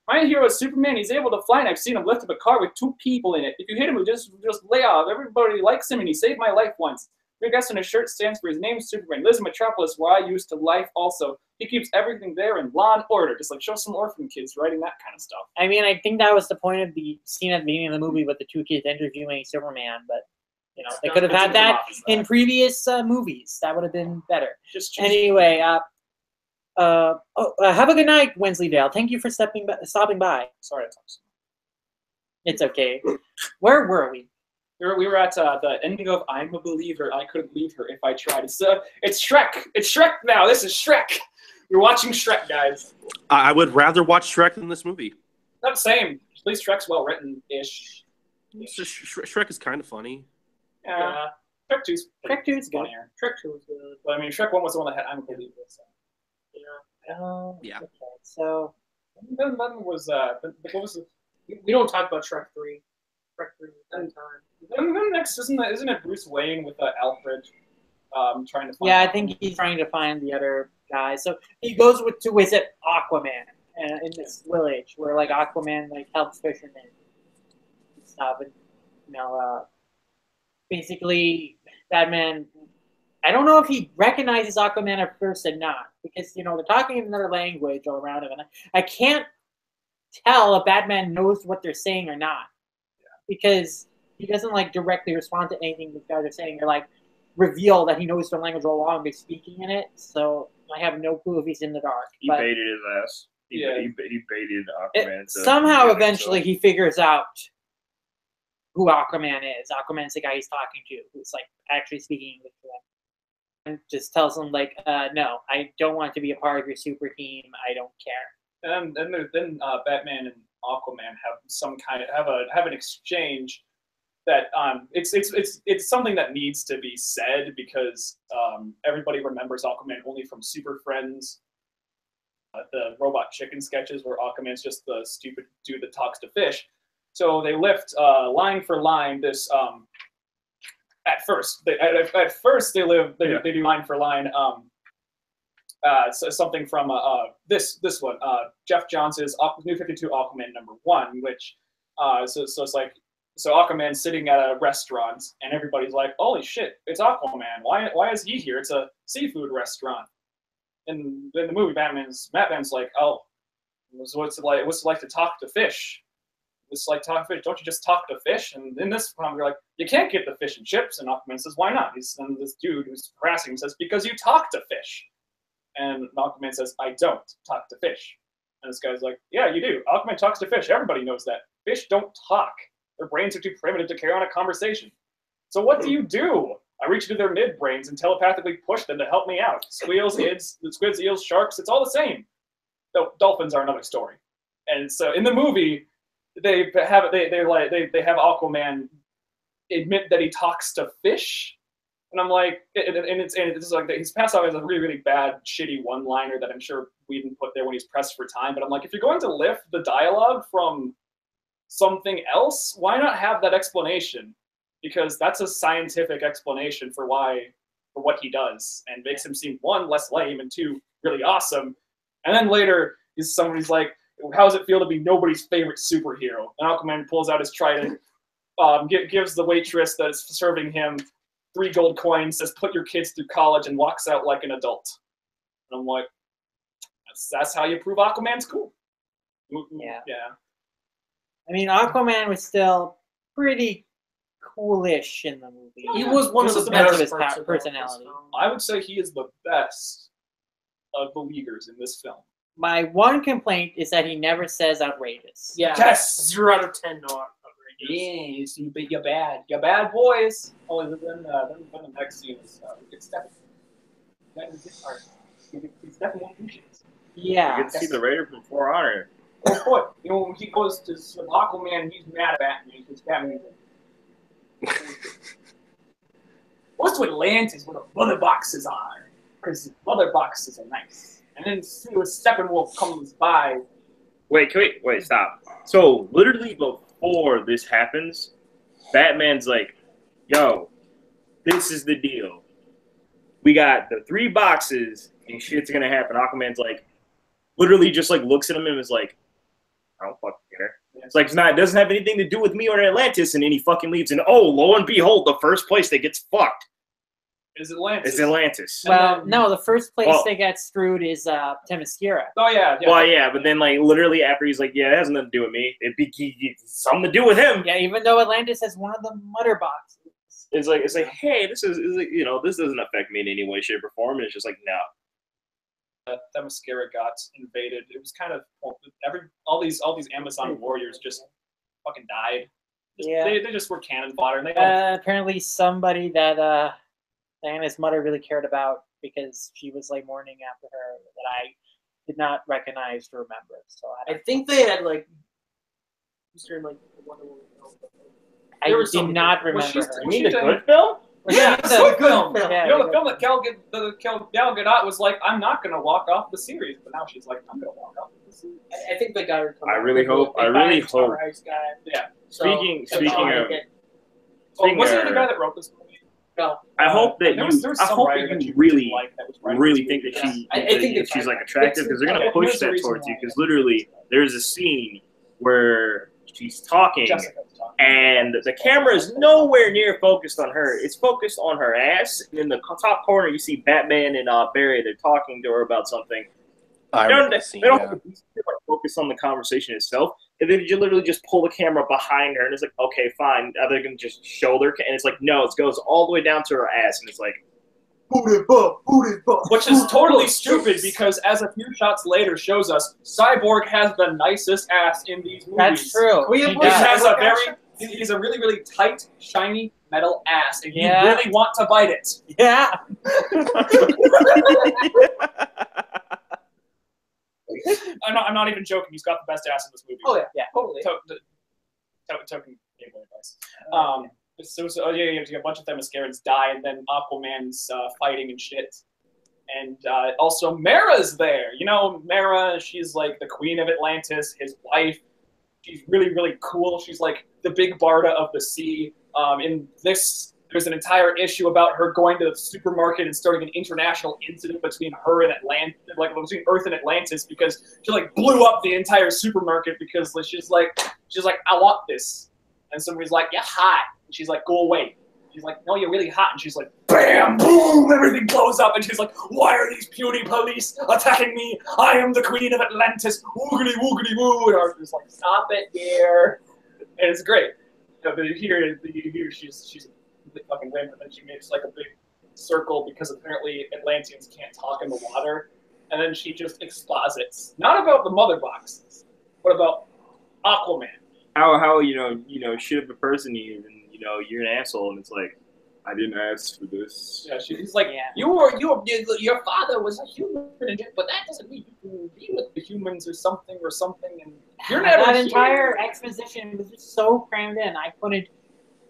my hero is Superman. He's able to fly, and I've seen him lift up a car with 2 people in it. If you hit him, just lay off. Everybody likes him, and he saved my life once. Big S on his shirt stands for his name, Superman. Lives in Metropolis, where I used to life also. He keeps everything there in law and order. Just like show some orphan kids writing that kind of stuff. I mean, I think that was the point of the scene at the beginning of the movie with the 2 kids interviewing Superman, but they could have had that in previous movies. That would have been better. Anyway, have a good night, Wensleydale. Thank you for stopping by. Sorry, I talked so much. It's okay. Where were we? We were at the ending of I'm a Believer. I couldn't leave her if I tried. It's Shrek. It's Shrek now. This is Shrek. We're watching Shrek, guys. I would rather watch Shrek than this movie. Not the same. At least Shrek's well written-ish. Shrek is kind of funny. Yeah. Shrek 2's funnier. Shrek 2 was good. But I mean, Shrek 1 was the one that had I'm a Believer. So. Yeah. Okay. So then was what was it? We don't talk about Shrek 3. Shrek 3 time. Then next isn't it Bruce Wayne with Alfred trying to find I think he's trying to find the other guy. So he goes to visit Aquaman in this village where like Aquaman like helps fishermen and stuff, and basically Batman. I don't know if he recognizes Aquaman at first or not, because they're talking in another language all around him, and I can't tell if Batman knows what they're saying or not, because he doesn't like directly respond to anything these guys are saying. They're like reveal that he knows the language all along by speaking in it. So I have no clue if he's in the dark. He baited his ass. He baited Aquaman. Somehow, eventually, he figures out who Aquaman is. Aquaman's the guy he's talking to, who's like actually speaking English to him. And just tells him like, no, I don't want to be a part of your super team. I don't care. And then Batman and Aquaman have an exchange that it's something that needs to be said, because everybody remembers Aquaman only from Super Friends, the robot chicken sketches where Aquaman's just the stupid dude that talks to fish. So they lift line for line this at first they live they do line for line. So something from this one, Jeff Johns' New 52 Aquaman #1, which so it's like. So Aquaman's sitting at a restaurant, and everybody's like, "Holy shit, it's Aquaman! Why is he here? It's a seafood restaurant." And in the movie, Batman's like, "Oh, what's it like to talk to fish? It's like talk to fish. Don't you just talk to fish?" And in this one, we're like, "You can't get the fish and chips." And Aquaman says, "Why not?" And this dude who's harassing him says, "Because you talk to fish." And Aquaman says, "I don't talk to fish." And this guy's like, "Yeah, you do. Aquaman talks to fish. Everybody knows that. Fish don't talk. Their brains are too primitive to carry on a conversation. So what do? I reach into their midbrains and telepathically push them to help me out. Squeals, squids, eels, sharks, it's all the same. Though dolphins are another story." And so in the movie, they have Aquaman admit that he talks to fish. And I'm like, it's like he's passed off as a really, really bad, shitty one-liner that I'm sure Whedon put there when he's pressed for time. But I'm like, if you're going to lift the dialogue from something else, why not have that explanation? Because that's a scientific explanation for what he does, and makes him seem, one, less lame, and two, really awesome. And then later, somebody's like, "How does it feel to be nobody's favorite superhero?" And Aquaman pulls out his trident, gives the waitress that is serving him 3 gold coins, says, "Put your kids through college," and walks out like an adult. And I'm like, that's how you prove Aquaman's cool. Yeah. Yeah. I mean, Aquaman was still pretty coolish in the movie. He was one of the best best of his personality. I would say he is the best of the leaguers in this film. My one complaint is that he never says outrageous. Yeah. Yes! 0 out of 10 no outrageous. Yeah, you're bad. You're bad boys. Oh, then the next scene is it's Stephen. That is his part. Stephen won't do shit. Yeah. You can see the Raider from For Honor. Oh boy, when he goes to Aquaman, he's mad at Batman because Batman's like, "What's with Atlantis where the mother boxes are? Because mother boxes are nice." And then Steppenwolf comes by. Wait, stop. So literally before this happens, Batman's like, "Yo, this is the deal. We got the 3 boxes and shit's gonna happen." Aquaman's like, literally just like looks at him and is like, "I don't fucking care." It's like, it doesn't have anything to do with me or Atlantis, and then he fucking leaves. And oh, lo and behold, the first place that gets fucked is Atlantis. It's Atlantis. Well, no, the first place they get screwed is Themyscira. Oh yeah. Well, yeah, but then like literally after he's like, "Yeah, it has nothing to do with me. It's something to do with him." Yeah, even though Atlantis has one of the mother boxes. It's like, hey, this doesn't affect me in any way, shape, or form. And it's just like, no. Themyscira got invaded. It was kind of all these Amazon warriors just fucking died. They just were cannon fodder. And apparently somebody that Diana's mother really cared about, because she was like mourning after her, that I did not recognize or remember. So I think they had like like Wonder Woman. I did not remember her. You mean the good film? Yeah, it's a good film. Yeah, you know, the film that Gal Gadot was like, "I'm not gonna walk off the series," but now she's like, "I'm gonna walk off the series." I think they got her. I really hope. Yeah. Speaking of, wasn't it the guy that wrote this movie? No. I hope that you really think that I think that she's like attractive, because they're gonna push that towards you. Because literally, there's a scene where she's talking, and the camera is nowhere near focused on her. It's focused on her ass. And in the top corner, you see Batman and Barry. They're talking to her about something. They don't focus on the conversation itself. And then you literally just pull the camera behind her, and it's like, okay, fine. Now they're going to just shoulder. And it's like, no, it goes all the way down to her ass. And it's like, which is totally stupid, because as a few shots later shows us, Cyborg has the nicest ass in these movies. That's true. He's a really, really tight, shiny metal ass, and you really want to bite it. Yeah. I'm not even joking. He's got the best ass in this movie. Oh yeah, totally. Token gameplay advice. You have a bunch of Themyscirans die, and then Aquaman's fighting and shit. And also Mara's there. You know, Mara, she's like the queen of Atlantis, his wife. She's really, really cool. She's like the big Barda of the sea. In this There's an entire issue about her going to the supermarket and starting an international incident between her and between Earth and Atlantis because she like blew up the entire supermarket because she's like, I want this, and somebody's like, you're hot, and she's like, go away. She's like, no, you're really hot, and she's like, bam, boom, everything blows up, and she's like, why are these puny police attacking me? I am the queen of Atlantis, woogity woogity woo, and Arthur's like, stop it, dear, and it's great. But you hear she's a fucking wimp, and then she makes like a big circle because apparently Atlanteans can't talk in the water, and then she just exposits, not about the mother boxes, but about Aquaman. How shit of a person you and you're an asshole, and it's like, I didn't ask for this. Yeah, she's like, your father was a human, but that doesn't mean you can be with the humans or something, and you're never that entire exposition was just so crammed in. I couldn't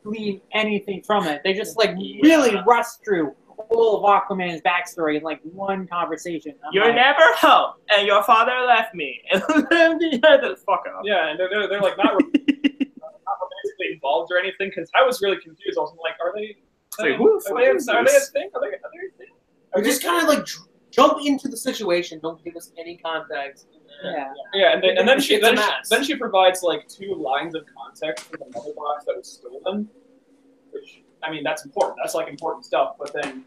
glean anything from it. They just like really rushed through all of Aquaman's backstory in like one conversation. You're never home, and your father left me. Fuck off. Yeah, and they're like not romantically involved or anything, because I was really confused. I was like, are they a thing? Or just kind of like jump into the situation. Don't give us any context. Yeah, and then she provides like 2 lines of context for the mother box that was stolen, which I mean that's important. That's like important stuff. But then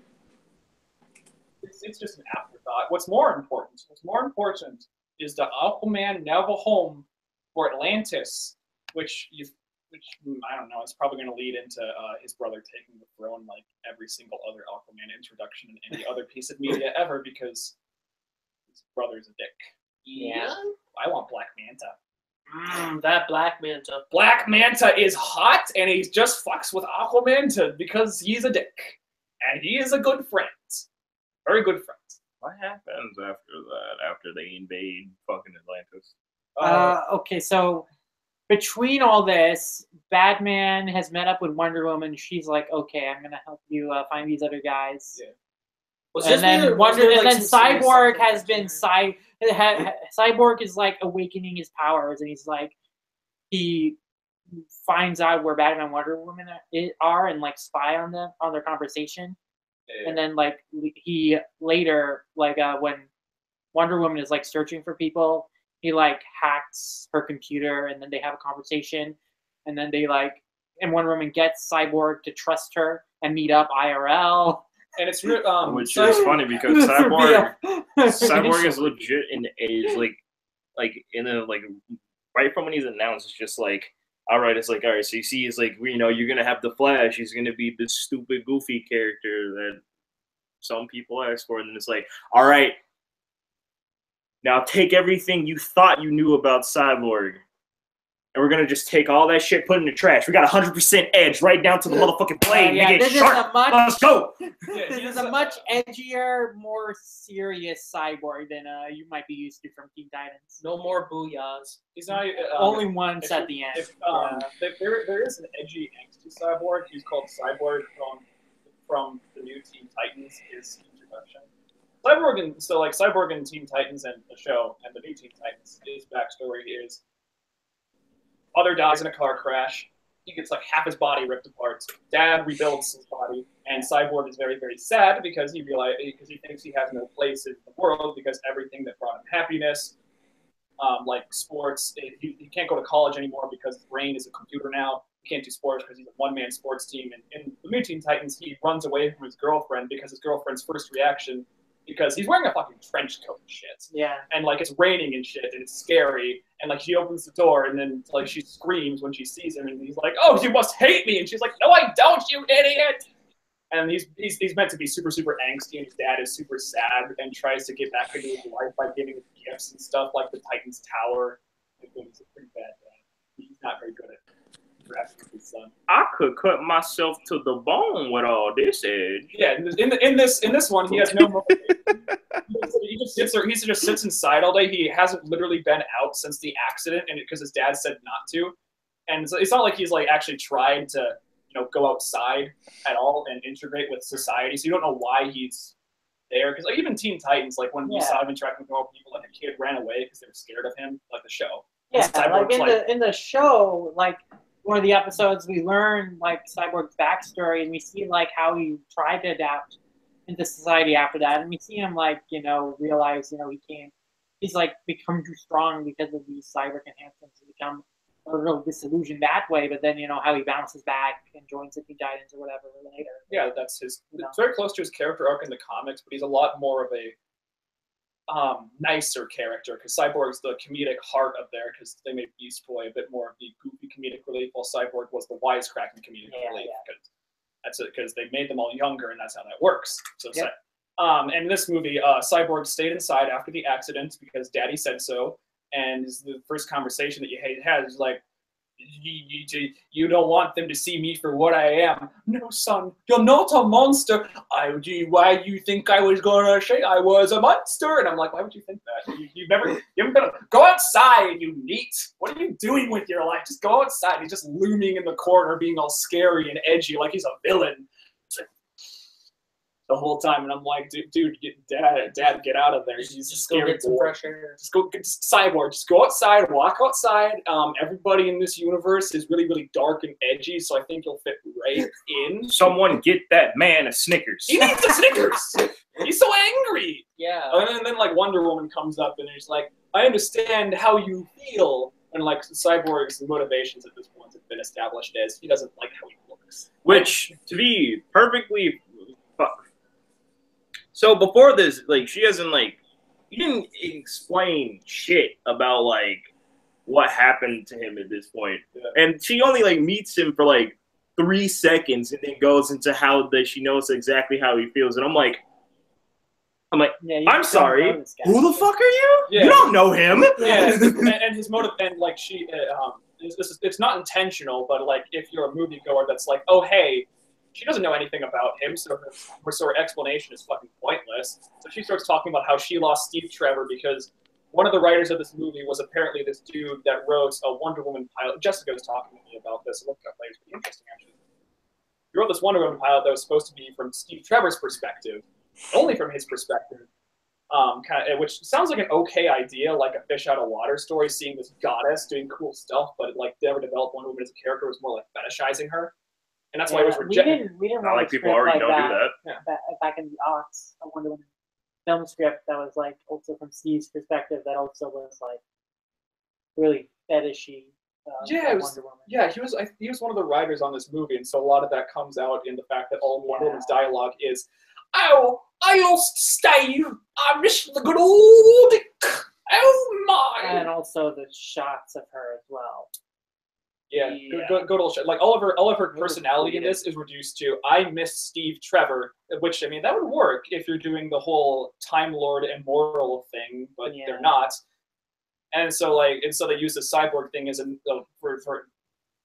it's just an afterthought. What's more important is that Aquaman now have a home for Atlantis, which I don't know. It's probably going to lead into his brother taking the throne, like every single other Aquaman introduction in any other piece of media ever, because his brother's a dick. Yeah. I want Black Manta. That Black Manta. Black Manta is hot, and he just fucks with Aquaman because he's a dick, and he is a good friend, very good friend. What happens after that? After they invade fucking Atlantis? Okay, so between all this, Batman has met up with Wonder Woman. She's like, okay, I'm gonna help you find these other guys. Yeah. And then Cyborg has been Cyborg is like awakening his powers, and he's like, he finds out where Batman and Wonder Woman are, and like spy on them on their conversation. Yeah. And then like he later when Wonder Woman is like searching for people, he like hacks her computer, and then they have a conversation, and then and Wonder Woman gets Cyborg to trust her and meet up IRL. And it's which is funny because Cyborg is legit in the age right from when he's announced. It's just like, all right, it's like, all right, so you see, it's like, you're gonna have the Flash. He's gonna be this stupid, goofy character that some people ask for, and then it's like, all right, now take everything you thought you knew about Cyborg, and we're gonna just take all that shit, put it in the trash. We got 100% edge right down to the motherfucking blade. Let's go. This is a much edgier, more serious Cyborg than you might be used to from Teen Titans. No more booyahs. He's not only once at the end. There is an edgy, angsty Cyborg. He's called Cyborg from the new Teen Titans. His introduction. Cyborg and Teen Titans and the show and the new Teen Titans. His backstory is father dies in a car crash. He gets like half his body ripped apart. Dad rebuilds his body, and Cyborg is very, very sad because he thinks he has no place in the world because everything that brought him happiness, like sports, he can't go to college anymore because his brain is a computer now. He can't do sports because he's a one-man sports team. And in the new Teen Titans, he runs away from his girlfriend because his girlfriend's first reaction, because he's wearing a fucking trench coat and shit. Yeah. And like it's raining and shit, and it's scary. And like she opens the door, and then like she screams when she sees him, and he's like, "Oh, you must hate me!" And she's like, "No, I don't, you idiot!" And he's meant to be super, super angsty, and his dad is super sad and tries to get back into his life by giving him gifts and stuff like the Titan's Tower. He's a pretty bad dad. He's not very good at interacting with his son. I could cut myself to the bone with all this edge. Yeah, in this one, he has no motivation. He just sits inside all day. He hasn't literally been out since the accident, and because his dad said not to. And so it's not like he's like actually tried to go outside at all and integrate with society. So you don't know why he's there. Because like even Teen Titans, like when we saw him interacting with normal people, like a kid ran away because they were scared of him, like the show. Yeah, like in the show, like one of the episodes, we learn like Cyborg's backstory, and we see like how he tried to adapt into society after that, and we see him like realize he can't. He's like become too strong because of these cyber enhancements and become a little disillusioned that way. But then how he bounces back and joins the Teen Titans or whatever later. Yeah, that's his. It's very close to his character arc in the comics, but he's a lot more of a nicer character because Cyborg's the comedic heart of there because they made Beast Boy a bit more of the goofy comedic relief, while Cyborg was the wisecracking comedic relief. Because that's it, because they made them all younger, and that's how that works. So, and in this movie, Cyborg stayed inside after the accident because Daddy said so, and the first conversation that you had is like, you don't want them to see me for what I am. No, son, you're not a monster. Why do you think I was gonna say I was a monster? And I'm like, why would you think that? You haven't been. Go outside, you neat. What are you doing with your life? Just go outside. He's just looming in the corner, being all scary and edgy, like he's a villain. It's like, the whole time, and I'm like, dude, Dad, get out of there. He's a scary get some boy. fresh air. Cyborg, just go outside, walk outside. Everybody in this universe is really, really dark and edgy, so I think you'll fit right in. Someone get that man a Snickers. He needs a Snickers. He's so angry. Yeah. And then like Wonder Woman comes up and he's like, I understand how you feel. And like Cyborg's motivations at this point have been established as he doesn't like how he looks. Which, to be perfectly. So before this, like, she hasn't, like, you didn't explain shit about, like, what happened to him at this point. Yeah. And she only, like, meets him for, like, 3 seconds and then goes into how that she knows exactly how he feels. And I'm like, yeah, I'm sorry, who the fuck are you? Yeah. You don't know him. Yeah, and his motive, and, like, it's not intentional, but, like, if you're a moviegoer that's like, oh, hey, she doesn't know anything about him, so her explanation is fucking pointless. So she starts talking about how she lost Steve Trevor because one of the writers of this movie was apparently this dude that wrote a Wonder Woman pilot. Jessica was talking to me about this. It looked up later. It's pretty interesting, actually. He wrote this Wonder Woman pilot that was supposed to be from Steve Trevor's perspective, only from his perspective, which sounds like an okay idea, like a fish out of water story, seeing this goddess doing cool stuff, but like never developed Wonder Woman as a character. It was more like fetishizing her. And that's why it was rejected. We didn't Not like people already don't do that. Back in the aughts, a Wonder Woman film script that was like also from Steve's perspective, that also was like really fetishy. Wonder Woman. Yeah, he was one of the writers on this movie, and so a lot of that comes out in the fact that all Wonder Woman's dialogue is, "Oh, I lost Steve. I miss the good old Dick. Oh my!" And also the shots of her as well. Yeah, good old shit. Like all of her personality in this is reduced to "I miss Steve Trevor," which I mean that would work if you're doing the whole Time Lord immoral thing, but they're not. And so they use the cyborg thing as for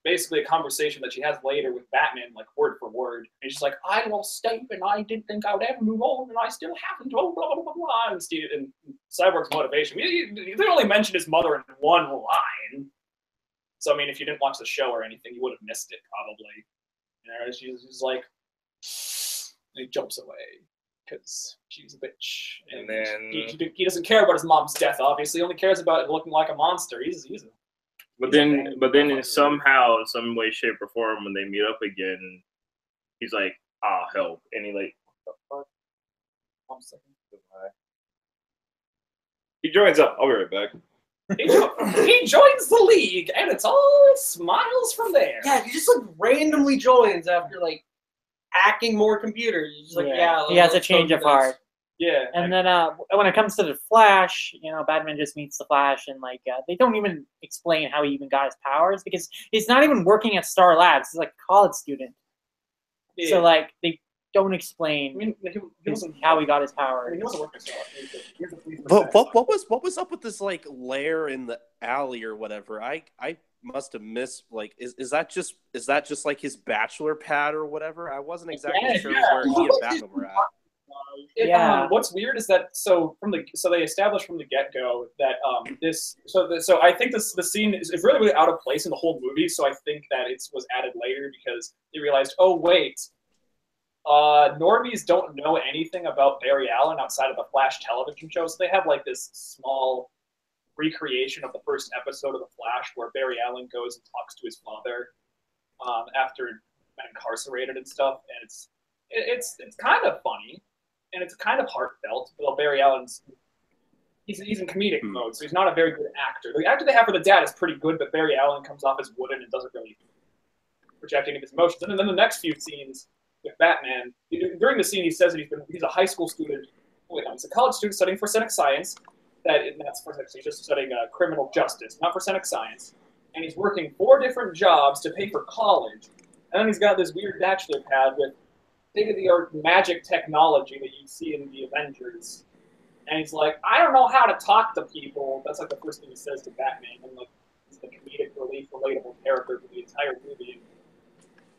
basically a conversation that she has later with Batman, like word for word. And she's like, "I lost Steve, and I didn't think I would ever move on, and I still haven't." Blah blah blah blah blah. And Steve and Cyborg's motivation. They only mentioned his mother in one line. So, I mean, if you didn't watch the show or anything, you would have missed it, probably. She's like, and he jumps away because she's a bitch. And then he doesn't care about his mom's death, obviously. He only cares about it looking like a monster. But then in somehow, some way, shape, or form, when they meet up again, he's like, "I'll help." And he like, what the fuck? 1 second. He joins up. I'll be right back. He joins the league, and it's all smiles from there. Yeah, he just like randomly joins after like hacking more computers. He's just like, he has a change of heart. Yeah. And then when it comes to the Flash, Batman just meets the Flash, and like they don't even explain how he even got his powers because he's not even working at Star Labs. He's like a college student. Yeah. So like they don't explain how he got his powers. I mean, he wasn't working at But what was up with this like lair in the alley or whatever? I must have missed like is that just like his bachelor pad or whatever? I wasn't exactly sure where he and Batman were at. What's weird is that so they established from the get-go that so I think the scene is really, really out of place in the whole movie. So I think that it was added later because they realized, oh wait, normies don't know anything about Barry Allen outside of the Flash television show. So they have like this small recreation of the first episode of the Flash where Barry Allen goes and talks to his father. after been incarcerated and stuff, and it's kind of funny, and it's kind of heartfelt. But Barry Allen's he's in comedic mode, so he's not a very good actor. The actor they have for the dad is pretty good, but Barry Allen comes off as wooden and doesn't really project any of his emotions. And then the next few scenes with Batman, during the scene he says that he's a high school student. He's a college student studying forensic science. That's forensic. He's just studying criminal justice, not forensic science. And he's working 4 different jobs to pay for college. And then he's got this weird bachelor pad with state-of-the-art magic technology that you see in the Avengers. And he's like, I don't know how to talk to people. That's like the first thing he says to Batman. And like, he's the comedic relief, relatable character for the entire movie.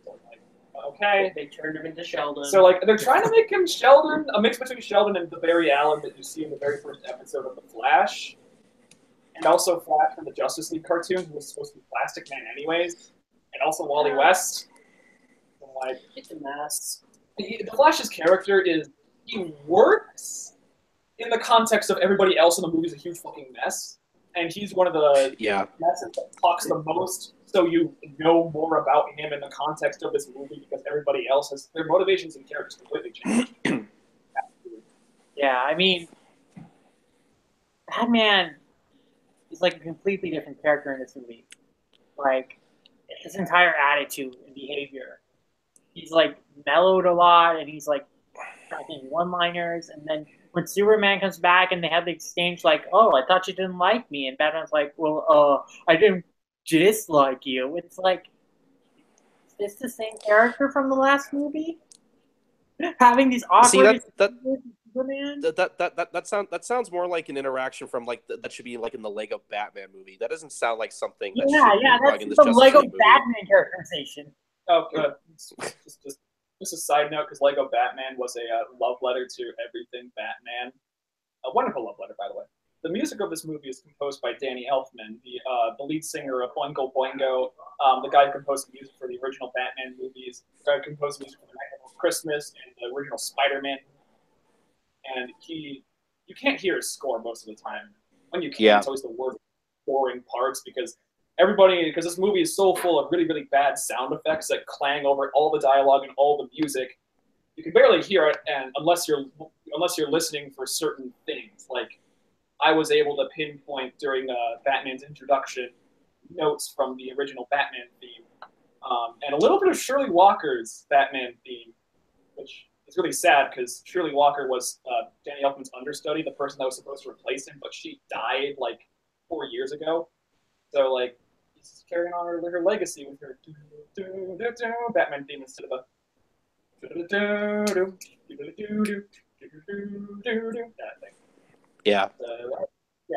So like, okay. They turned him into Sheldon. So like, they're trying to make him Sheldon, a mix between Sheldon and the Barry Allen that you see in the very first episode of The Flash. And also Flash from the Justice League cartoon, who was supposed to be Plastic Man anyways. And also Wally West. And like, it's a mess. The Flash's character he works in the context of everybody else in the movie is a huge fucking mess. And he's one of the messes that talks the most, so you know more about him in the context of this movie because everybody else has their motivations and characters completely changed. Yeah, I mean, Batman is like a completely different character in this movie. Like, his entire attitude and behavior. He's like mellowed a lot, and he's like cracking one-liners, and then when Superman comes back and they have the exchange like, oh, I thought you didn't like me. And Batman's like, well, I didn't dislike you. It's like, is this the same character from the last movie? Having these awkward Superman? That sounds more like an interaction from like that should be like in the Lego Batman movie. That doesn't sound like something that should be that's like in this the Justice Lego League movie. Batman characterization. Oh, good. Just a side note, because Lego Batman was a love letter to everything Batman. A wonderful love letter, by the way. The music of this movie is composed by Danny Elfman, the lead singer of Oingo Boingo, the guy who composed the music for the original Batman movies, the guy who composed music for The Nightmare Before Christmas and the original Spider-Man. And you can't hear his score most of the time. When you can, it's always the worst, boring parts because this movie is so full of really, really bad sound effects that clang over all the dialogue and all the music. You can barely hear it, and unless you're listening for certain things. Like, I was able to pinpoint during Batman's introduction notes from the original Batman theme, and a little bit of Shirley Walker's Batman theme, which is really sad because Shirley Walker was Danny Elfman's understudy, the person that was supposed to replace him, but she died like 4 years ago. So like, he's carrying on her legacy with her Batman theme instead of a that thing. Yeah.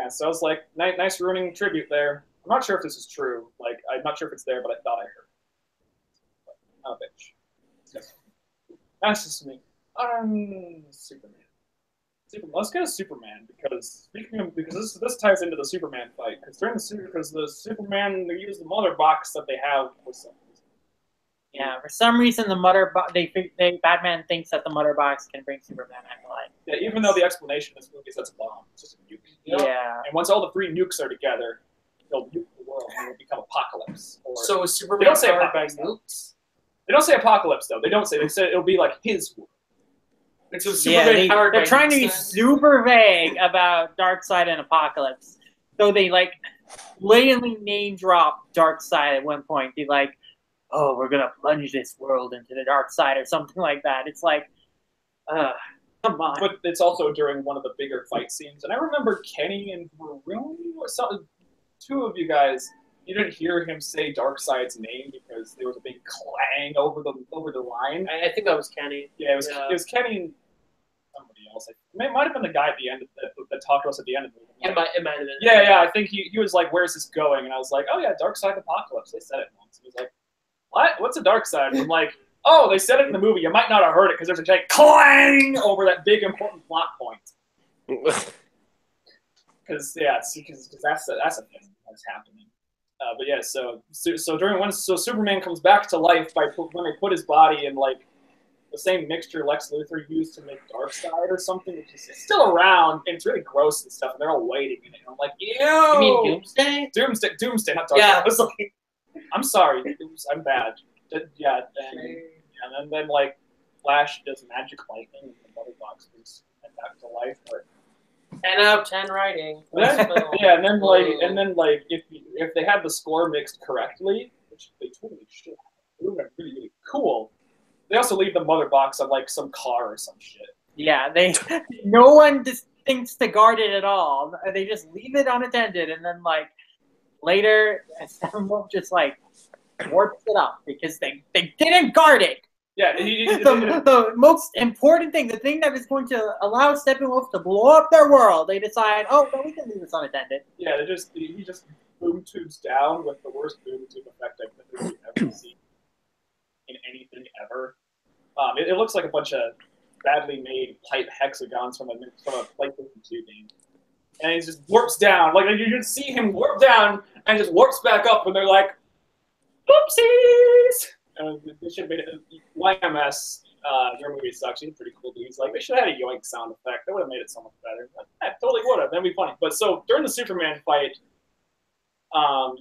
So I was like, nice ruining tribute there. I'm not sure if this is true. Like, I'm not sure if it's there, but I thought I heard. Oh, bitch. That's just me. Superman. Let's get a Superman because this ties into the Superman fight. Because the Superman, they use the mother box that they have for some reason. Yeah, for some reason the mother Batman thinks that the mother box can bring Superman back to life. Yeah, even though the explanation in this movie is that's a bomb, it's just a nuke. You know? Yeah. And once all the 3 nukes are together, they'll nuke the world and it'll become apocalypse. So is Superman they don't say powered by apocalypse, nukes? They don't say apocalypse though. They say it'll be like his world. And so Superman powered by they're trying to be nukes, super vague about Darkseid and Apocalypse. So they like blatantly name drop Darkseid at one point. They like, oh, we're gonna plunge this world into the dark side or something like that. It's like, come on. But it's also during one of the bigger fight scenes, and I remember Kenny and Varun or something. 2 of you guys, you didn't hear him say Darkseid's name because there was a big clang over the line. I think that was Kenny. Yeah, it was Kenny and somebody else. It might have been the guy at the end that talked to us at the end of the movie. It might have been. Yeah. I think he was like, "Where's this going?" And I was like, "Oh yeah, Darkseid Apocalypse." They said it once. He was like, "What? What's a Darkseid?" And I'm like, "Oh, they said it in the movie. You might not have heard it because there's a giant clang over that big important plot point." Because that's a thing that's happening. But yeah, so Superman comes back to life when they put his body in like the same mixture Lex Luthor used to make Darkseid or something, which is still around and it's really gross and stuff. And they're all waiting in it. And I'm like, ew. You mean Doomsday? Doomsday, not Darkseid. Yeah. I was like, I'm sorry, I'm bad. Yeah, and then like Flash does magic lightning and the mother box is back to life. But 10 out of 10 writing. yeah, and then like if they had the score mixed correctly, which they totally should, it would have been really, really cool. They also leave the mother box on like some car or some shit. Yeah, no one just thinks to guard it at all. They just leave it unattended, and then like later, Stephen Wolf just like warps it up because they didn't guard it. Yeah, the most important thing, the thing that is going to allow Steppenwolf to blow up their world, they decide, oh, no, we can leave this unattended. Yeah, he just boom tubes down with the worst boom tube effect I've ever seen in anything ever. It looks like a bunch of badly made pipe hexagons from a PlayStation 2 game. And he just warps down. Like, you just see him warp down and just warps back up, and they're like, oopsies! And they should have made it. YMS, your movie sucks. He's pretty cool, dude. He's like, they should have had a yoink sound effect. That would have made it so much better. But, yeah, totally would have. That'd be funny. But so during the Superman fight,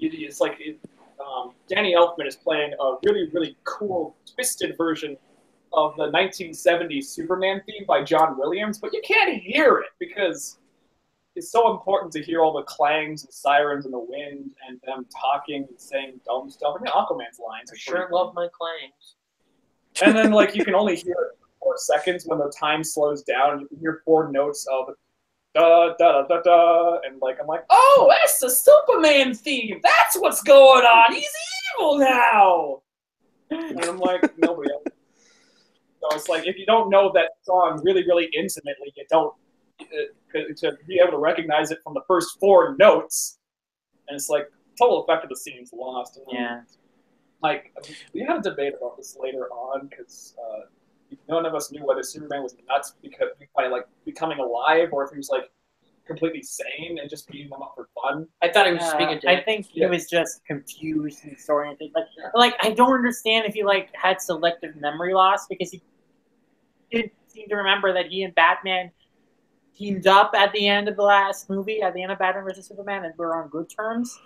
it's like Danny Elfman is playing a really, really cool, twisted version of the 1970s Superman theme by John Williams, but you can't hear it because it's so important to hear all the clangs and sirens and the wind and them talking and saying dumb stuff. I mean, Aquaman's lines. I sure love my clangs. And then, like, you can only hear it for 4 seconds when the time slows down. You can hear 4 notes of da da da da da, and like I'm like, oh, that's the Superman theme. That's what's going on. He's evil now. And I'm like, nobody else. So it's like if you don't know that song really, really intimately, you don't. To be able to recognize it from the first 4 notes, and it's like total effect of the scene's lost. Yeah. Like we had a debate about this later on because none of us knew whether Superman was nuts because by like becoming alive or if he was like completely sane and just beating them up for fun. I thought he was just being a dick. I think he was just confused in the story and things like I don't understand if he like had selective memory loss because he didn't seem to remember that he and Batman teamed up at the end of the last movie, at the end of Batman vs. Superman, and we're on good terms.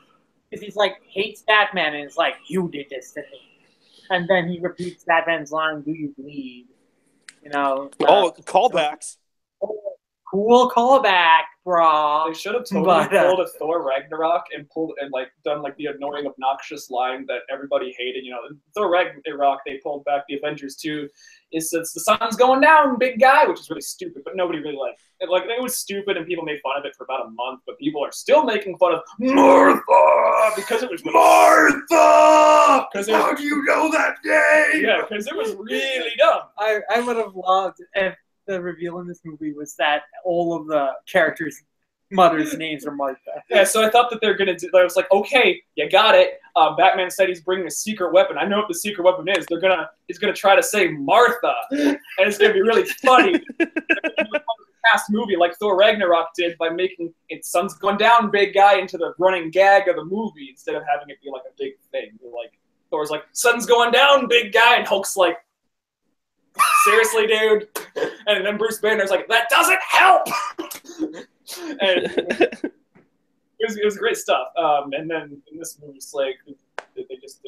Because he's like, hates Batman, and is like, you did this to me. And then he repeats Batman's line, do you bleed? You know? Callbacks. Cool callback, bro. They should have totally pulled a Thor Ragnarok and done like the annoying, obnoxious line that everybody hated. You know, Thor Ragnarok, they pulled back the Avengers 2. It's the sun's going down, big guy, which is really stupid, but nobody really liked it. Like, it was stupid and people made fun of it for about a month, but people are still making fun of Martha because it was really Martha! How do you know that name? Yeah, because it was really dumb. I would have loved if the reveal in this movie was that all of the characters' mothers' names are Martha. Yeah, so I thought that they're gonna do. I was like, okay, you got it. Batman said he's bringing a secret weapon. I know what the secret weapon is. He's gonna try to say Martha, and it's gonna be really funny. Past movie like Thor Ragnarok did by making it sun's going down, big guy into the running gag of the movie instead of having it be like a big thing. Like Thor's like sun's going down, big guy, and Hulk's like, seriously, dude. And then Bruce Banner's like, that doesn't help. And it was great stuff. And then in this movie, it's like they just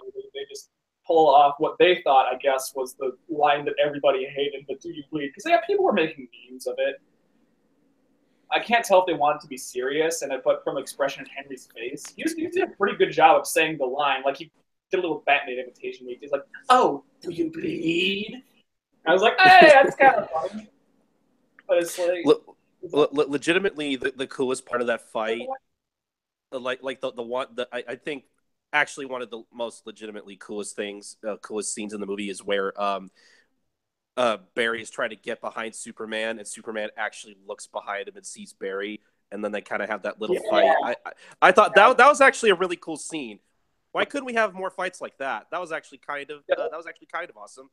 pull off what they thought, I guess, was the line that everybody hated, but do you bleed? Because people were making memes of it. I can't tell if they wanted to be serious, but from expression in Henry's face, he did a pretty good job of saying the line. Like he did a little Batman imitation. He's like, "Oh, do you bleed?" I was like, "Hey, that's kind of fun." But it's like, legitimately, the coolest part of that fight, like the one that I think actually one of the most legitimately coolest scenes in the movie is where Barry is trying to get behind Superman, and Superman actually looks behind him and sees Barry, and then they kind of have that little fight. I thought that was actually a really cool scene. Why couldn't we have more fights like that? That was actually kind of awesome.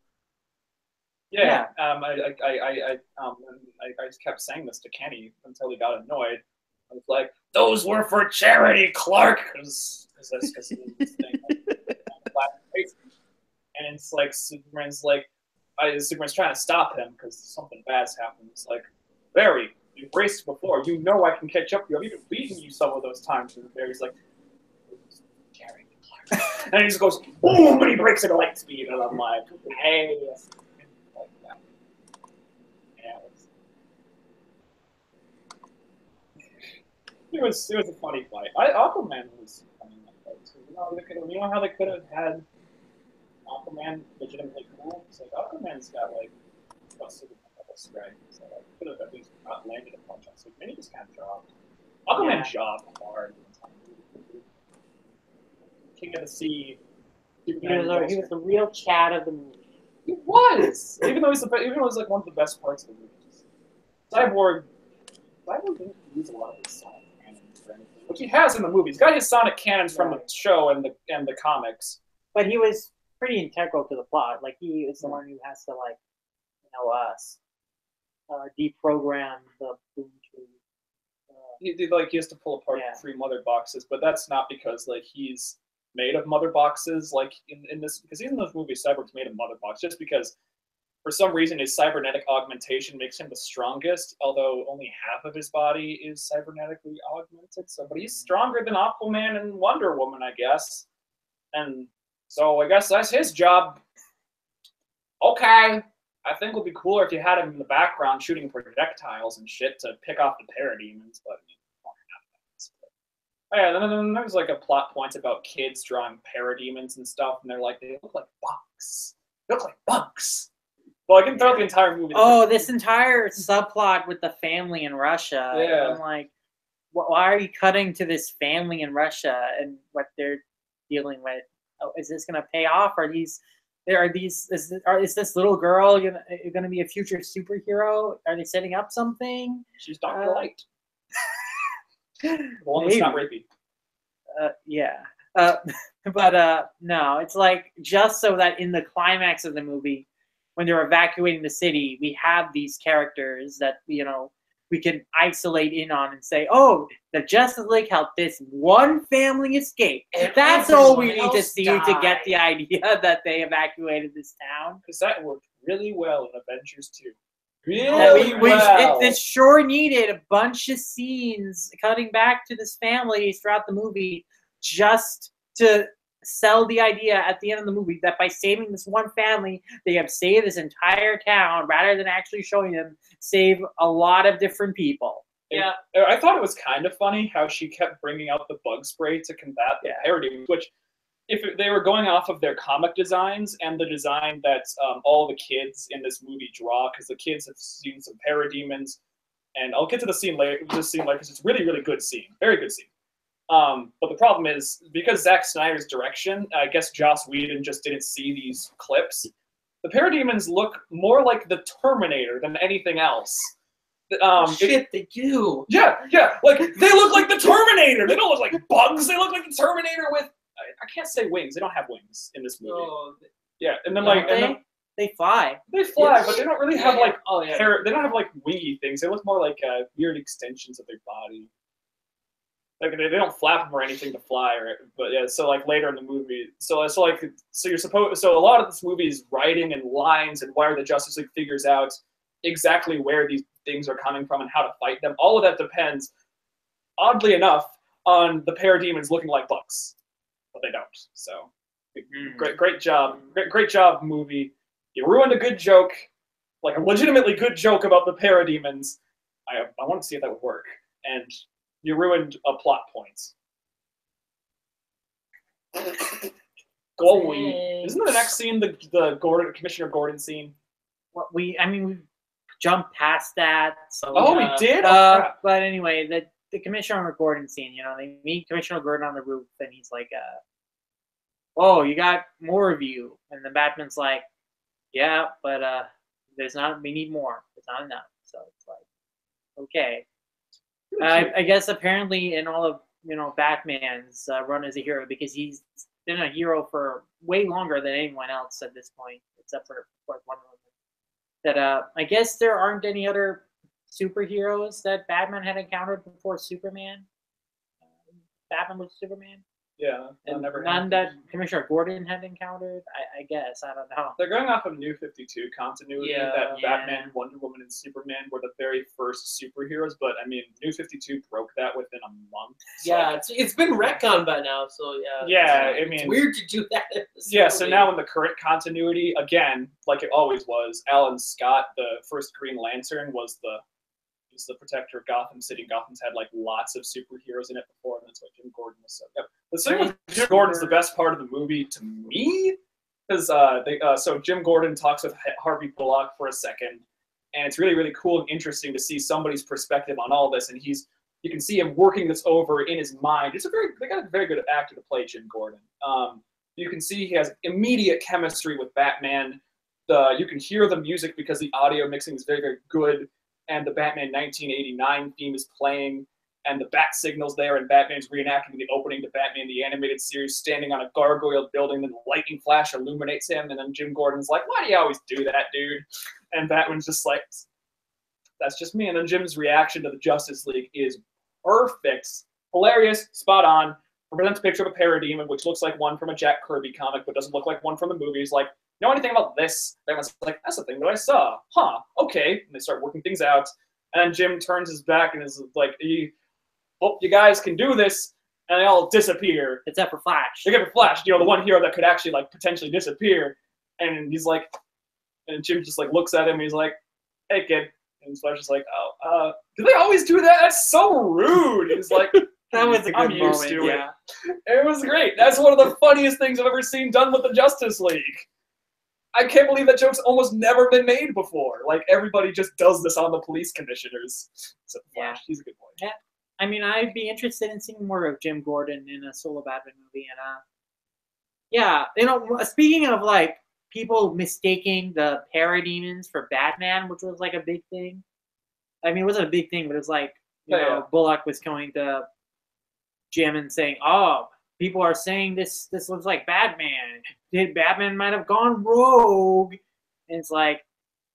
Yeah. I just kept saying this to Kenny until he got annoyed. I was like, "Those were for charity, Clark," because this thing. And it's like Superman's trying to stop him because something bad's happened. It's like, Barry, you've raced before. You know I can catch up to you. I've even beaten you some of those times. And Barry's like, charity, Clark. And he just goes, boom, and he breaks it at light speed. And I'm like, hey. Like that. Yeah, it was a funny fight. Aquaman was funny in that fight too. You know how they could have had Aquaman legitimately cool? It's like Aquaman's got like a super level strength, so like could have at least not landed a punch on Superman. He just kind of dropped. Aquaman jobbed hard. King of the Sea. He was the real Chad of the movie. He was, even though it was like one of the best parts of the movie. Cyborg didn't use a lot of his sonic cannons or anything, which he has in the movie. He's got his sonic cannons from the show and the comics. But he was pretty integral to the plot. Like he is the one who has to deprogram the boom tree. He has to pull apart 3 mother boxes, but that's not because like he's made of mother boxes like in this, because even in this movie Cyborg's made of mother box, just because for some reason his cybernetic augmentation makes him the strongest, although only half of his body is cybernetically augmented. So, but he's stronger than Aquaman and Wonder Woman, I guess. And so I guess that's his job. Okay. I think it would be cooler if you had him in the background shooting projectiles and shit to pick off the parademons, but yeah, then there's like a plot point about kids drawing parademons and stuff, and they're like, they look like bugs. They look like bugs. Well, I can throw the entire movie. Oh, this entire subplot with the family in Russia. Yeah. I'm like, why are you cutting to this family in Russia and what they're dealing with? Oh, is this going to pay off? Is this little girl gonna be a future superhero? Are they setting up something? She's Dr. Light. The one that's not rapey. Yeah. But no, it's like just so that in the climax of the movie, when they're evacuating the city, we have these characters that, we can isolate in on and say, oh, the Justice League helped this one family escape. That's all we need to see to get the idea that they evacuated this town. Because that worked really well in Avengers 2. It sure needed a bunch of scenes cutting back to this family throughout the movie just to sell the idea at the end of the movie that by saving this one family, they have saved this entire town rather than actually showing them save a lot of different people. Yeah, I thought it was kind of funny how she kept bringing out the bug spray to combat the parademons, which if they were going off of their comic designs and the design that all the kids in this movie draw, because the kids have seen some parademons, and I'll get to the scene later because it's a really, really good scene. Very good scene. But the problem is, because Zack Snyder's direction, I guess Joss Whedon just didn't see these clips. The parademons look more like the Terminator than anything else. They do. Yeah, like, they look like the Terminator! They don't look like bugs, they look like the Terminator with... I can't say wings. They don't have wings in this movie. Oh, yeah, and then they fly. They fly, but they don't really have like they don't have like wingy things. They look more like weird extensions of their body. Like they don't flap them or anything to fly, but yeah. So like later in the movie, so a lot of this movie is writing and lines and where the Justice League figures out exactly where these things are coming from and how to fight them. All of that depends, oddly enough, on the parademons looking like bugs. But they don't. So great job, great job, movie. You ruined a good joke, like a legitimately good joke about the parademons. I want to see if that would work, and you ruined a plot point. Glowing. Isn't the next scene the Commissioner Gordon scene? We jumped past that. So we did. But anyway, the Commissioner Gordon scene, they meet Commissioner Gordon on the roof, and he's like, oh, you got more of you. And the Batman's like, yeah, but we need more. It's not enough. So it's like, okay. I guess apparently in all of, Batman's run as a hero, because he's been a hero for way longer than anyone else at this point, except for, of course, Wonder Woman. That I guess there aren't any other superheroes that Batman had encountered before Superman. Batman was Superman. Yeah, that And never none happened. that Commissioner Gordon had encountered. I guess I don't know. They're going off of New 52 continuity. Yeah, that yeah. Batman, Wonder Woman, and Superman were the very first superheroes. But I mean, New 52 broke that within a month. So, Yeah, it's been retconned by now, so yeah. Yeah, I it's mean, weird to do that. Yeah, so now in the current continuity, again, like it always was, Alan Scott, the first Green Lantern, was the protector of Gotham City. Gotham's had like lots of superheroes in it before, and that's why Jim Gordon was so. Yep. The thing with Jim Gordon's the best part of the movie to me, because so Jim Gordon talks with Harvey Bullock for a second, and it's really really cool and interesting to see somebody's perspective on all this, and you can see him working this over in his mind. They got a very good actor to play Jim Gordon. You can see he has immediate chemistry with Batman. You can hear the music because the audio mixing is very, very good, and the Batman 1989 theme is playing, and the bat signal's there, and Batman's reenacting the opening to Batman the Animated Series, standing on a gargoyle building, and the lightning flash illuminates him, and then Jim Gordon's like, "Why do you always do that, dude?" And Batman's just like, "That's just me." And then Jim's reaction to the Justice League is perfect, hilarious, spot on. Presents a picture of a parademon, which looks like one from a Jack Kirby comic, but doesn't look like one from the movies. Like, know anything about this? Batman's like, "That's the thing that I saw. Huh, okay." And they start working things out. And then Jim turns his back and is like, "Hope you guys can do this." And they all disappear. Except for Flash. Except for Flash, the one hero that could actually like potentially disappear. And he's like, and Jim just like looks at him and he's like, "Hey kid." And Flash is like, "Oh, do they always do that? That's so rude." He's like, That was a good "I'm used moment, to yeah. it." It was great. That's one of the funniest things I've ever seen done with the Justice League. I can't believe that joke's almost never been made before. Like, everybody just does this on the police commissioners. So Flash, Yeah. he's a good boy. Yeah. I mean, I'd be interested in seeing more of Jim Gordon in a solo Batman movie. And yeah, speaking of like people mistaking the parademons for Batman, which was like a big thing. I mean, it wasn't a big thing, but it was like, you know, Bullock was going to Jim and saying, "Oh, people are saying this looks like Batman. Batman might have gone rogue." And it's like,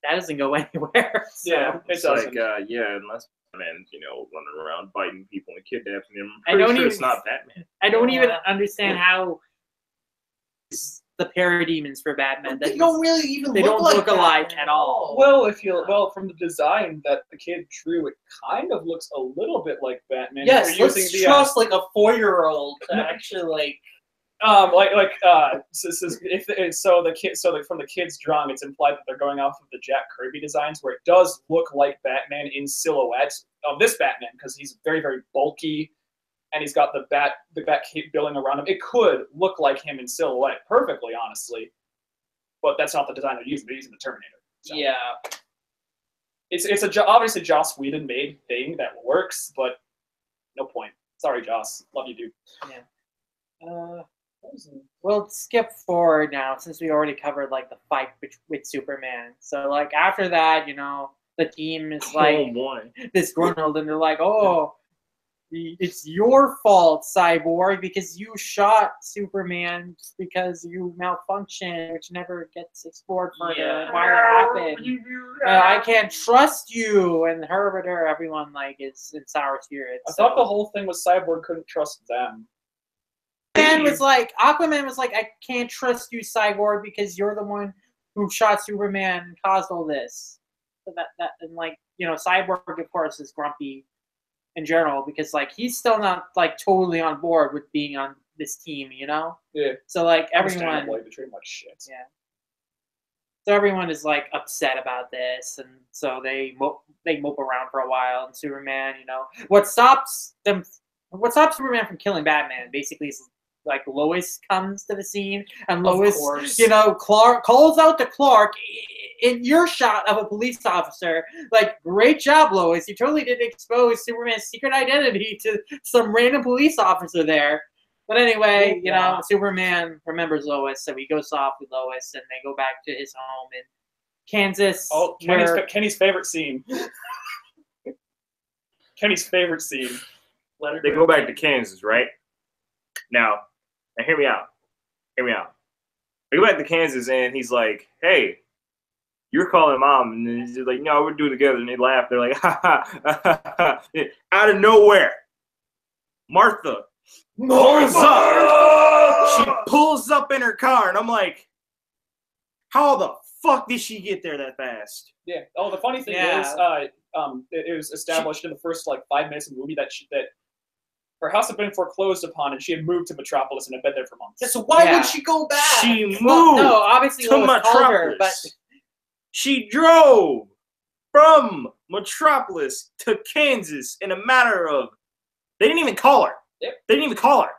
that doesn't go anywhere. So. Yeah, It's doesn't. like, unless Batman's, running around biting people and kidnapping them. I I'm don't pretty sure even- it's not Batman. I don't even understand how the parademons for Batman. They don't really even They look don't like look alike Batman at all. Well, from the design that the kid drew, it kind of looks a little bit like Batman. Yes, They're let's using trust like a 4-year-old to actually like. From the kids' drawing, it's implied that they're going off of the Jack Kirby designs, where it does look like Batman in silhouette of this Batman, because he's very, very bulky, and he's got the bat cape billowing around him. It could look like him in silhouette perfectly, honestly, but that's not the design they're using. They're using the Terminator. So. Yeah. It's obviously Joss Whedon made thing that works, but no point. Sorry, Joss. Love you, dude. Yeah. We'll skip forward now since we already covered like the fight with Superman. So like after that, the team is like Oh boy. disgruntled and they're like, "Oh, it's your fault, Cyborg, because you shot Superman because you malfunctioned, which never gets explored further. Why that happened? I can't trust you." And Herbert or everyone like is in sour spirits. I thought the whole thing was Cyborg couldn't trust them. Aquaman was like, "I can't trust you, Cyborg, because you're the one who shot Superman and caused all this." So Cyborg of course is grumpy in general because like he's still not like totally on board with being on this team, Yeah. So like Understandably, everyone, they treat him like shit. yeah. So everyone is like upset about this, and so they mope around for a while. And Superman, what stops Superman from killing Batman basically is like Lois comes to the scene, and Lois, Clark calls out to Clark in earshot of a police officer. Like, "Great job, Lois! You totally didn't expose Superman's secret identity to some random police officer there." But anyway, Superman remembers Lois, so he goes off with Lois, and they go back to his home in Kansas. Oh, Kenny's favorite scene. Kenny's favorite scene. They go back to Kansas, right? Now hear me out. Hear me out. They go back to Kansas, and he's like, "Hey, you're calling Mom," and then he's like, "No, we're doing it together." And they laugh. They're like, "Ha ha ha ha!" Out of nowhere, Martha pulls up. She pulls up in her car, and I'm like, how the fuck did she get there that fast? Yeah. Oh, the funny thing is, it was established in the first like 5 minutes of the movie that her house had been foreclosed upon, and she had moved to Metropolis and had been there for months. Yeah, so why would she go back? She moved no, obviously to Lois called her, Metropolis. She drove from Metropolis to Kansas in a matter of. They didn't even call her. Yep. They didn't even call her.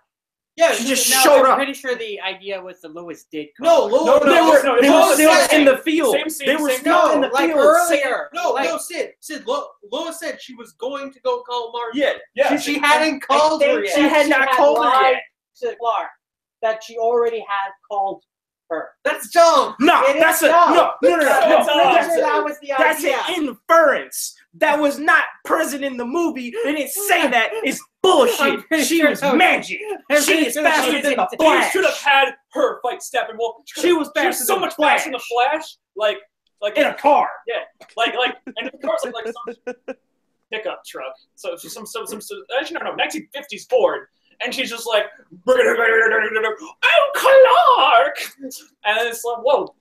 Yeah, She just No, showed I'm up. pretty sure the idea was that Lois did call. No, Lois. They were in the field. Same scene, They were same still in the like field. earlier. Like- Sid. Lois said she was going to go call Martin. Yeah. She hadn't called her yet. She had not called her yet. To Clark that she already had called her. That's dumb. No, It that's is a dumb. no. That was the That's idea. an inference. That was not present in the movie. They didn't say that. It's bullshit. She was magic. She is faster than the They Flash. should have had her fight Steppenwolf. She was faster so than much the Flash. faster than the Flash. Like In a car. and the car's like some pickup truck. So actually no, 1950s Ford. And she's just like, oh, Clark! And it's like, whoa,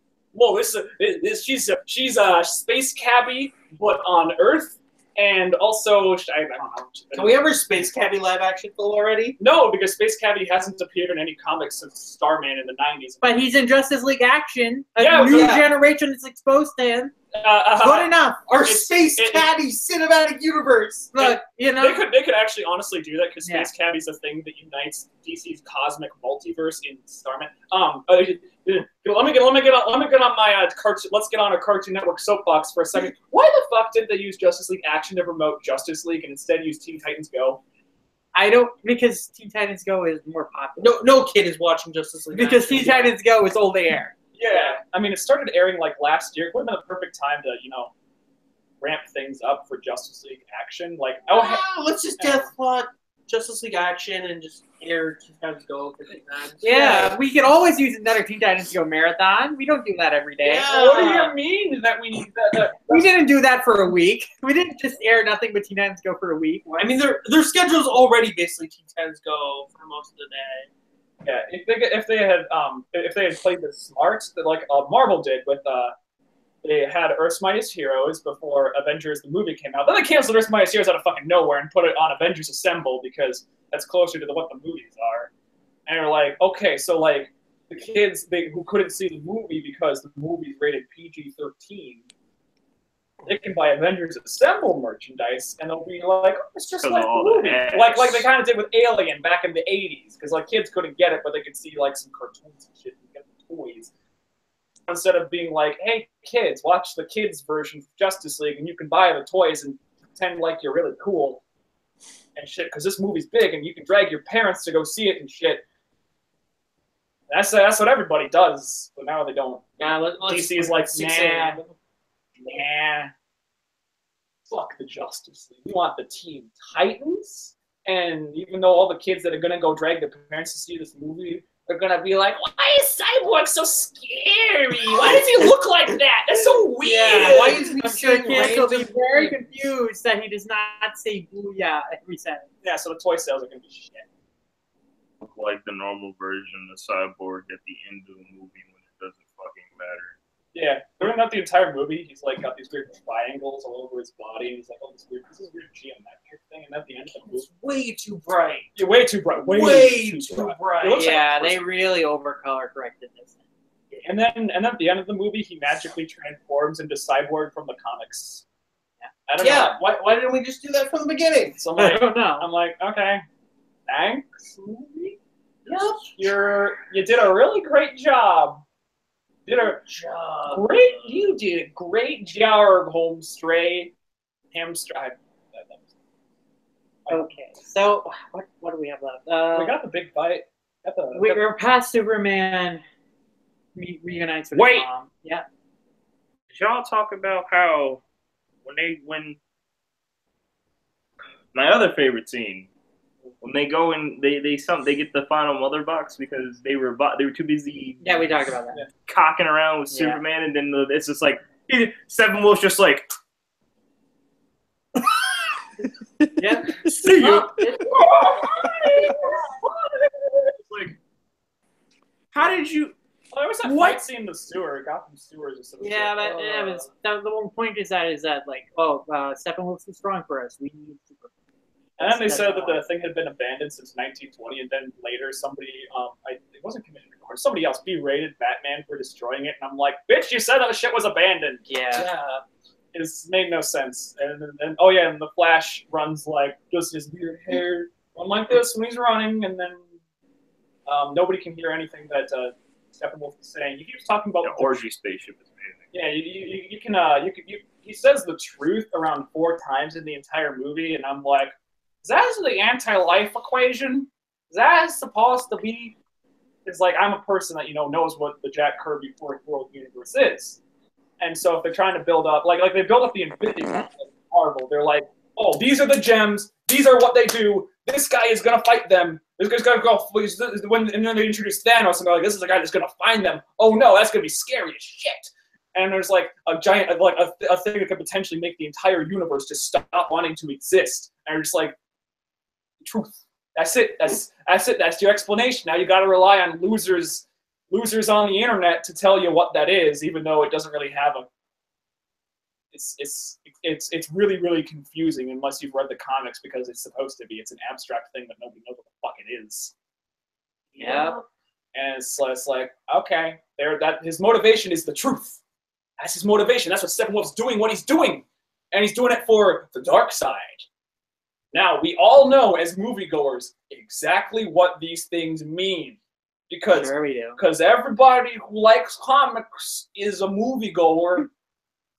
she's a space cabbie, but on Earth, and also, I don't know. Can we have her Space Cabbie live action film already? No, because Space Cabbie hasn't appeared in any comics since Starman in the 90s. But he's in Justice League Action. A Yeah, new yeah. generation is exposed to him. Good enough. Our Space Cabbie cinematic universe. Look, you know. They could actually honestly do that because Space Cabbie's a thing that unites DC's cosmic multiverse in Starman. Let me get on my cartoon. Let's get on a Cartoon Network soapbox for a second. Why the fuck did they use Justice League Action to promote Justice League and instead use Teen Titans Go? Because Teen Titans Go is more popular. No kid is watching Justice League. Because Teen Titans Go is old air. Yeah, I mean, it started airing like last year. It would have been the perfect time to, ramp things up for Justice League Action. Like, let's just death plot Justice League Action and just air Teen Titans Go for 10 times. Yeah, we can always use another Teen Titans Go marathon. We don't do that every day. Yeah. What do you mean that we need that? We didn't do that for a week. We didn't just air nothing but Teen Titans Go for a week. I mean, their schedule's already basically Teen Titans Go for most of the day. Yeah, if they had played this smart, like Marvel did with they had Earth's Mightiest Heroes before Avengers the movie came out. Then they canceled Earth's Mightiest Heroes out of fucking nowhere and put it on Avengers Assemble because that's closer to what the movies are. And they're like, okay, so like the kids who couldn't see the movie because the movie's rated PG-13, they can buy Avengers Assemble merchandise, and they'll be like, oh, it's just like the movie. Like they kind of did with Alien back in the 80s, because like kids couldn't get it, but they could see like some cartoons and shit and get the toys. Instead of being like, hey, kids, watch the kids' version of Justice League, and you can buy the toys and pretend like you're really cool and shit, because this movie's big, and you can drag your parents to go see it and shit. That's what everybody does, but now they don't. Yeah, DC is like, 6 nah. a.m. Nah. Fuck the Justice League. We want the Teen Titans. And even though all the kids that are going to go drag their parents to see this movie are going to be like, why is Cyborg so scary? Why does he look like that? That's so weird. Yeah, why is he I'm sure saying kids will be random very things? confused that he does not say booyah every sentence. Yeah, so the toy sales are going to be shit. Like the normal version of Cyborg at the end of the movie when it doesn't fucking matter. Yeah, throughout the entire movie, he's like got these weird triangles all over his body, and he's like, oh, this is weird geometric thing, and at the end of the movie, It's way too bright. yeah, way too bright. Way too bright. It looks like Yeah, a they person. really overcolor corrected this. And then at the end of the movie, he magically transforms into Cyborg from the comics. I don't know. Yeah, why didn't we just do that from the beginning? So I'm I like, don't know. okay, thanks, movie. Yep. You did a really great job. You did a great job, home stray, hamster. Okay, so what do we have left? We got the big fight. We're past Superman reunites with Wait. his mom. Yeah. Did y'all talk about how when my other favorite scene when they go and they get the final mother box because they were too busy Yeah, we talked about that. cocking around with Yeah. Superman, and then it's just like Steppenwolf's just like Yeah. see you. How did you? Well, there was that What? fight scene in the sewer. Gotham sewers. Yeah, but the one point is that like, oh, Steppenwolf's too strong for us. We need Superman. And then they That's said that why. the thing had been abandoned since 1920, and then later somebody, it wasn't Commissioner Gordon, somebody else berated Batman for destroying it, and I'm like, bitch, you said that shit was abandoned. Yeah. It made no sense. And oh yeah, and the Flash runs like just his weird hair, run like this when he's running, and then nobody can hear anything that Steppenwolf is saying. He keeps talking about The orgy spaceship is amazing. Yeah, he says the truth around 4 times in the entire movie, and I'm like, is that the anti-life equation? Is that supposed to be? It's like, I'm a person that, knows what the Jack Kirby Fourth World Universe is. And so if they're trying to build up, like they build up the Infinity Marvel, they're like, oh, these are the gems, these are what they do, this guy is going to fight them, this guy's going to go, and then they introduce Thanos, and they're like, this is the guy that's going to find them. Oh no, that's going to be scary as shit. And there's like a giant, like a thing that could potentially make the entire universe just stop wanting to exist. And you're just like, truth. That's it. That's it. That's your explanation. Now you got to rely on losers on the internet to tell you what that is, even though it doesn't really have a. It's really, really confusing unless you've read the comics, because it's supposed to be. It's an abstract thing that nobody knows what the fuck it is. Yeah. And it's like, okay, his motivation is the truth. That's his motivation. That's what Steppenwolf's doing, what he's doing. And he's doing it for the dark side. Now, we all know as moviegoers exactly what these things mean. Because everybody who likes comics is a moviegoer,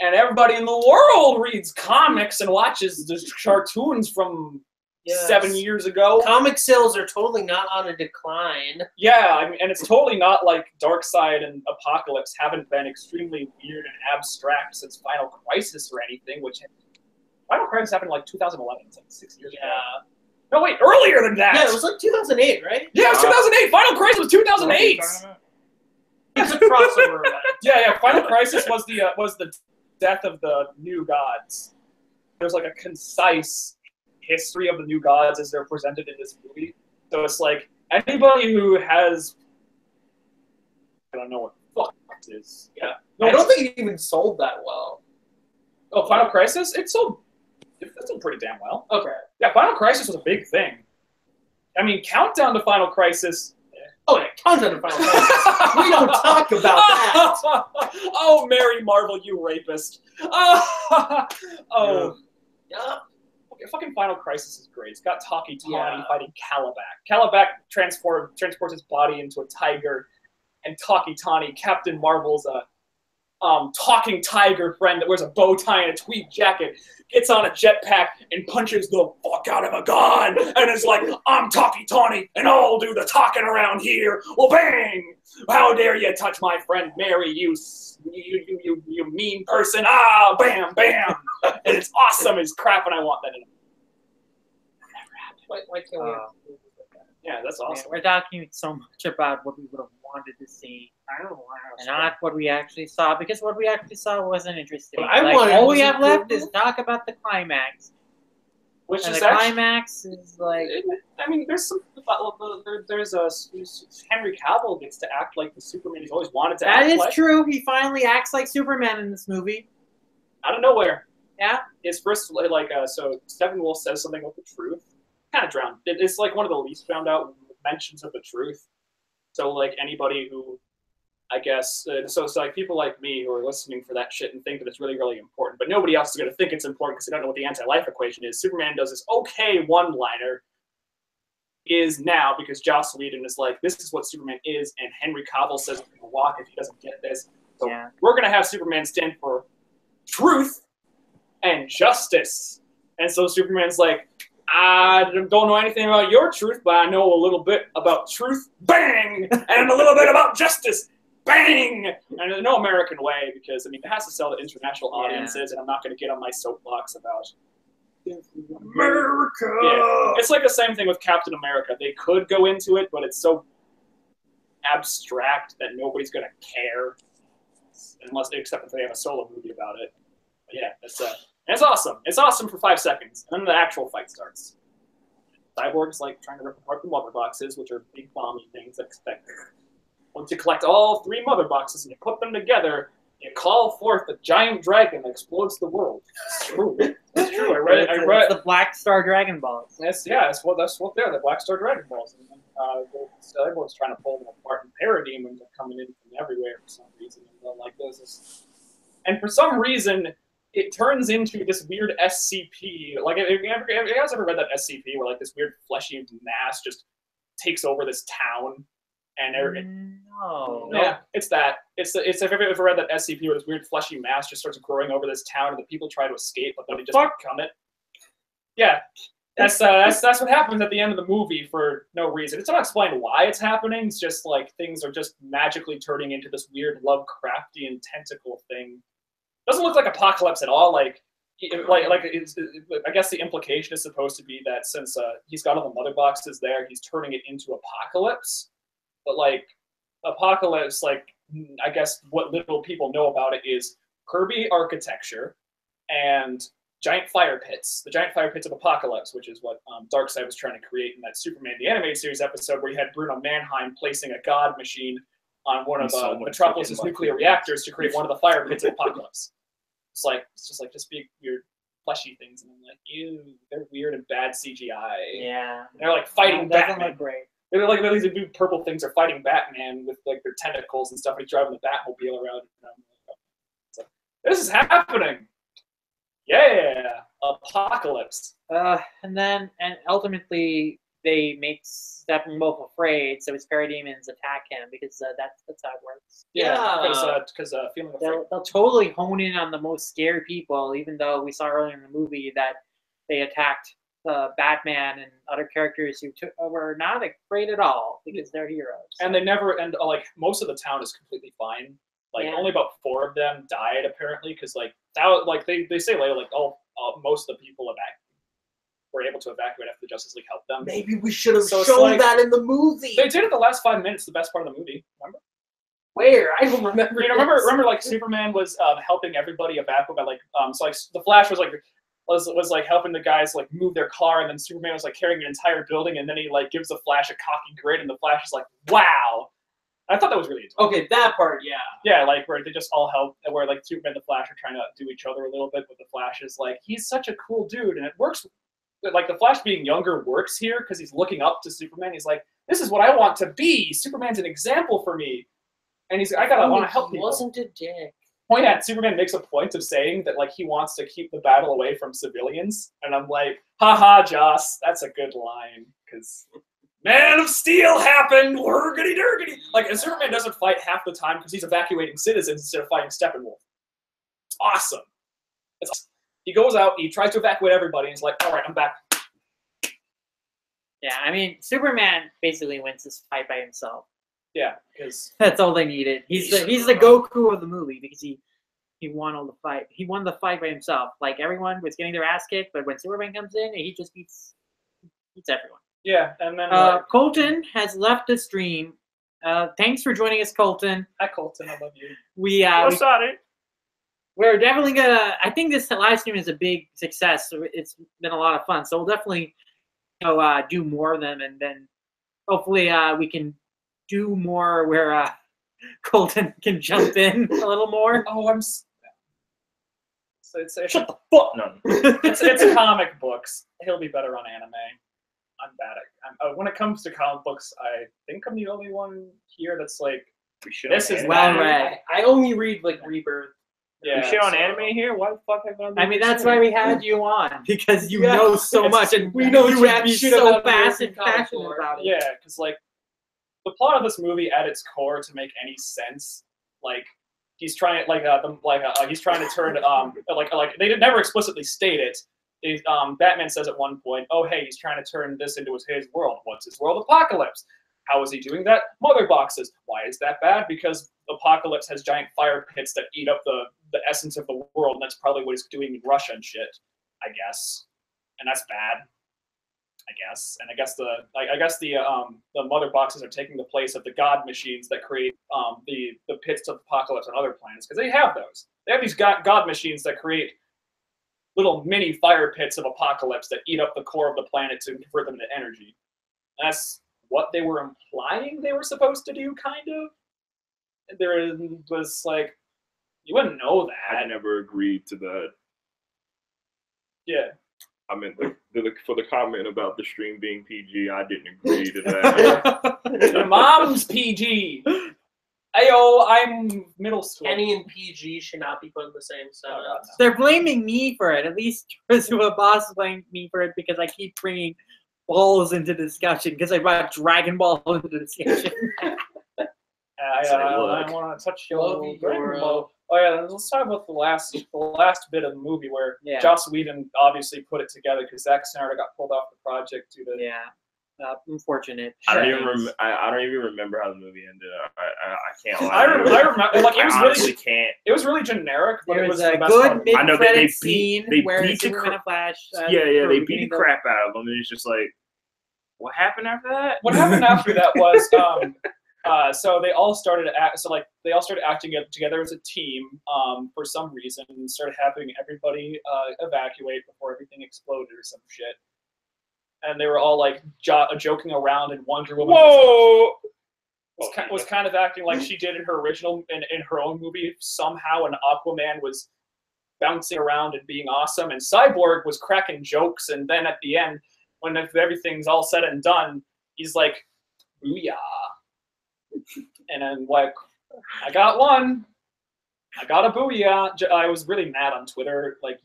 and everybody in the world reads comics and watches the cartoons from 7 years ago. Comic sales are totally not on a decline. Yeah, I mean, and it's totally not like Darkseid and Apocalypse haven't been extremely weird and abstract since Final Crisis or anything, which Final Crisis happened in like 2011, it's like 6 years ago. No, wait, earlier than that! Yeah, it was like 2008, right? Yeah, it was 2008! Final Crisis was 2008! It's a crossover event. Yeah, Final Crisis was the death of the New Gods. There's like a concise history of the New Gods as they're presented in this movie. So it's like, anybody who has... I don't know what the fuck it is. Yeah. No, I don't think it even sold that well. Oh, Final Crisis? It sold pretty damn well. Okay. Yeah, Final Crisis was a big thing. I mean, Countdown to Final Crisis... Oh, yeah, Countdown to Final Crisis. We don't talk about that. Oh, Mary Marvel, you rapist. Oh. Yeah. Okay, fucking Final Crisis is great. It's got Taki Tani fighting Calabac. Calabac transports his body into a tiger, and Taki Tani, Captain Marvel's talking tiger friend that wears a bow tie and a tweed jacket, gets on a jetpack and punches the fuck out of a gun, and is like, I'm Taki Tani, and I'll do the talking around here. Well, bang! How dare you touch my friend Mary, you mean person. Ah, bam, bam. And it's awesome as crap, and I want that in it. Why can't we? Yeah, that's awesome. Yeah, we're talking so much about what we would have wanted to see, and not what we actually saw, because what we actually saw wasn't interesting. All we have left is talk about the climax. Which and is the climax is like... I mean, there's some... There's a... Henry Cavill gets to act like the Superman he's always wanted to act like. That is true. He finally acts like Superman in this movie. Out of nowhere. Yeah. His first, so Steppenwolf says something about the truth. Kind of drowned. It's like one of the least found out mentions of the truth. So, like, anybody who... I guess, so it's like people like me who are listening for that shit and think that it's really, really important, but nobody else is going to think it's important because they don't know what the anti-life equation is. Superman does this okay one-liner is now because Joss Whedon is like, this is what Superman is, and Henry Cavill says he's going to walk if he doesn't get this. So we're going to have Superman stand for truth and justice. And so Superman's like, I don't know anything about your truth, but I know a little bit about truth, bang, and a little bit about justice. Bang! And in no American way, because, I mean, it has to sell to international audiences, and I'm not going to get on my soapbox about America! Yeah. It's like the same thing with Captain America. They could go into it, but it's so abstract that nobody's going to care, except if they have a solo movie about it. But yeah, it's awesome. It's awesome for 5 seconds, and then the actual fight starts. Cyborg's, like, trying to rip apart the mother boxes, which are big, bomby things expected. Once you collect all 3 mother boxes and you put them together, you call forth the giant dragon that explodes the world. It's true. It's true. I read it. It's the Black Star Dragon Balls. That's what they're, the Black Star Dragon Balls. And everyone's trying to pull them apart, and parademons are coming in from everywhere for some reason. And like and for some reason, it turns into this weird SCP. Like, have you guys ever read that SCP where like this weird fleshy mass just takes over this town? And No. Yeah, it's that. It's if you've ever read that SCP where this weird fleshy mass just starts growing over this town, and the people try to escape, but then they just become it. Yeah, that's what happens at the end of the movie for no reason. It's not explained why it's happening. It's just like things are just magically turning into this weird Lovecraftian tentacle thing. Doesn't look like Apocalypse at all. I guess the implication is supposed to be that since he's got all the mother boxes there, he's turning it into Apocalypse. But like Apocalypse, like I guess what little people know about it is Kirby architecture and giant fire pits. The giant fire pits of Apocalypse, which is what Darkseid was trying to create in that Superman the Animated Series episode where you had Bruno Mannheim placing a god machine on one of Metropolis's nuclear reactors to create one of the fire pits of Apocalypse. It's just big weird fleshy things, and I'm like, ew, they're weird and bad CGI. Yeah. They're like fighting Batman. Batman. Look great. They're like these big purple things are fighting Batman with like their tentacles and stuff. And he's driving the Batmobile around. So, this is happening. Yeah, Apocalypse. And ultimately they make Steppenwolf afraid, so his parademons attack him because that's how it works. Yeah, because feeling afraid. They'll totally hone in on the most scared people, even though we saw earlier in the movie that they attacked Batman and other characters who were not afraid at all because they're heroes. And they never, and like most of the town is completely fine. Like only about 4 of them died apparently, because like they say later like most of the people were able to evacuate after the Justice League helped them. Maybe we should have shown that in the movie. They did it the last 5 minutes, the best part of the movie. Remember? Where? I don't remember. You know, remember like Superman was helping everybody evacuate by like so like the Flash was like helping the guys like move their car, and then Superman was like carrying an entire building, and then he like gives the Flash a cocky grin, and the Flash is like, wow. I thought that was really interesting. Okay, that part, yeah. Yeah, like where they just all help, where like Superman and the Flash are trying to do each other a little bit, but the Flash is like, he's such a cool dude, and it works. Like the Flash being younger works here because he's looking up to Superman. He's like, this is what I want to be. Superman's an example for me, and I want to help people. He wasn't a dick. Superman makes a point of saying that like he wants to keep the battle away from civilians, and I'm like, haha, Joss, that's a good line because Man of Steel happened, wurgity durgity. Like, and Superman doesn't fight half the time because he's evacuating citizens instead of fighting Steppenwolf. It's awesome. He goes out, he tries to evacuate everybody, and he's like, all right, I'm back. Yeah, I mean, Superman basically wins this fight by himself. Yeah, because that's all they needed. He's the Goku of the movie because he won all the fight. He won the fight by himself. Like everyone was getting their ass kicked, but when Superman comes in, he just beats everyone. Yeah, and then Colton has left the stream. Thanks for joining us, Colton. Hi, Colton. I love you. We're definitely gonna. I think this live stream is a big success. So it's been a lot of fun. So we'll definitely, do more of them, and then hopefully we can do more where Colton can jump in a little more. Oh, I'm. So it's shut the fuck no. It's comic books. He'll be better on anime. I'm bad at. When it comes to comic books, I think I'm the only one here that's like. This is well read. I only read like Rebirth. Yeah, we shit on anime here. Why the fuck have I? I mean, that's why we had you on because you know so much, and we know you would be so passionate about it. Yeah, because like the plot of this movie, at its core, to make any sense, like he's trying, he's trying to turn, they did never explicitly state it. Batman says at one point, "Oh, hey, he's trying to turn this into his world. What's his world? Apocalypse. How is he doing that? Mother boxes. Why is that bad? Because Apocalypse has giant fire pits that eat up the essence of the world, and that's probably what he's doing in Russia and shit, I guess. And that's bad, I guess. And I guess the mother boxes are taking the place of the god machines that create the pits of Apocalypse on other planets, because they have those. They have these god machines that create little mini fire pits of Apocalypse that eat up the core of the planet to convert them into energy. And that's what they were implying they were supposed to do, kind of. there was like, you wouldn't know I that. never agreed to that. Yeah. I mean, for the comment about the stream being PG, I didn't agree to that. Your mom's PG. Ayo, I'm middle school. Kenny and PG should not be put in the same sentence. They're blaming me for it. At least Rizua Boss blamed me for it because I keep bringing balls into discussion because I brought Dragon Ball into discussion. I want to touch your Dragon Ball. Oh yeah, let's talk about the last bit of the movie where Joss Whedon obviously put it together because Zack Snyder got pulled off the project due to unfortunate. I don't even remember how the movie ended. I can't lie. I remember like it was honestly really can't. It was really generic, but it was a the best good part. mid I know that they scene beat where the Superman and Flash. yeah, they beat the crap out of them, and it's just like, what happened after that? What happened after that was so they all started acting together as a team for some reason and started having everybody evacuate before everything exploded or some shit. And they were all like joking around, and Wonder Woman was kind of acting like she did in her original in her own movie somehow, and Aquaman was bouncing around and being awesome, and Cyborg was cracking jokes, and then at the end, when everything's all said and done, he's like, "Booyah!" And I'm like, "I got one. I got a booyah." I was really mad on Twitter like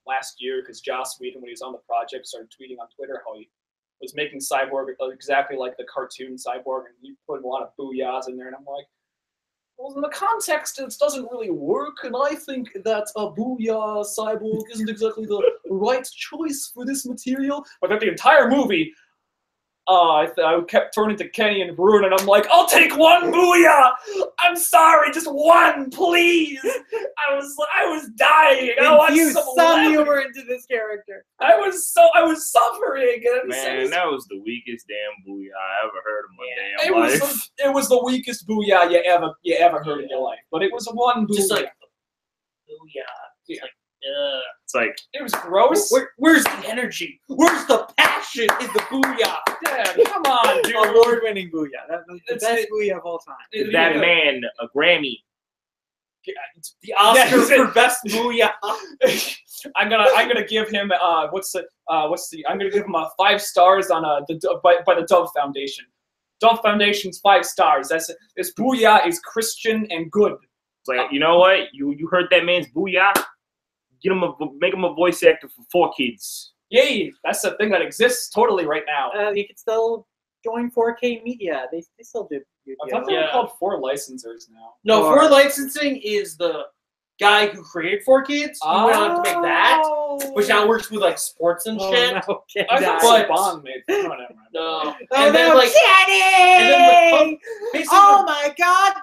last year because Joss Whedon, when he was on the project, started tweeting on Twitter how he was making Cyborg exactly like the cartoon Cyborg, and he put a lot of booyahs in there, and I'm like, well, in the context, it doesn't really work, and I think that a booyah Cyborg isn't exactly the right choice for this material. But that the entire movie, I kept turning to Kenny and Bruin, and I'm like, I'll take one booyah! I'm sorry, just one, please! I was dying. I Infuse some humor into this character. I was suffering. And Man, that was the weakest damn booyah I ever heard in my damn life. It was the weakest booyah you ever heard in your life. But it was one booyah. Just like, booyah. Yeah. It's like, it was gross. Where's the energy? Where's the passion in the booyah? Yeah, come on, dude. Award-winning booyah. That's the best booyah of all time. give that man a Grammy. The Oscar for best booyah. I'm gonna give him I'm gonna give him 5 stars on by the Dove Foundation. Dove Foundation's 5 stars. This booyah is Christian and good. It's like, you know what? You heard that man's booyah? Make him a voice actor for 4Kids. Yay! That's a thing that exists totally right now. You can still join 4K Media. They still do. I thought they were called 4 licensors now. No, 4 licensing is the guy who created 4Kids. He went on to make that, which now works with like sports and shit. No, I thought Bond made. Oh, never mind. No. And then like Kenny! Oh my God!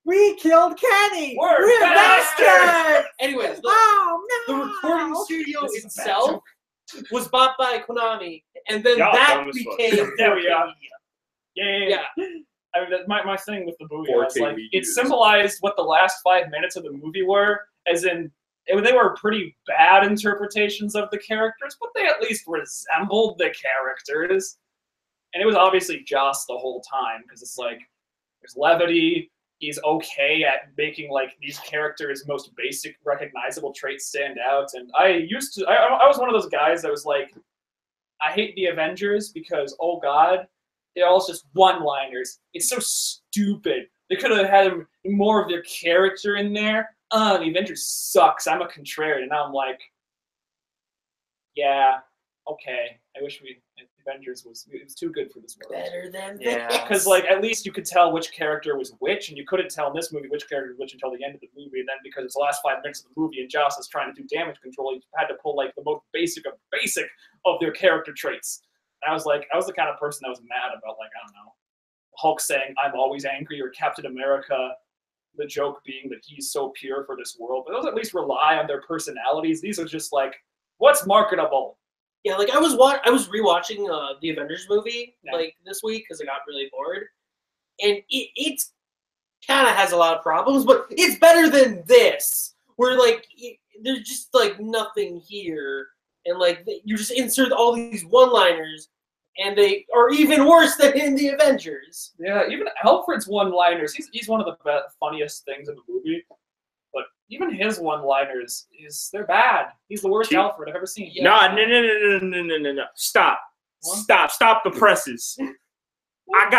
We killed Kenny! We're bastards! Anyways, the the recording studio itself was bought by Konami, and then Y'all that dumb as fuck. became There we are. 4K Yeah. Yeah. I mean, my thing with the booyah 4K was like, videos. it symbolized what the last 5 minutes of the movie were, as in, they were pretty bad interpretations of the characters, but they at least resembled the characters. And it was obviously Joss the whole time, because it's like, there's levity, he's okay at making like these characters' most basic recognizable traits stand out. And I was one of those guys that was like, I hate the Avengers because, oh God, they're all just one-liners. It's so stupid. They could have had more of their character in there. The Avengers sucks. I'm a contrarian. And now I'm like, yeah, okay. I wish Avengers was too good for this world. better than Yeah. this. Because like at least you could tell which character was which, and you couldn't tell in this movie which character was which until the end of the movie. And then because it's the last 5 minutes of the movie and Joss is trying to do damage control, he had to pull like the most basic of their character traits. And I was the kind of person that was mad about, like, I don't know, Hulk saying I'm always angry, or Captain America, the joke being that he's so pure for this world. But those at least rely on their personalities. These are just like, what's marketable? Yeah, like I was rewatching the Avengers movie like this week because I got really bored, and it's kind of has a lot of problems, but it's better than this, where like there's just like nothing here, and like you just insert all these one-liners, and they are even worse than in the Avengers. Yeah, even Alfred's one-liners. He's one of the funniest things in the movie. But even his one-liners they're bad. He's the worst Alfred I've ever seen. No. Stop. What? Stop the presses. I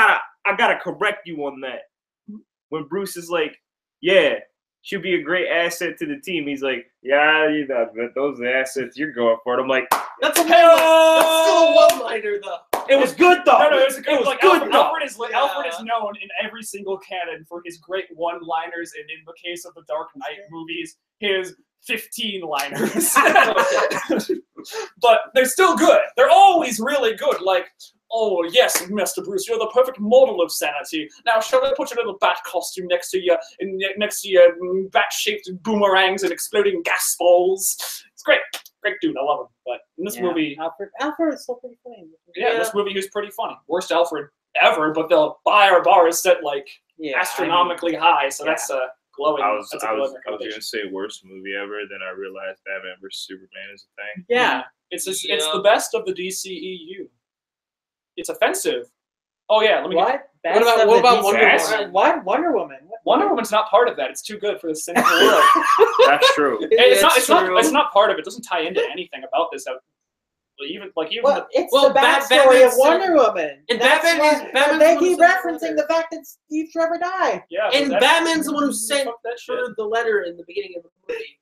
gotta correct you on that. When Bruce is like, yeah, she'll be a great asset to the team. He's like, yeah, you know, those are the assets you're going for. And I'm like, That's still a one-liner, though. it was good though. No, it was good. It was Like, good though. Alfred is known in every single canon for his great one-liners, and in the case of the Dark Knight movies, his 15-liners. But they're still good. They're always really good. Like, oh yes, Mr. Bruce, you're the perfect model of sanity. Now, shall I put your little bat costume next to your bat-shaped boomerangs and exploding gas balls? It's great. Great dude, I love him. But in this movie, Alfred is still pretty funny. in this movie, he was pretty funny. Worst Alfred ever, but the bar is set like astronomically high, so that's glowing. I was that's a glowing gonna say worst movie ever, then I realized Batman vs Superman is a thing. Yeah, it's the best of the DCEU. It's offensive. Oh yeah, let me. What? What about Wonder Woman? What? Wonder Woman? Wonder Woman's not part of that. It's too good for the cynical world. That's true. It's not part of it. It doesn't tie into anything about this. Well, it's the backstory of Wonder Woman. And Batman's they keep referencing the fact that Steve Trevor died. Yeah, and Batman's the one who sent her the letter in the begetting of the movie.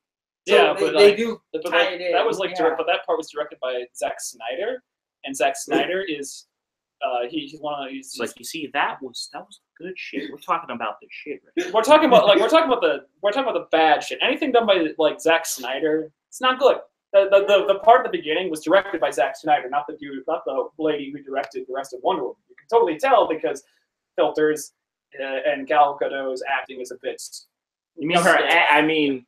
So they do tie it in. That was but that part was directed by Zack Snyder, and Zack Snyder is he's one of these. It's like, you see, that was good shit. We're talking about the shit. Right? We're talking about the bad shit. Anything done by like Zack Snyder, it's not good. The part at the beginning was directed by Zack Snyder, not the lady who directed the rest of Wonder Woman. You can totally tell because filters and Gal Gadot's acting is a bit. You mean her? I mean,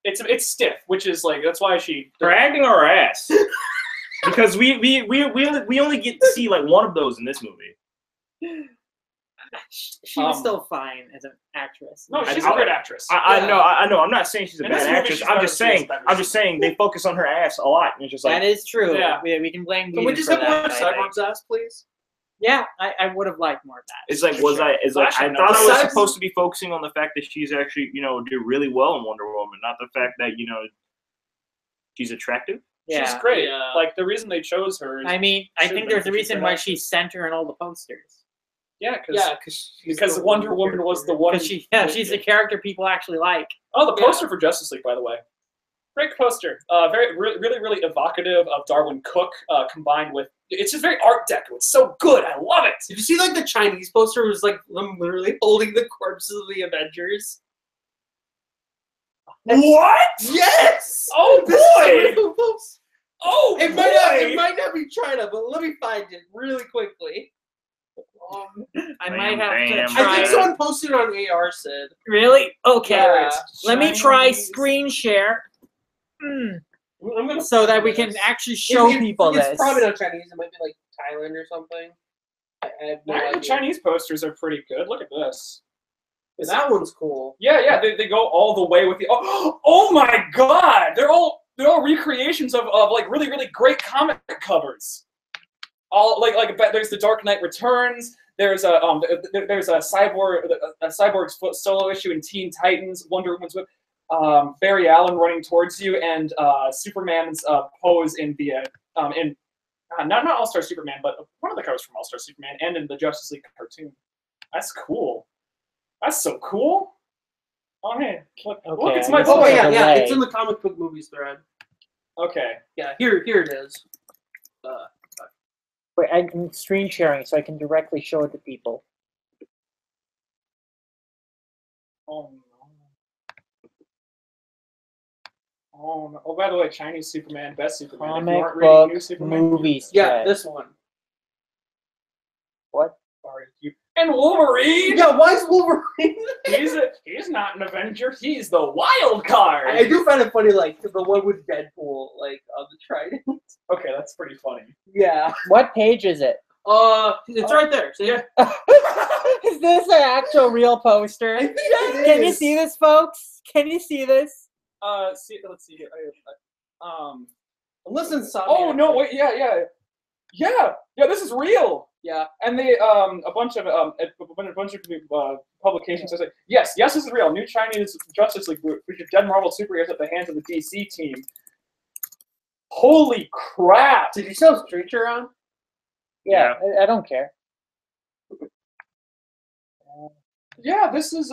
it's stiff, which is like that's why her acting or her ass. Because we only get to see like one of those in this movie. She was still fine as an actress. No, she's a great actress. I know. I'm not saying she's a bad actress. I'm just saying they focus on her ass a lot. And it's just like, that is true. Yeah. We can blame. Can we just have more Cyborg's ass, please? Yeah, I would have liked more of that. It's like, I thought I was supposed to be focusing on the fact that she's actually, did really well in Wonder Woman, not the fact that, she's attractive. Yeah. She's great. Yeah. Like, the reason they chose her is... I think there's a reason why she's center in all the posters. Yeah, because Wonder Woman was the one... She's the character people actually like. Oh, the poster for Justice League, by the way. Great poster. Really evocative of Darwin Cook, combined with... It's just very Art Deco. It's so good. I love it. Did you see, like, the Chinese poster was, like, them literally holding the corpses of the Avengers? What? Yes! Oh, boy! Oh, it might not be China, but let me find it really quickly. I might have to try. I think someone posted it on AR, Sid. Really? Okay. Yeah. Let me try screen share. So that we can actually show people this. It's probably not Chinese. It might be like Thailand or something. I have no idea. The Chinese posters are pretty good. Look at this. That one's cool. Yeah. They go all the way with the. Oh my God! They're all recreations of like really great comic covers. All like there's the Dark Knight Returns. There's a Cyborg's solo issue in Teen Titans. Wonder Woman's with Barry Allen running towards you, and Superman's pose in the not All-Star Superman, but one of the covers from All-Star Superman, and in the Justice League cartoon. That's cool. That's so cool. Oh hey, look, it's my book. Oh yeah, it's in the comic book movies thread. Okay. Yeah, here it is. Wait, I'm screen sharing so I can directly show it to people. Oh no. Oh no. Oh, by the way, Chinese Superman, best Superman. Comic book movies. Yeah, this one. What? Sorry, and Wolverine. Yeah, why is Wolverine? He's not an Avenger. He's the wild card. I do find it funny, like the one with Deadpool, like on the trident. Okay, that's pretty funny. Yeah. What page is it? It's right there. See? Yeah. Is this an actual real poster? Yes. Can you see this, folks? Can you see this? Let's see here. Listen, son. Oh no! Wait, yeah. yeah, this is real. Yeah. And they a bunch of publications say, yes, this is real. New Chinese Justice League group features dead Marvel superheroes at the hands of the DC team. Holy crap! Did you show Street around? Yeah, I don't care. Yeah, this is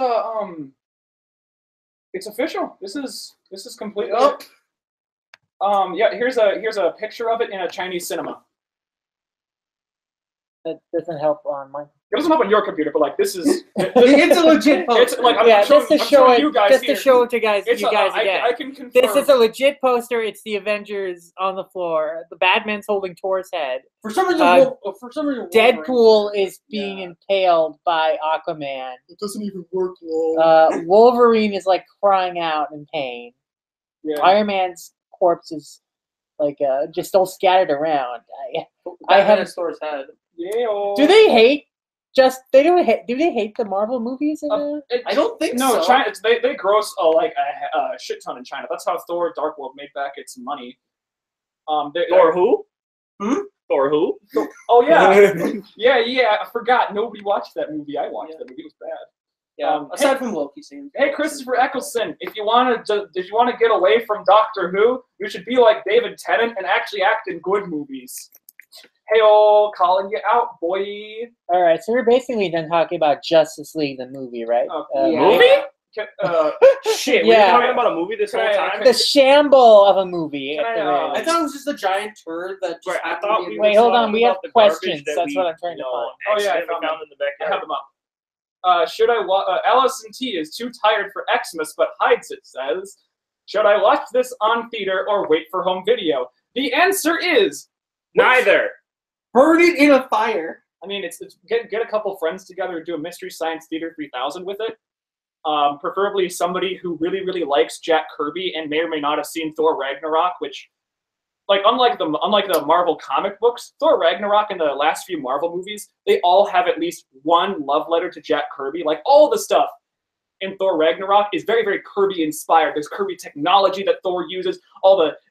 it's official. This is completely. Yep. Yeah, here's a picture of it in a Chinese cinema. That doesn't help on mine. It doesn't help on your computer, but like this is. It's a legit poster. It's like I'm just to show you guys just here. to show it to you guys again. I can confirm. This is a legit poster. It's the Avengers on the floor. The Batman's holding Thor's head. For some reason, Deadpool is being impaled by Aquaman. It doesn't even work well. Wolverine is like crying out in pain. Yeah. Iron Man's corpse is like just all scattered around. I have have. Thor's head. Yeah. Do they hate? Do they hate the Marvel movies? I don't think so. No, China. They gross like a shit ton in China. That's how Thor: Dark World made back its money. Thor who? Thor who? Oh yeah, yeah. I forgot. Nobody watched that movie. I watched that movie. It was bad. Yeah. Aside from Loki scenes. Hey, Christopher Eccleston, if you want to get away from Doctor Who, you should be like David Tennant and actually act in good movies. Hey-oh, calling you out, boy. All right, so we're basically done talking about Justice League, the movie, right? Movie? Shit, Yeah. We're talking about a movie this whole time? The shamble of a movie. Can at the I, very I thought it was just a giant turd that just I thought we Wait, were hold on. talking We have about the questions. garbage that That's we, what I'm trying to find. Oh, yeah, I accidentally found in the I backyard. have them up. Should I watch? Allison T is too tired for Xmas, but hides it. Says, should I watch this on theater or wait for home video? The answer is Neither. burn it in a fire. I mean, it's get a couple friends together and do a Mystery Science Theater 3000 with it. Preferably somebody who really, really likes Jack Kirby and may or may not have seen Thor Ragnarok, which, like, unlike the Marvel comic books, Thor Ragnarok and the last few Marvel movies, they all have at least one love letter to Jack Kirby. Like, all the stuff in Thor Ragnarok is very, very Kirby inspired. There's Kirby technology that Thor uses.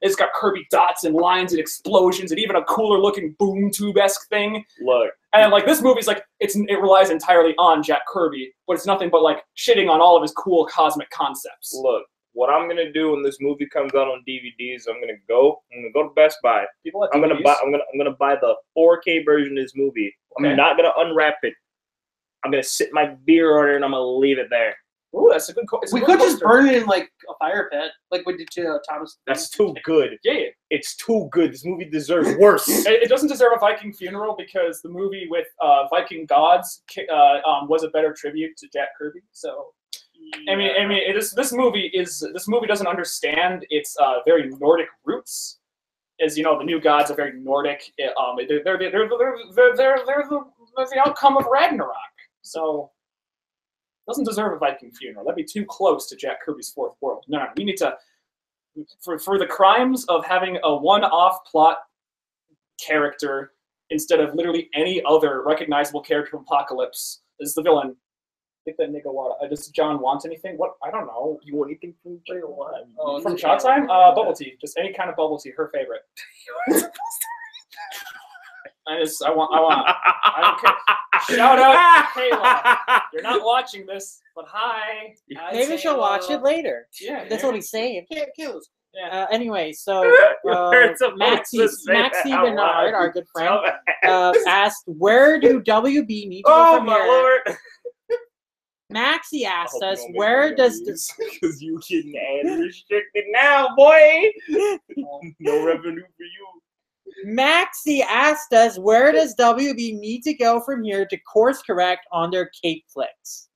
It's got Kirby dots and lines and explosions and even a cooler looking boom tube-esque thing. Look. And like this movie's like it relies entirely on Jack Kirby, but it's nothing but like shitting on all of his cool cosmic concepts. Look, what I'm gonna do when this movie comes out on DVDs, I'm gonna go to Best Buy. People have I'm DVDs. gonna buy the 4K version of this movie. Okay. I'm not gonna unwrap it. I'm gonna sit my beer order and I'm gonna leave it there. Ooh, that's a good. We could just burn it in like a fire pit, like we did to Thomas. That's too good. Yeah. It's too good. This movie deserves worse. It doesn't deserve a Viking funeral because the movie with Viking gods was a better tribute to Jack Kirby. So, I mean, this movie doesn't understand its very Nordic roots. As you know, the new gods are very Nordic. They're the outcome of Ragnarok. So, it doesn't deserve a Viking funeral. That'd be too close to Jack Kirby's Fourth World. No, we need to. For the crimes of having a one-off plot character instead of literally any other recognizable character from Apocalypse is the villain. Get that nigga what? Does John want anything? What? I don't know. You want anything from J1? From Showtime? Bubble tea. Just any kind of bubble tea. Her favorite. I don't care. Shout out to Kayla. You're not watching this, but hi. Maybe she'll watch it later. Yeah. That's what he's saying. Kayla's. Yeah. Anyway, so Maxie Bernard, our good friend, asked, "Where do WB need to go from my here?" lord! Maxie asked us, "Where does this?" Because you getting ad restricted now, boy. No revenue for you. Maxie asked us, "Where does WB need to go from here to course correct on their cake flicks?"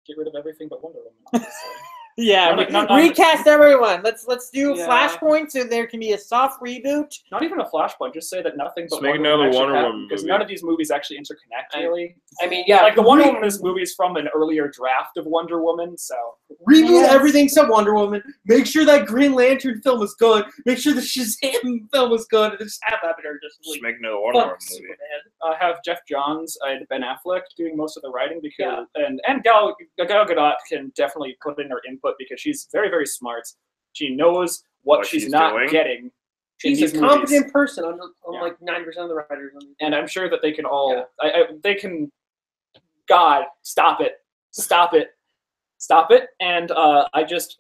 Get rid of everything but Wonder Woman. Yeah, recast everyone. Let's do Flashpoint so there can be a soft reboot. Not even a Flashpoint. Just say that nothing but Just make Wonder another Woman Wonder happened, Woman because movie. none of these movies actually interconnect really. I mean, yeah, Like the Wonder Woman in this movie is from an earlier draft of Wonder Woman, so reboot everything except Wonder Woman. Make sure that Green Lantern film is good. Make sure the Shazam film is good. And just have that in our Just make another Wonder Woman movie. have Jeff Johns and Ben Affleck doing most of the writing because and Gal Gadot can definitely put in her input because she's very, very smart. She knows what she's not doing. getting. She's these a movies. competent person, Yeah. like 90% of the writers. And I'm sure that they can all, they can, God, stop it. Stop it. Stop it. And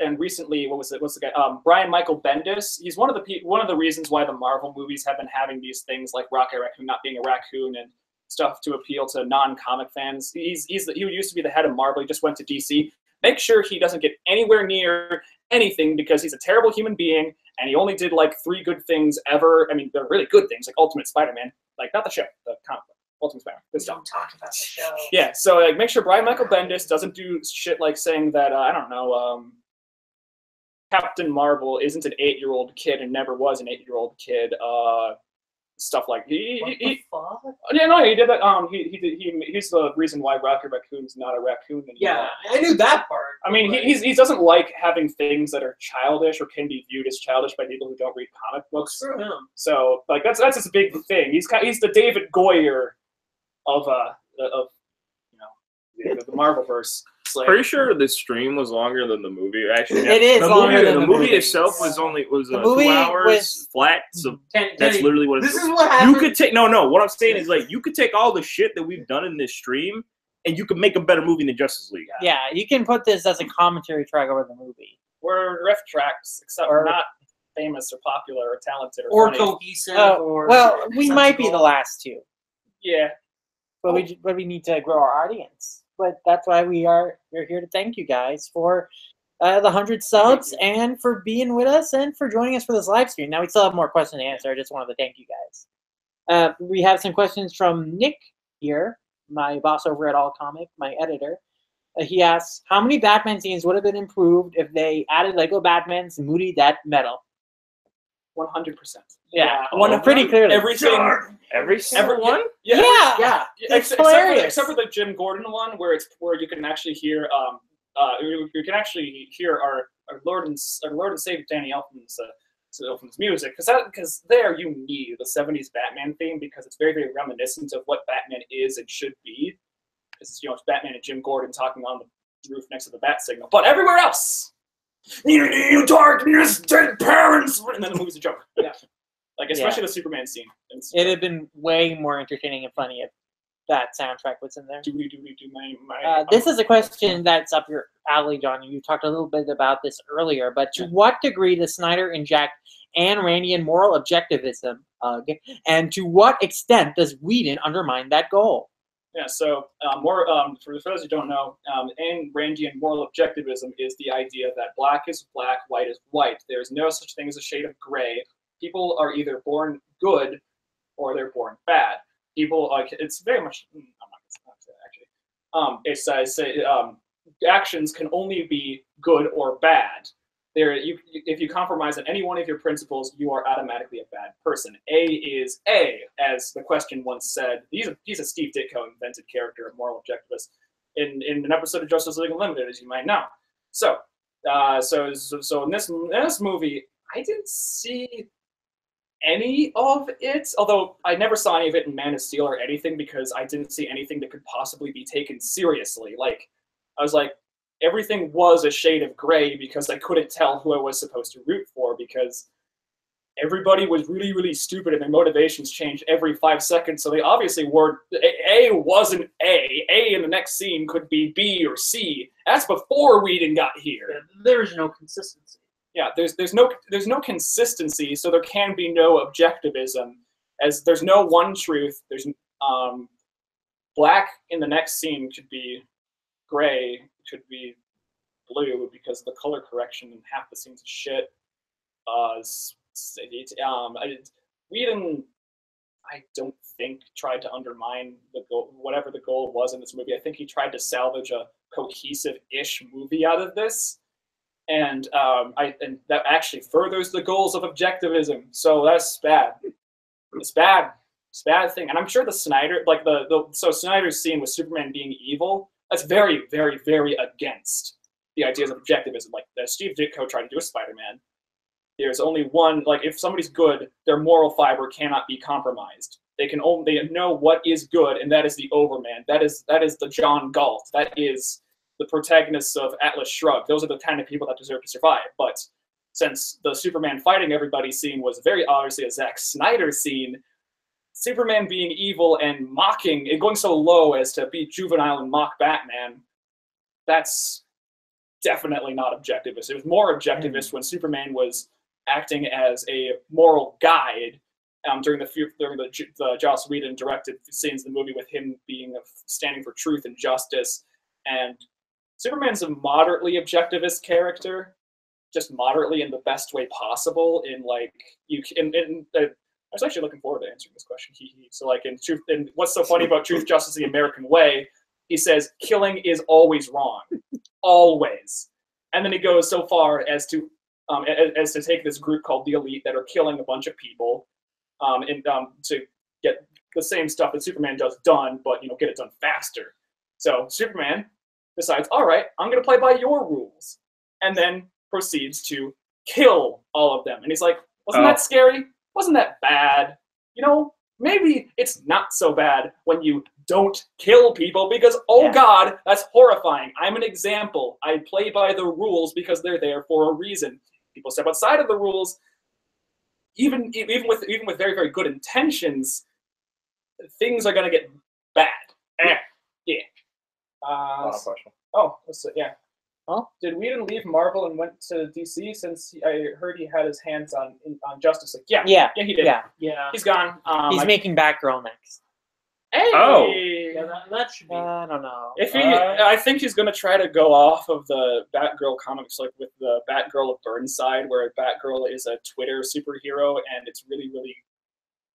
and recently, what's the guy? Brian Michael Bendis. He's one of the reasons why the Marvel movies have been having these things like Rocket Raccoon not being a raccoon and stuff to appeal to non-comic fans. He used to be the head of Marvel. He just went to DC. Make sure he doesn't get anywhere near anything because he's a terrible human being and he only did like 3 good things ever. I mean, they're really good things, like Ultimate Spider-Man, like not the show, the comic book. Ultimate Spider-Man. Good stuff. Talk about the show. Yeah, so like, make sure Brian Michael Bendis doesn't do shit like saying that I don't know, Captain Marvel isn't an 8-year-old kid and never was an 8-year-old kid. Stuff like he fuck? yeah, no, he did that. He's the reason why Rocket Raccoon's not a raccoon anymore. Yeah, I knew that part. I mean, he doesn't like having things that are childish or can be viewed as childish by people who don't read comic books. Screw him. So like that's his big thing. He's the David Goyer of the Marvelverse. Like, Pretty sure the stream was longer than the movie. Actually, It is longer than the the movie movie. itself was The 2 movie hours was- flat. So Kenny, that's literally what this it's. is what happened. You could take no. What I'm saying is like you could take all the shit that we've done in this stream, and you could make a better movie than Justice League. Yeah, you can put this as a commentary track over the movie. we're riff tracks, except we're not famous or popular or talented or funny. cohesive. Well, we might be the last 2. Yeah. But we need to grow our audience. But that's why we're here to thank you guys for the 100 subs and for being with us and for joining us for this live stream. Now we still have more questions to answer. I just wanted to thank you guys. We have some questions from Nick here, my boss over at All Comic, my editor. He asks, how many Batman scenes would have been improved if they added Lego Batman's moody death metal? 100%. Yeah, one pretty clearly. Every single one. Yeah. It's hilarious. Except for the Jim Gordon one, where you can actually hear our Lord and Savior Danny Elfman's music, because there you need the 70s Batman theme because it's very, very reminiscent of what Batman is and should be. It's Batman and Jim Gordon talking on the roof next to the bat signal, but everywhere else, you darkness, dead parents, and then the movie's a joke. Yeah, like especially the Superman scene. It'd have been way more entertaining and funny if that soundtrack was in there. This is a question that's up your alley, John. You talked a little bit about this earlier, but to what degree does Snyder inject Ayn Randian moral objectivism, and to what extent does Whedon undermine that goal? Yeah, so for those who don't know, Ayn Randian moral objectivism is the idea that black is black, white is white. There is no such thing as a shade of gray. People are either born good or they're born bad. People, it's very much. I'm not going to say that actually. Actions can only be good or bad. If you compromise on any one of your principles, you are automatically a bad person. A is A, as the question once said. He's a Steve Ditko invented character, a moral objectivist, in an episode of Justice League Unlimited, as you might know. So in this movie, I didn't see any of it, although I never saw any of it in Man of Steel or anything because I didn't see anything that could possibly be taken seriously. Like, I was like, everything was a shade of gray because I couldn't tell who I was supposed to root for because everybody was really, really stupid and their motivations changed every 5 seconds. So they obviously were, A wasn't A. A in the next scene could be B or C. That's before Whedon got here. Yeah, there's no consistency. Yeah, there's no consistency, so there can be no objectivism, as there's no one truth. There's black in the next scene could be gray, could be blue because the color correction in half the scenes is shit. Whedon, I don't think tried to undermine the goal, whatever the goal was in this movie. I think he tried to salvage a cohesive-ish movie out of this. And that actually furthers the goals of objectivism. So that's bad. It's bad. It's a bad thing. And I'm sure the Snyder, like so Snyder's scene with Superman being evil, that's very, very, very against the ideas of objectivism. Like that Steve Ditko tried to do with Spider-Man. There's only one, like if somebody's good, their moral fiber cannot be compromised. They know what is good, and that is the Overman. That is the John Galt. That is the protagonists of Atlas Shrugged. Those are the kind of people that deserve to survive. But since the Superman fighting everybody scene was very obviously a Zack Snyder scene, Superman being evil and mocking, it going so low as to be juvenile and mock Batman, that's definitely not objectivist. It was more objectivist when Superman was acting as a moral guide during the Joss Whedon directed scenes in the movie, with him being standing for truth and justice. And Superman's a moderately objectivist character, just moderately in the best way possible. In like I was actually looking forward to answering this question. So like in Truth, and what's so funny about Truth, Justice, the American Way, he says killing is always wrong, always. And then he goes so far as to take this group called the Elite that are killing a bunch of people, to get the same stuff that Superman does done, but get it done faster. So Superman decides, all right, I'm going to play by your rules, and then proceeds to kill all of them. And he's like, wasn't that scary? Wasn't that bad? Maybe it's not so bad when you don't kill people, because, God, that's horrifying. I'm an example. I play by the rules because they're there for a reason. People step outside of the rules, even with very, very good intentions, things are going to get bad. Yeah. Question. Oh, yeah. Huh? Did Whedon leave Marvel and went to DC, since I heard he had his hands on Justice League? Yeah, he did. Yeah. He's gone. He's making Batgirl next. Hey! Oh. Yeah, that should be. I don't know. I think he's going to try to go off of the Batgirl comics, like with the Batgirl of Burnside, where Batgirl is a Twitter superhero, and it's really, really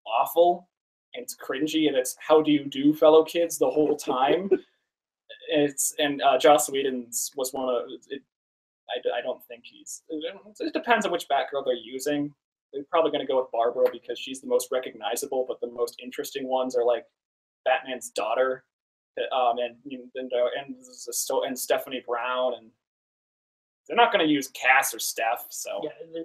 awful, and it's cringy, and it's how do you do, fellow kids, the whole time. Joss Whedon's was one of it. I don't think it depends on which Batgirl they're using. They're probably going to go with Barbara because she's the most recognizable, but the most interesting ones are like Batman's daughter, and Stephanie Brown, and they're not going to use Cass or Steph. So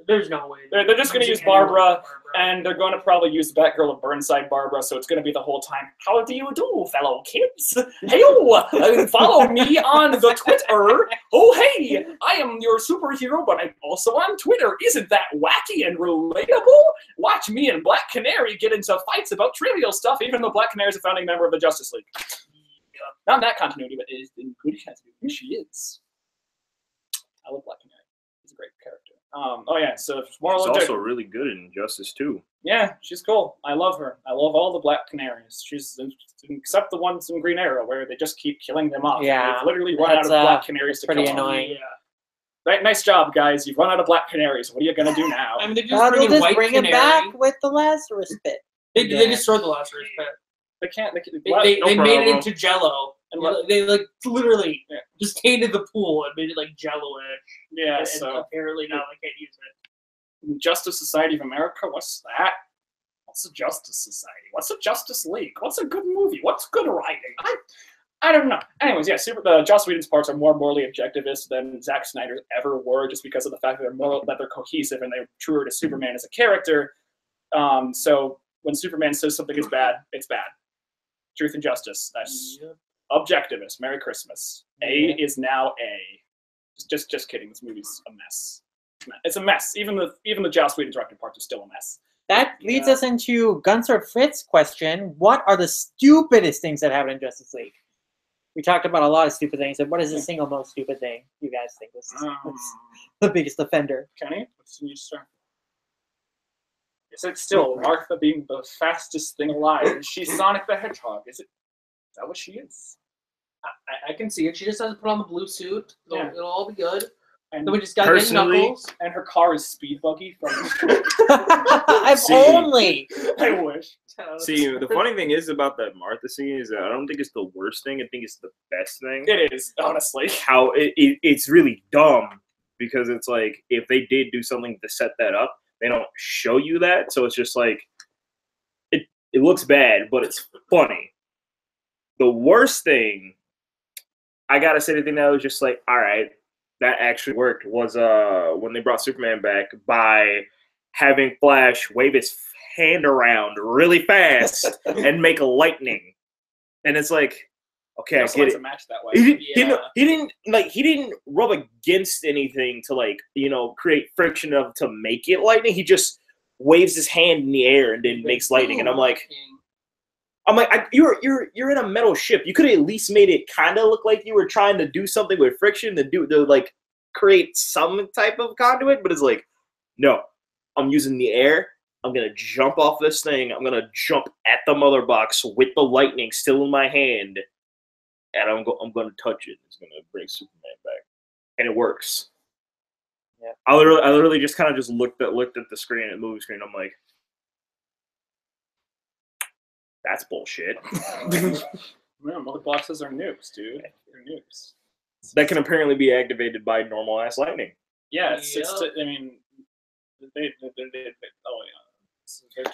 there's no way. They're just going to use Barbara, and they're going to probably use the Batgirl of Burnside Barbara. So it's going to be the whole time. How do you do, fellow kids? Hey, follow me on the Twitter. Oh, hey, I am your superhero, but I'm also on Twitter. Isn't that wacky and relatable? Watch me and Black Canary get into fights about trivial stuff, even though Black Canary is a founding member of the Justice League. Not in that continuity, but in good continuity, she is. I love Black Canary. He's a great character. So She's also really good in Injustice too. Yeah, she's cool. I love her. I love all the Black Canaries. She's except the ones in Green Arrow where they just keep killing them off. Yeah, they've literally run out of Black Canaries to kill. Pretty annoying. Right, nice job, guys. You've run out of Black Canaries. What are you gonna do now? I mean, they're just bring it back with the Lazarus pit. They destroyed the Lazarus pit. They can't. They made it into Jello. And they literally just tainted the pool and made it like Jello-ish. Yeah, and so apparently now they can't use it. Justice Society of America. What's that? What's a Justice Society? What's a Justice League? What's a good movie? What's good writing? I don't know. Anyways, Joss Whedon's parts are more morally objectivist than Zack Snyder ever were, just because of the fact that they're cohesive and they're truer to Superman as a character. So when Superman says something is bad, it's bad. Truth and justice. That's objectivist. Merry Christmas. A is now A. Just kidding. This movie's a mess. It's a mess. Even the Joss Whedon directed parts are still a mess. That leads us into Gunsword Fritz's question. What are the stupidest things that happen in Justice League? We talked about a lot of stupid things. What is the single most stupid thing you guys think was the biggest offender? Kenny, what's your start? Is it still Martha being the fastest thing alive? Is she Sonic the Hedgehog? Is that what she is? I can see it. She just has to put on the blue suit. It'll all be good. And then we just gotta get Knuckles. And her car is Speed Buggy from. Only. I wish. See, the funny thing is about that Martha scene is that I don't think it's the worst thing. I think it's the best thing. It is, honestly. How it's really dumb because it's like if they did do something to set that up, they don't show you that, so it's just like it looks bad, but it's funny. The worst thing, I gotta say, the thing that was just like, all right, that actually worked was when they brought Superman back by having Flash wave his hand around really fast and make a lightning. And it's like, okay, I also get likes it. a match that way. He didn't rub against anything to like, you know, create friction of to make it lightning. He just waves his hand in the air and then makes lightning. And I'm like, you're in a metal ship. You could have at least made it kind of look like you were trying to do something with friction to like create some type of conduit. But it's like, no, I'm using the air. I'm gonna jump off this thing. I'm gonna jump at the mother box with the lightning still in my hand, and I'm gonna touch it. It's gonna bring Superman back, and it works. Yeah. I literally just kind of just looked at the screen, at the movie screen. I'm like, that's bullshit. Man, mother boxes are nukes, dude. They're nukes. That can apparently be activated by normal ass lightning. Yeah, it's I mean, they oh yeah.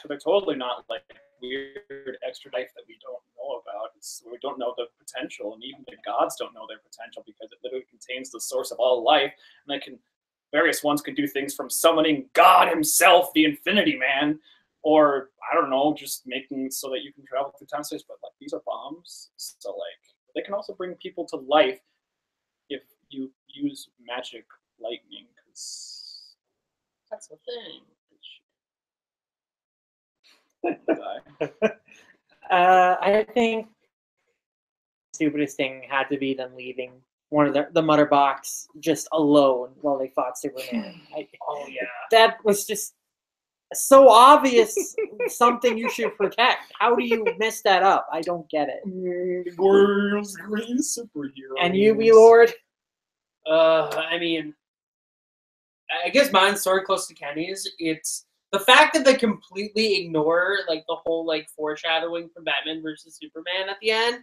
They're totally not like weird extra life that we don't know about. We don't know the potential, and even the gods don't know their potential because it literally contains the source of all life. And various ones can do things from summoning God himself, the Infinity Man, or I don't know, just making so that you can travel through time and space. But like these are bombs, so like they can also bring people to life if you use magic lightning, because that's a thing. I think the stupidest thing had to be them leaving one of the mother box just alone while they fought Superman. Oh yeah, that was just so obvious. Something you should protect. How do you mess that up? I don't get it. The world's greatest superhero. And you, me lord. I mean, I guess mine's sort of close to Kenny's. It's the fact that they completely ignore like the whole like foreshadowing from Batman versus Superman at the end,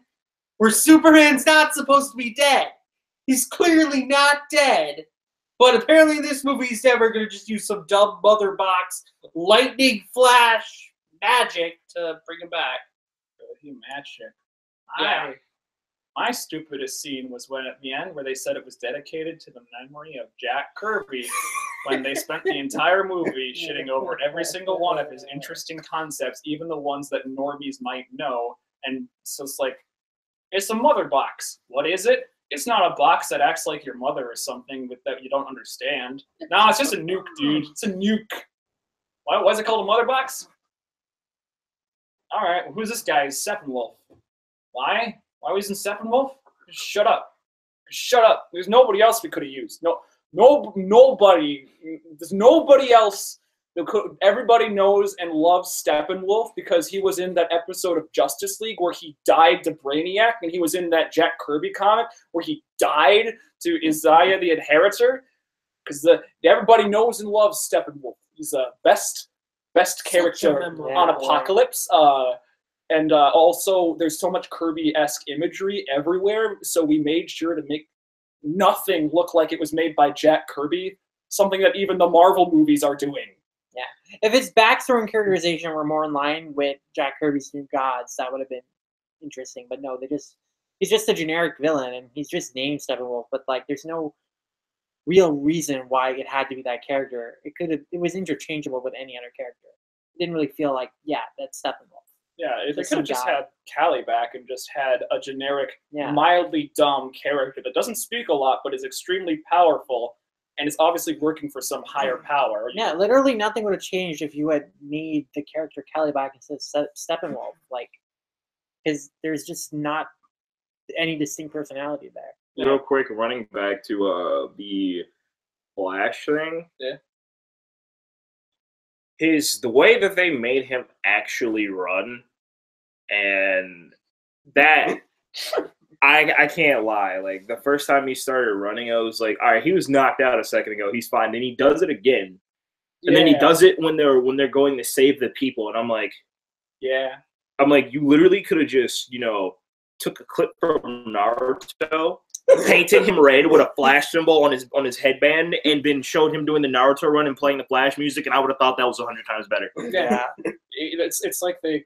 where Superman's not supposed to be dead. He's clearly not dead, but apparently in this movie he's never gonna just use some dumb mother box lightning flash magic to bring him back. Magic. Yeah. My stupidest scene was when at the end where they said it was dedicated to the memory of Jack Kirby, when they spent the entire movie shitting over every single one of his interesting concepts, even the ones that normies might know. And so it's like, it's a mother box. What is it? It's not a box that acts like your mother or something that you don't understand. No, it's just a nuke, dude. It's a nuke. Why is it called a mother box? All right, well, who's this guy? He's Steppenwolf. Why? Why was he in Steppenwolf? Just shut up. Just shut up. There's nobody else we could have used. Nobody. There's nobody else. Everybody knows and loves Steppenwolf because he was in that episode of Justice League where he died to Brainiac, and he was in that Jack Kirby comic where he died to Isaiah the Inheritor. Because everybody knows and loves Steppenwolf. He's the best character on Apocalypse. And also, there's so much Kirby-esque imagery everywhere, so we made sure to make nothing look like it was made by Jack Kirby, something that even the Marvel movies are doing. Yeah. If his backstory and characterization were more in line with Jack Kirby's New Gods, that would have been interesting. But no, he's just a generic villain, and he's just named Steppenwolf, but like there's no real reason why it had to be that character. It was interchangeable with any other character. It didn't really feel like, yeah, that's Steppenwolf. Yeah, if they could have just had Callie back and just had a generic, mildly dumb character that doesn't speak a lot but is extremely powerful and is obviously working for some higher power. Yeah, literally nothing would have changed if you had made the character Callie back instead of Steppenwolf. Like, because there's just not any distinct personality there. Real quick, running back to the Flash thing. Yeah. The way that they made him actually run, and that I can't lie. Like the first time he started running, I was like, all right, he was knocked out a second ago. He's fine. Then he does it again, and then he does it when they're going to save the people, and I'm like, you literally could have just took a clip from Naruto, painted him red with a Flash symbol on his headband, and then showed him doing the Naruto run and playing the Flash music, and I would have thought that was 100 times better. Yeah, it's like I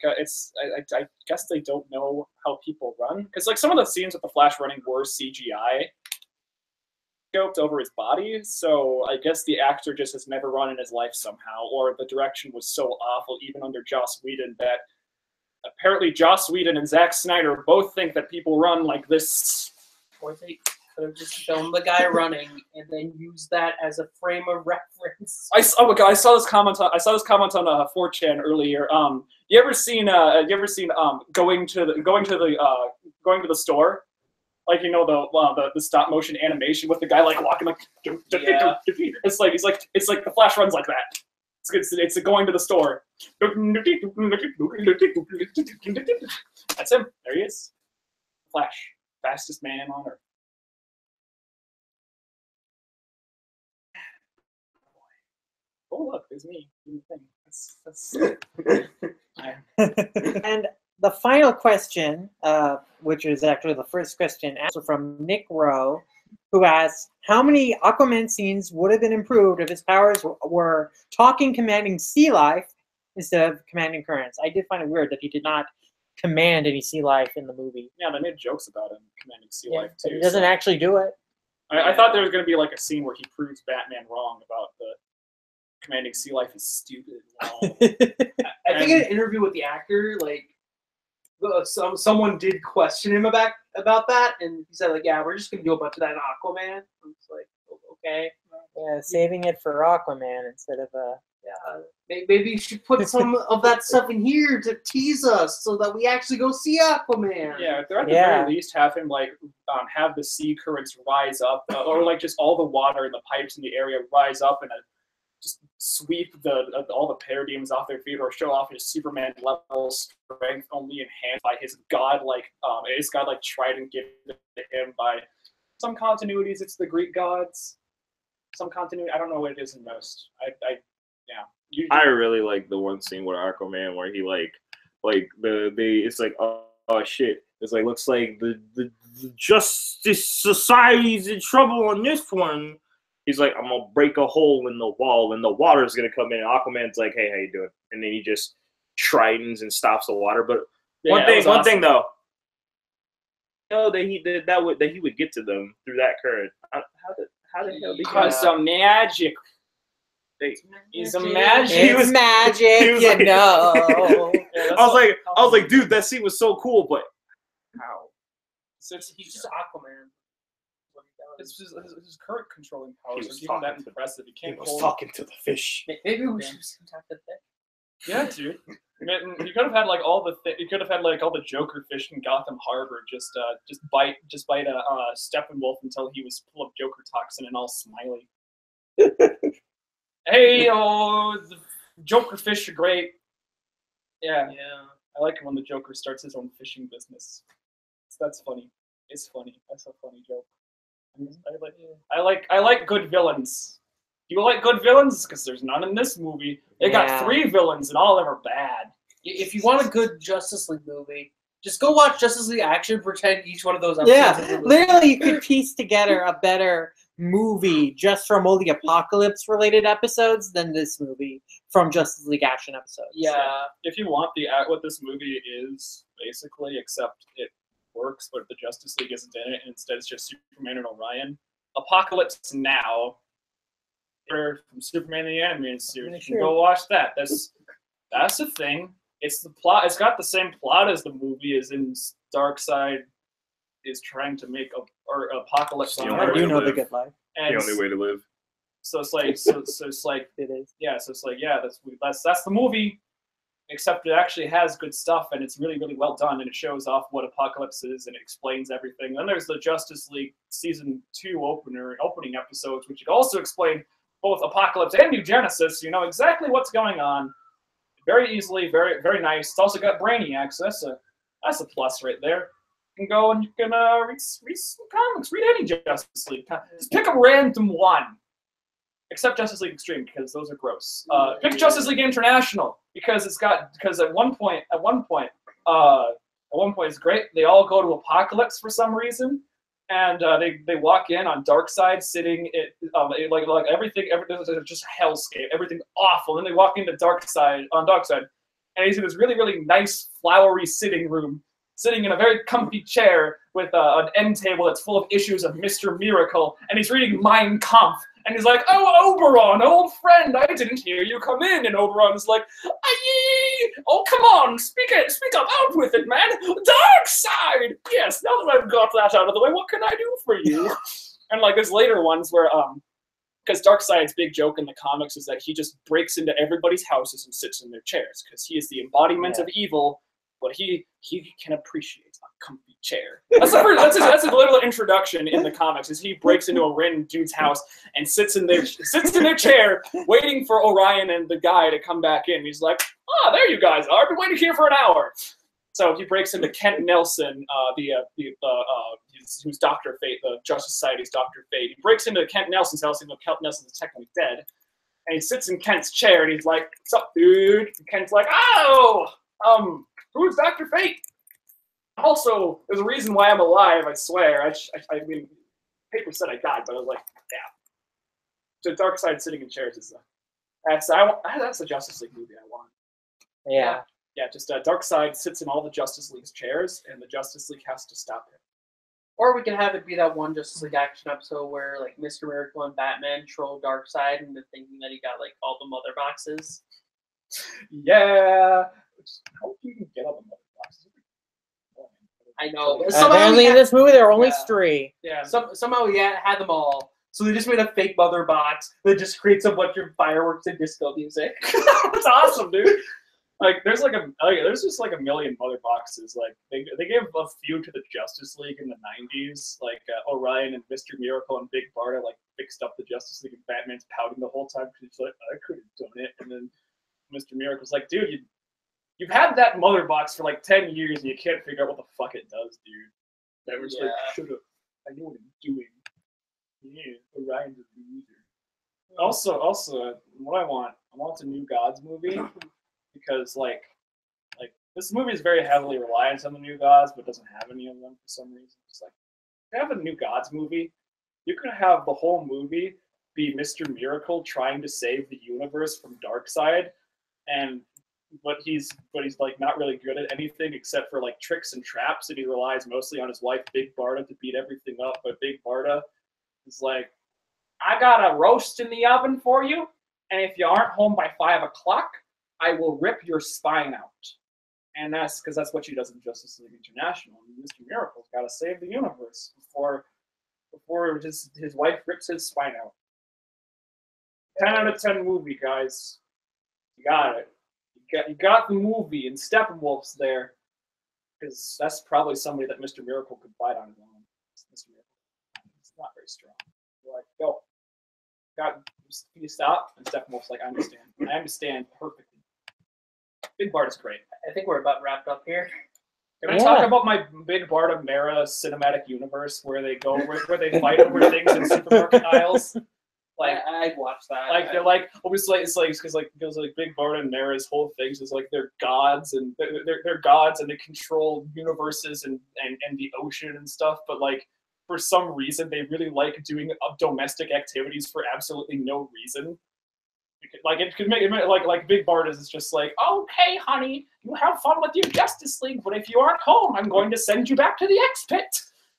guess they don't know how people run, because like some of the scenes with the Flash running were CGI scoped over his body, so I guess the actor just has never run in his life somehow, or the direction was so awful even under Joss Whedon that apparently Joss Whedon and Zack Snyder both think that people run like this. Or they could have just filmed the guy running and then used that as a frame of reference. I saw this comment on 4chan earlier. You ever seen going to the store? Like, you know, the stop motion animation with the guy like walking like Yeah. it's like the Flash runs like that. It's going to the store. That's him. There he is. Flash, fastest man on Earth. Oh look, there's me. And the final question, which is actually the first question, answer from Nick Rowe, who asks, how many Aquaman scenes would have been improved if his powers were talking, commanding sea life instead of commanding currents? I did find it weird that he did not command any sea life in the movie. Yeah, they made jokes about him commanding sea life But too. he doesn't actually do it. I thought there was going to be like a scene where he proves Batman wrong about the commanding sea life is stupid. Wow. I think in an interview with the actor, like, someone did question him about that, and he said, like, yeah, we're just going to do a bunch of that in Aquaman. I was like, okay. Yeah, saving it for Aquaman instead of Yeah, maybe you should put some of that stuff in here to tease us so that we actually go see Aquaman. Yeah, if they're at the very least have him like have the sea currents rise up, or like just all the water in the pipes in the area rise up and just sweep all the Parademons off their feet, or show off his Superman level strength only enhanced by his godlike trident given to him by some continuities. It's the Greek gods. Some continuity. I don't know what it is in most. I really like the one scene with Aquaman where he it's like oh shit. It's like looks like the Justice Society's in trouble on this one. He's like, I'm gonna break a hole in the wall and the water's gonna come in. And Aquaman's like, hey, how you doing? And then he just tridents and stops the water. But one thing though, that he would get to them through that current. How the hell did he? Because some magic. He's a magic. it's magic, like, know. I was like, dude, that scene was so cool, but how? He's just Aquaman. His current controlling powers He was are even that talking to- impressive. He can't hold. talking to the fish. Maybe we should talk to that. Yeah, dude. You could have had like all the Joker fish in Gotham Harbor just bite Steppenwolf until he was full of Joker toxin and all smiley. Hey, the Joker fish are great. Yeah. I like it when the Joker starts his own fishing business. That's funny. It's funny. That's a funny joke. I like good villains. You like good villains? Because there's none in this movie. They got 3 villains, and all of them are bad. If you want a good Justice League movie, just go watch Justice League Action. Pretend each one of those episodes is a movie. Literally, you could piece together a better movie just from all the Apocalypse-related episodes than this movie from Justice League Action episodes. Yeah. So, if you want what this movie is, basically, except it works, but the Justice League isn't in it, and instead it's just Superman and Orion. Apocalypse Now, from Superman the Animated Series. You can go watch that. That's the thing. It's the plot. It's got the same plot as the movie, as in Darkseid is trying to make Apocalypse on I Earth. do know the good life. And The only way to live. so it's like It is. yeah. So it's like that's the movie. Except it actually has good stuff, and it's really, really well done, and it shows off what Apocalypse is, and it explains everything. Then there's the Justice League Season 2 opening episodes, which also explain both Apocalypse and New Genesis. You know exactly what's going on very easily, very, very nice. It's also got Brainiac, so that's a plus right there. You can go and you can read some comics, read any Justice League. Just pick a random one. Except Justice League Extreme, because those are gross. Pick Justice League International, because at one point it's great. They all go to Apocalypse for some reason, and they walk in on Darkseid sitting like everything just hellscape, everything awful. And then they walk into Darkseid, and he's in this really, really nice flowery sitting room, sitting in a very comfy chair with an end table that's full of issues of Mr. Miracle, and he's reading Mein Kampf. And he's like, oh, Oberon, old friend, I didn't hear you come in. And Oberon's like, aye, oh, come on, speak up, out with it, man. Dark side. Yes, now that I've got that out of the way, what can I do for you? And like there's later ones where, because Darkseid's big joke in the comics is that he just breaks into everybody's houses and sits in their chairs because he is the embodiment of evil, but he can appreciate a comfy chair. That's a little introduction in the comics. Is he breaks into a random dude's house and sits in their chair, waiting for Orion and the guy to come back in. He's like, "Ah, there you guys are. I've been waiting here for an hour." So he breaks into Kent Nelson, who's Dr. Fate, the Justice Society's Dr. Fate. He breaks into Kent Nelson's house, even though Kent Nelson is technically dead. And he sits in Kent's chair, and he's like, "What's up, dude?" And Kent's like, "Oh, who's Dr. Fate? Also, there's a reason why I'm alive, I swear. I mean, paper said I died, but I was like, yeah." So Darkseid sitting in chairs is that's the Justice League movie I want. Yeah. Yeah, just Darkseid sits in all the Justice League's chairs, and the Justice League has to stop him. Or we can have it be that one Justice League action episode where like Mr. Miracle and Batman troll Darkseid into thinking that he got like all the mother boxes. Yeah. How do you get all the mother boxes? I know. But Apparently in this movie there are only 3. Yeah. Somehow he had them all. So they just made a fake mother box that just creates a bunch of fireworks and disco music. That's awesome, dude. Like there's just like a million mother boxes. Like they gave a few to the Justice League in the 90s. Like Orion and Mr. Miracle and Big Barda like fixed up the Justice League, and Batman's pouting the whole time because he's like, I could have done it. And then Mr. Miracle's like, dude, you've had that mother box for like 10 years and you can't figure out what the fuck it does, dude. Batman's like, shut up. I know what I'm doing. Yeah, Orion's a loser. Also, what I want a New Gods movie. Because like this movie is very heavily reliant on the New Gods, but doesn't have any of them for some reason. It's like, if you have a New Gods movie, you can have the whole movie be Mr. Miracle trying to save the universe from Darkseid, but he's like not really good at anything except for like tricks and traps, and he relies mostly on his wife Big Barda to beat everything up. But Big Barda is like, I got a roast in the oven for you, and if you aren't home by 5 o'clock, I will rip your spine out. And that's because that's what she does in Justice League International. Mr. Miracle's got to save the universe before his wife rips his spine out. 10 out of 10 movie, guys. You got it. You got the movie, and Steppenwolf's there. Because that's probably somebody that Mr. Miracle could fight on his own. Mr. Miracle. It's not very strong. You're like, go. Can you stop? And Steppenwolf's like, I understand. I understand perfectly. Big Barda's great. I think we're about wrapped up here. Can I talk about my Big Barda Mera cinematic universe where they go where they fight over things in supermarket aisles? Like I'd watch that. Like they're like obviously it's like because Big Barda and Mera's whole things is like they're gods and they're gods and they control universes and the ocean and stuff, but like for some reason they really like doing domestic activities for absolutely no reason. Like it could make it like Big Barda's is just like, okay, honey, you have fun with your Justice League, but if you aren't home, I'm going to send you back to the X-Pit.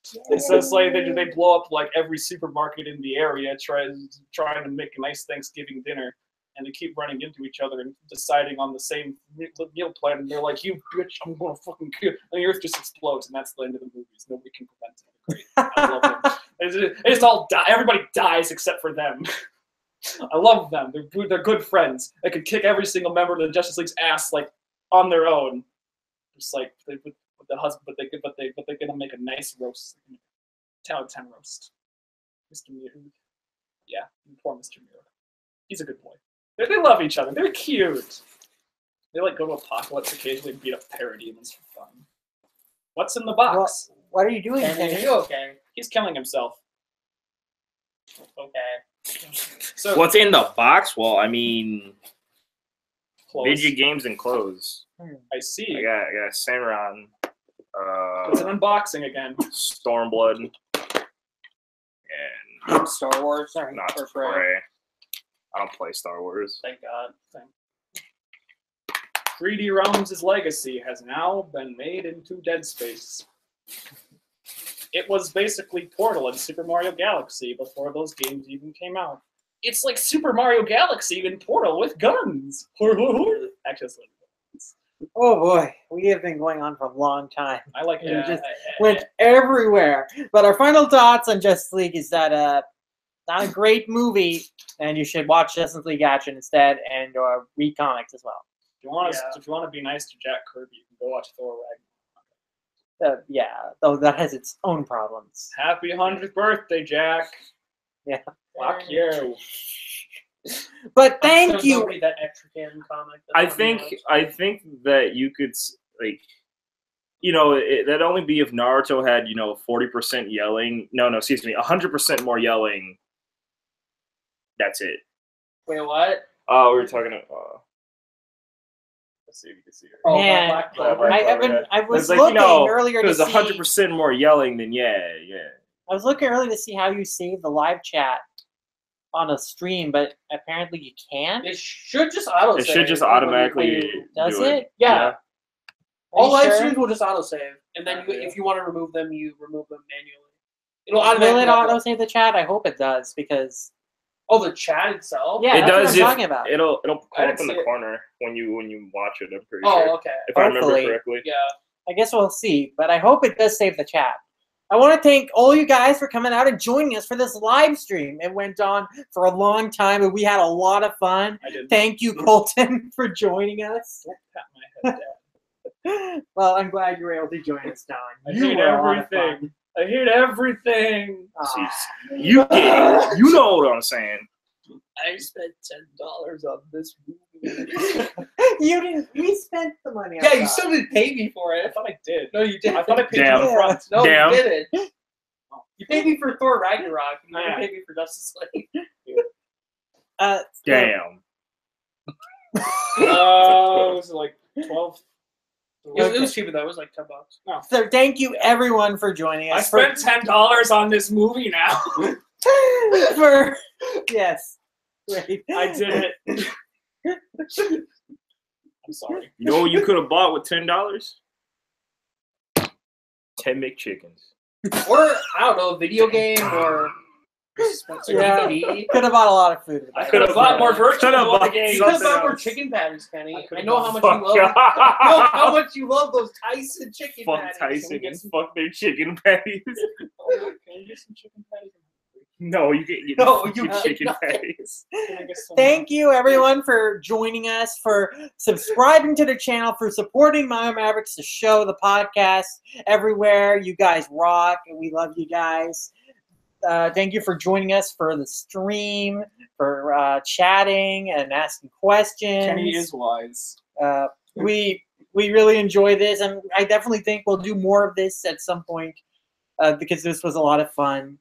So it's like they blow up like every supermarket in the area, trying to make a nice Thanksgiving dinner, and they keep running into each other and deciding on the same meal plan. And they're like, "You bitch, I'm gonna fucking kill," and the Earth just explodes, and that's the end of the movies. Nobody can prevent it. Great, I love them. They just all die. Everybody dies except for them. I love them. They're good friends. They could kick every single member of the Justice League's ass like on their own. Just like with the husband, but they're gonna make a nice roast, 10 out of 10 roast. Mr. Miracle, yeah, poor Mr. Miracle. He's a good boy. They love each other. They're cute. They like go to Apocalypse occasionally and beat up Parademons for fun. What's in the box? What are you doing? Are you okay? He's killing himself. Okay. So What's in the box? Well, I mean, clothes. video games and clothes. I see. I got Samron. It's an unboxing again. Stormblood. And Star Wars. Sorry. not to play. I don't play Star Wars. Thank God. 3D Realms' legacy has now been made into Dead Space. It was basically Portal and Super Mario Galaxy before those games even came out. it's like Super Mario Galaxy in Portal with guns. Actually, that's Oh boy, we have been going on for a long time. I like We it. just went everywhere. But our final thoughts on Justice League is that not a great movie, and you should watch Justice League Action instead, and read comics as well. If you want to be nice to Jack Kirby, you can go watch Thor Ragnarok. Yeah, though that has its own problems. Happy 100th birthday, Jack. Yeah. Fuck you. But thank you. Read that extra canon comic. I think that you could like, that'd only be if Naruto had 40% yelling. No, excuse me, 100% more yelling. That's it. Wait, what? Oh, we were talking about. Let's see if you can see it. Oh, Man, Black Clover. I was It's like, looking earlier to There's see. 100% more yelling than yeah. I was looking earlier to see how you save the live chat on a stream, but apparently you can't. It should just auto. It should just automatically Does do it? Yeah. Are All you live sure? streams will just auto save, and then if you want to remove them, you remove them manually. It'll Will automatically. it auto save the chat? I hope it does because Oh, the chat itself. yeah, It that's does. what I'm talking about. It'll I pop didn't up in see the it. corner when you watch it. I'm pretty Oh, sure. okay. If I remember Hopefully. correctly. Yeah. I guess we'll see, but I hope it does save the chat. I want to thank all you guys for coming out and joining us for this live stream. It went on for a long time, and we had a lot of fun. I did. Thank you, Colton, for joining us. Pat my head down. Well, I'm glad you were able to join us, Don. I You hate were a lot of fun. everything. I hate everything. Aw. You get it. You know what I'm saying. I spent $10 on this movie. You didn't. We spent the money. Yeah, on you that. still didn't pay me for I it. thought I did. No, you didn't. I thought I paid Damn. you up front. No, Damn. you didn't. You paid me for Thor Ragnarok. You didn't pay me for Justice League. Damn. It was like 12. It was cheaper though. It was like $10. So thank you everyone for joining I us. spent $10 on this movie now. for yes. Wait. I did it. I'm sorry. You know what you could have bought with $10? 10 McChickens. Or I don't know, a video game or Yeah. DVD. Could have bought a lot of food. I could have bought more virtual Shut up, the Buck. game. You could have Something bought more else. chicken patties, Kenny. I I know how much Fuck you love. I know how yeah. much you love those Tyson chicken Fuck patties. Tyson and fuck their chicken patties. Can I get some chicken patties? No, you get No, you fucking get chicken nothing. patties. Can I get some? Thank you everyone for joining us, for subscribing to the channel, for supporting Manga Mavericks, the show, the podcast, everywhere. You guys rock, and we love you guys. Thank you for joining us for the stream, for chatting and asking questions. Kenny is wise. We really enjoy this, and I definitely think we'll do more of this at some point because this was a lot of fun.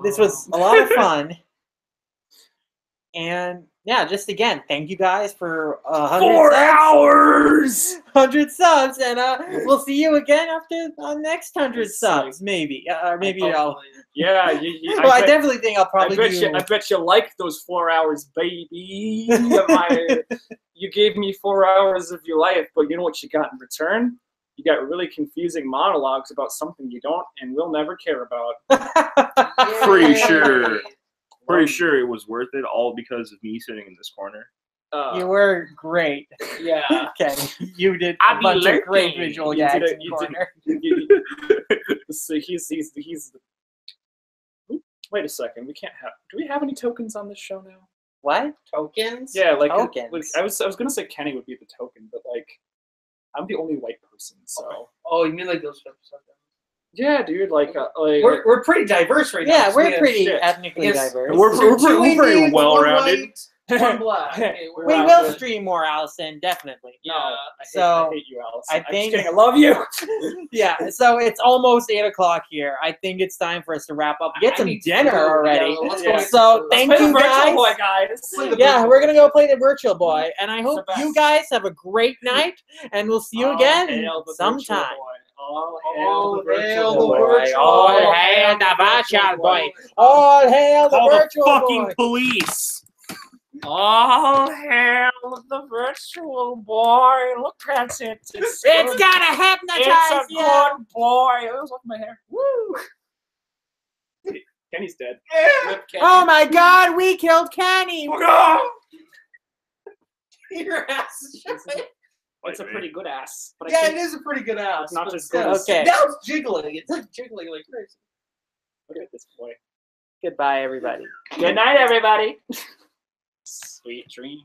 This was a lot of fun. And yeah, just again, thank you guys for 4 hours! 100 subs, and we'll see you again after the next 100 subs, maybe. Or maybe I'll. Yeah, Well, I definitely think I'll probably do. I bet you like those 4 hours, baby. You gave me 4 hours of your life, but you know what you got in return? You got really confusing monologues about something you don't and will never care about. Pretty sure. Pretty sure it was worth it, all because of me sitting in this corner. You were great. Yeah. Kenny. You did I a be bunch of great lurking. visual You did gags it, in the you did corner. So he's. Wait a second. We can't have. Do we have any tokens on this show now? What? Tokens? Yeah, like Tokens. I was gonna say Kenny would be the token, but like I'm the only white person, so Oh, you mean like those something? yeah, dude. Like We're pretty diverse right now. Yeah, so we're we have pretty shit. ethnically Yes. diverse. We're Two pretty Indians, well-rounded. one white, one black. Okay, we're We all will good. stream more, Allison, definitely. Yeah. So, I hate you, Alice. I I'm think- just kidding. I love you. Yeah, so it's almost 8 o'clock here. I think it's time for us to wrap up. Get I some need dinner food. already. Yeah, let's Yeah. go get So, some food. thank Play the you Virtual guys. Boy, guys. Play the Yeah, virtual we're gonna boy. go play the Virtual Boy, and I hope the you best. guys have a great night, and we'll see you All again hail the Virtual sometime. Boy. All All hail the hail Virtual the Boy. Virtual All Boy. hail the Virtual Boy. All hail the Call Virtual the fucking Boy. police! All hail the Virtual Boy. Look at it. It's It's gonna hypnotize a you. good boy. It was like my hair. Woo! Kenny's dead. Rip Kenny. Oh my God, we killed Kenny. Your ass is shit. It's a pretty good ass. But I Yeah, can't- it is a pretty good ass. It's not but just still. good as- Okay. Now it's jiggling. It's like jiggling like crazy. Look at this boy. Goodbye, everybody. Good night, everybody. Sweet dreams.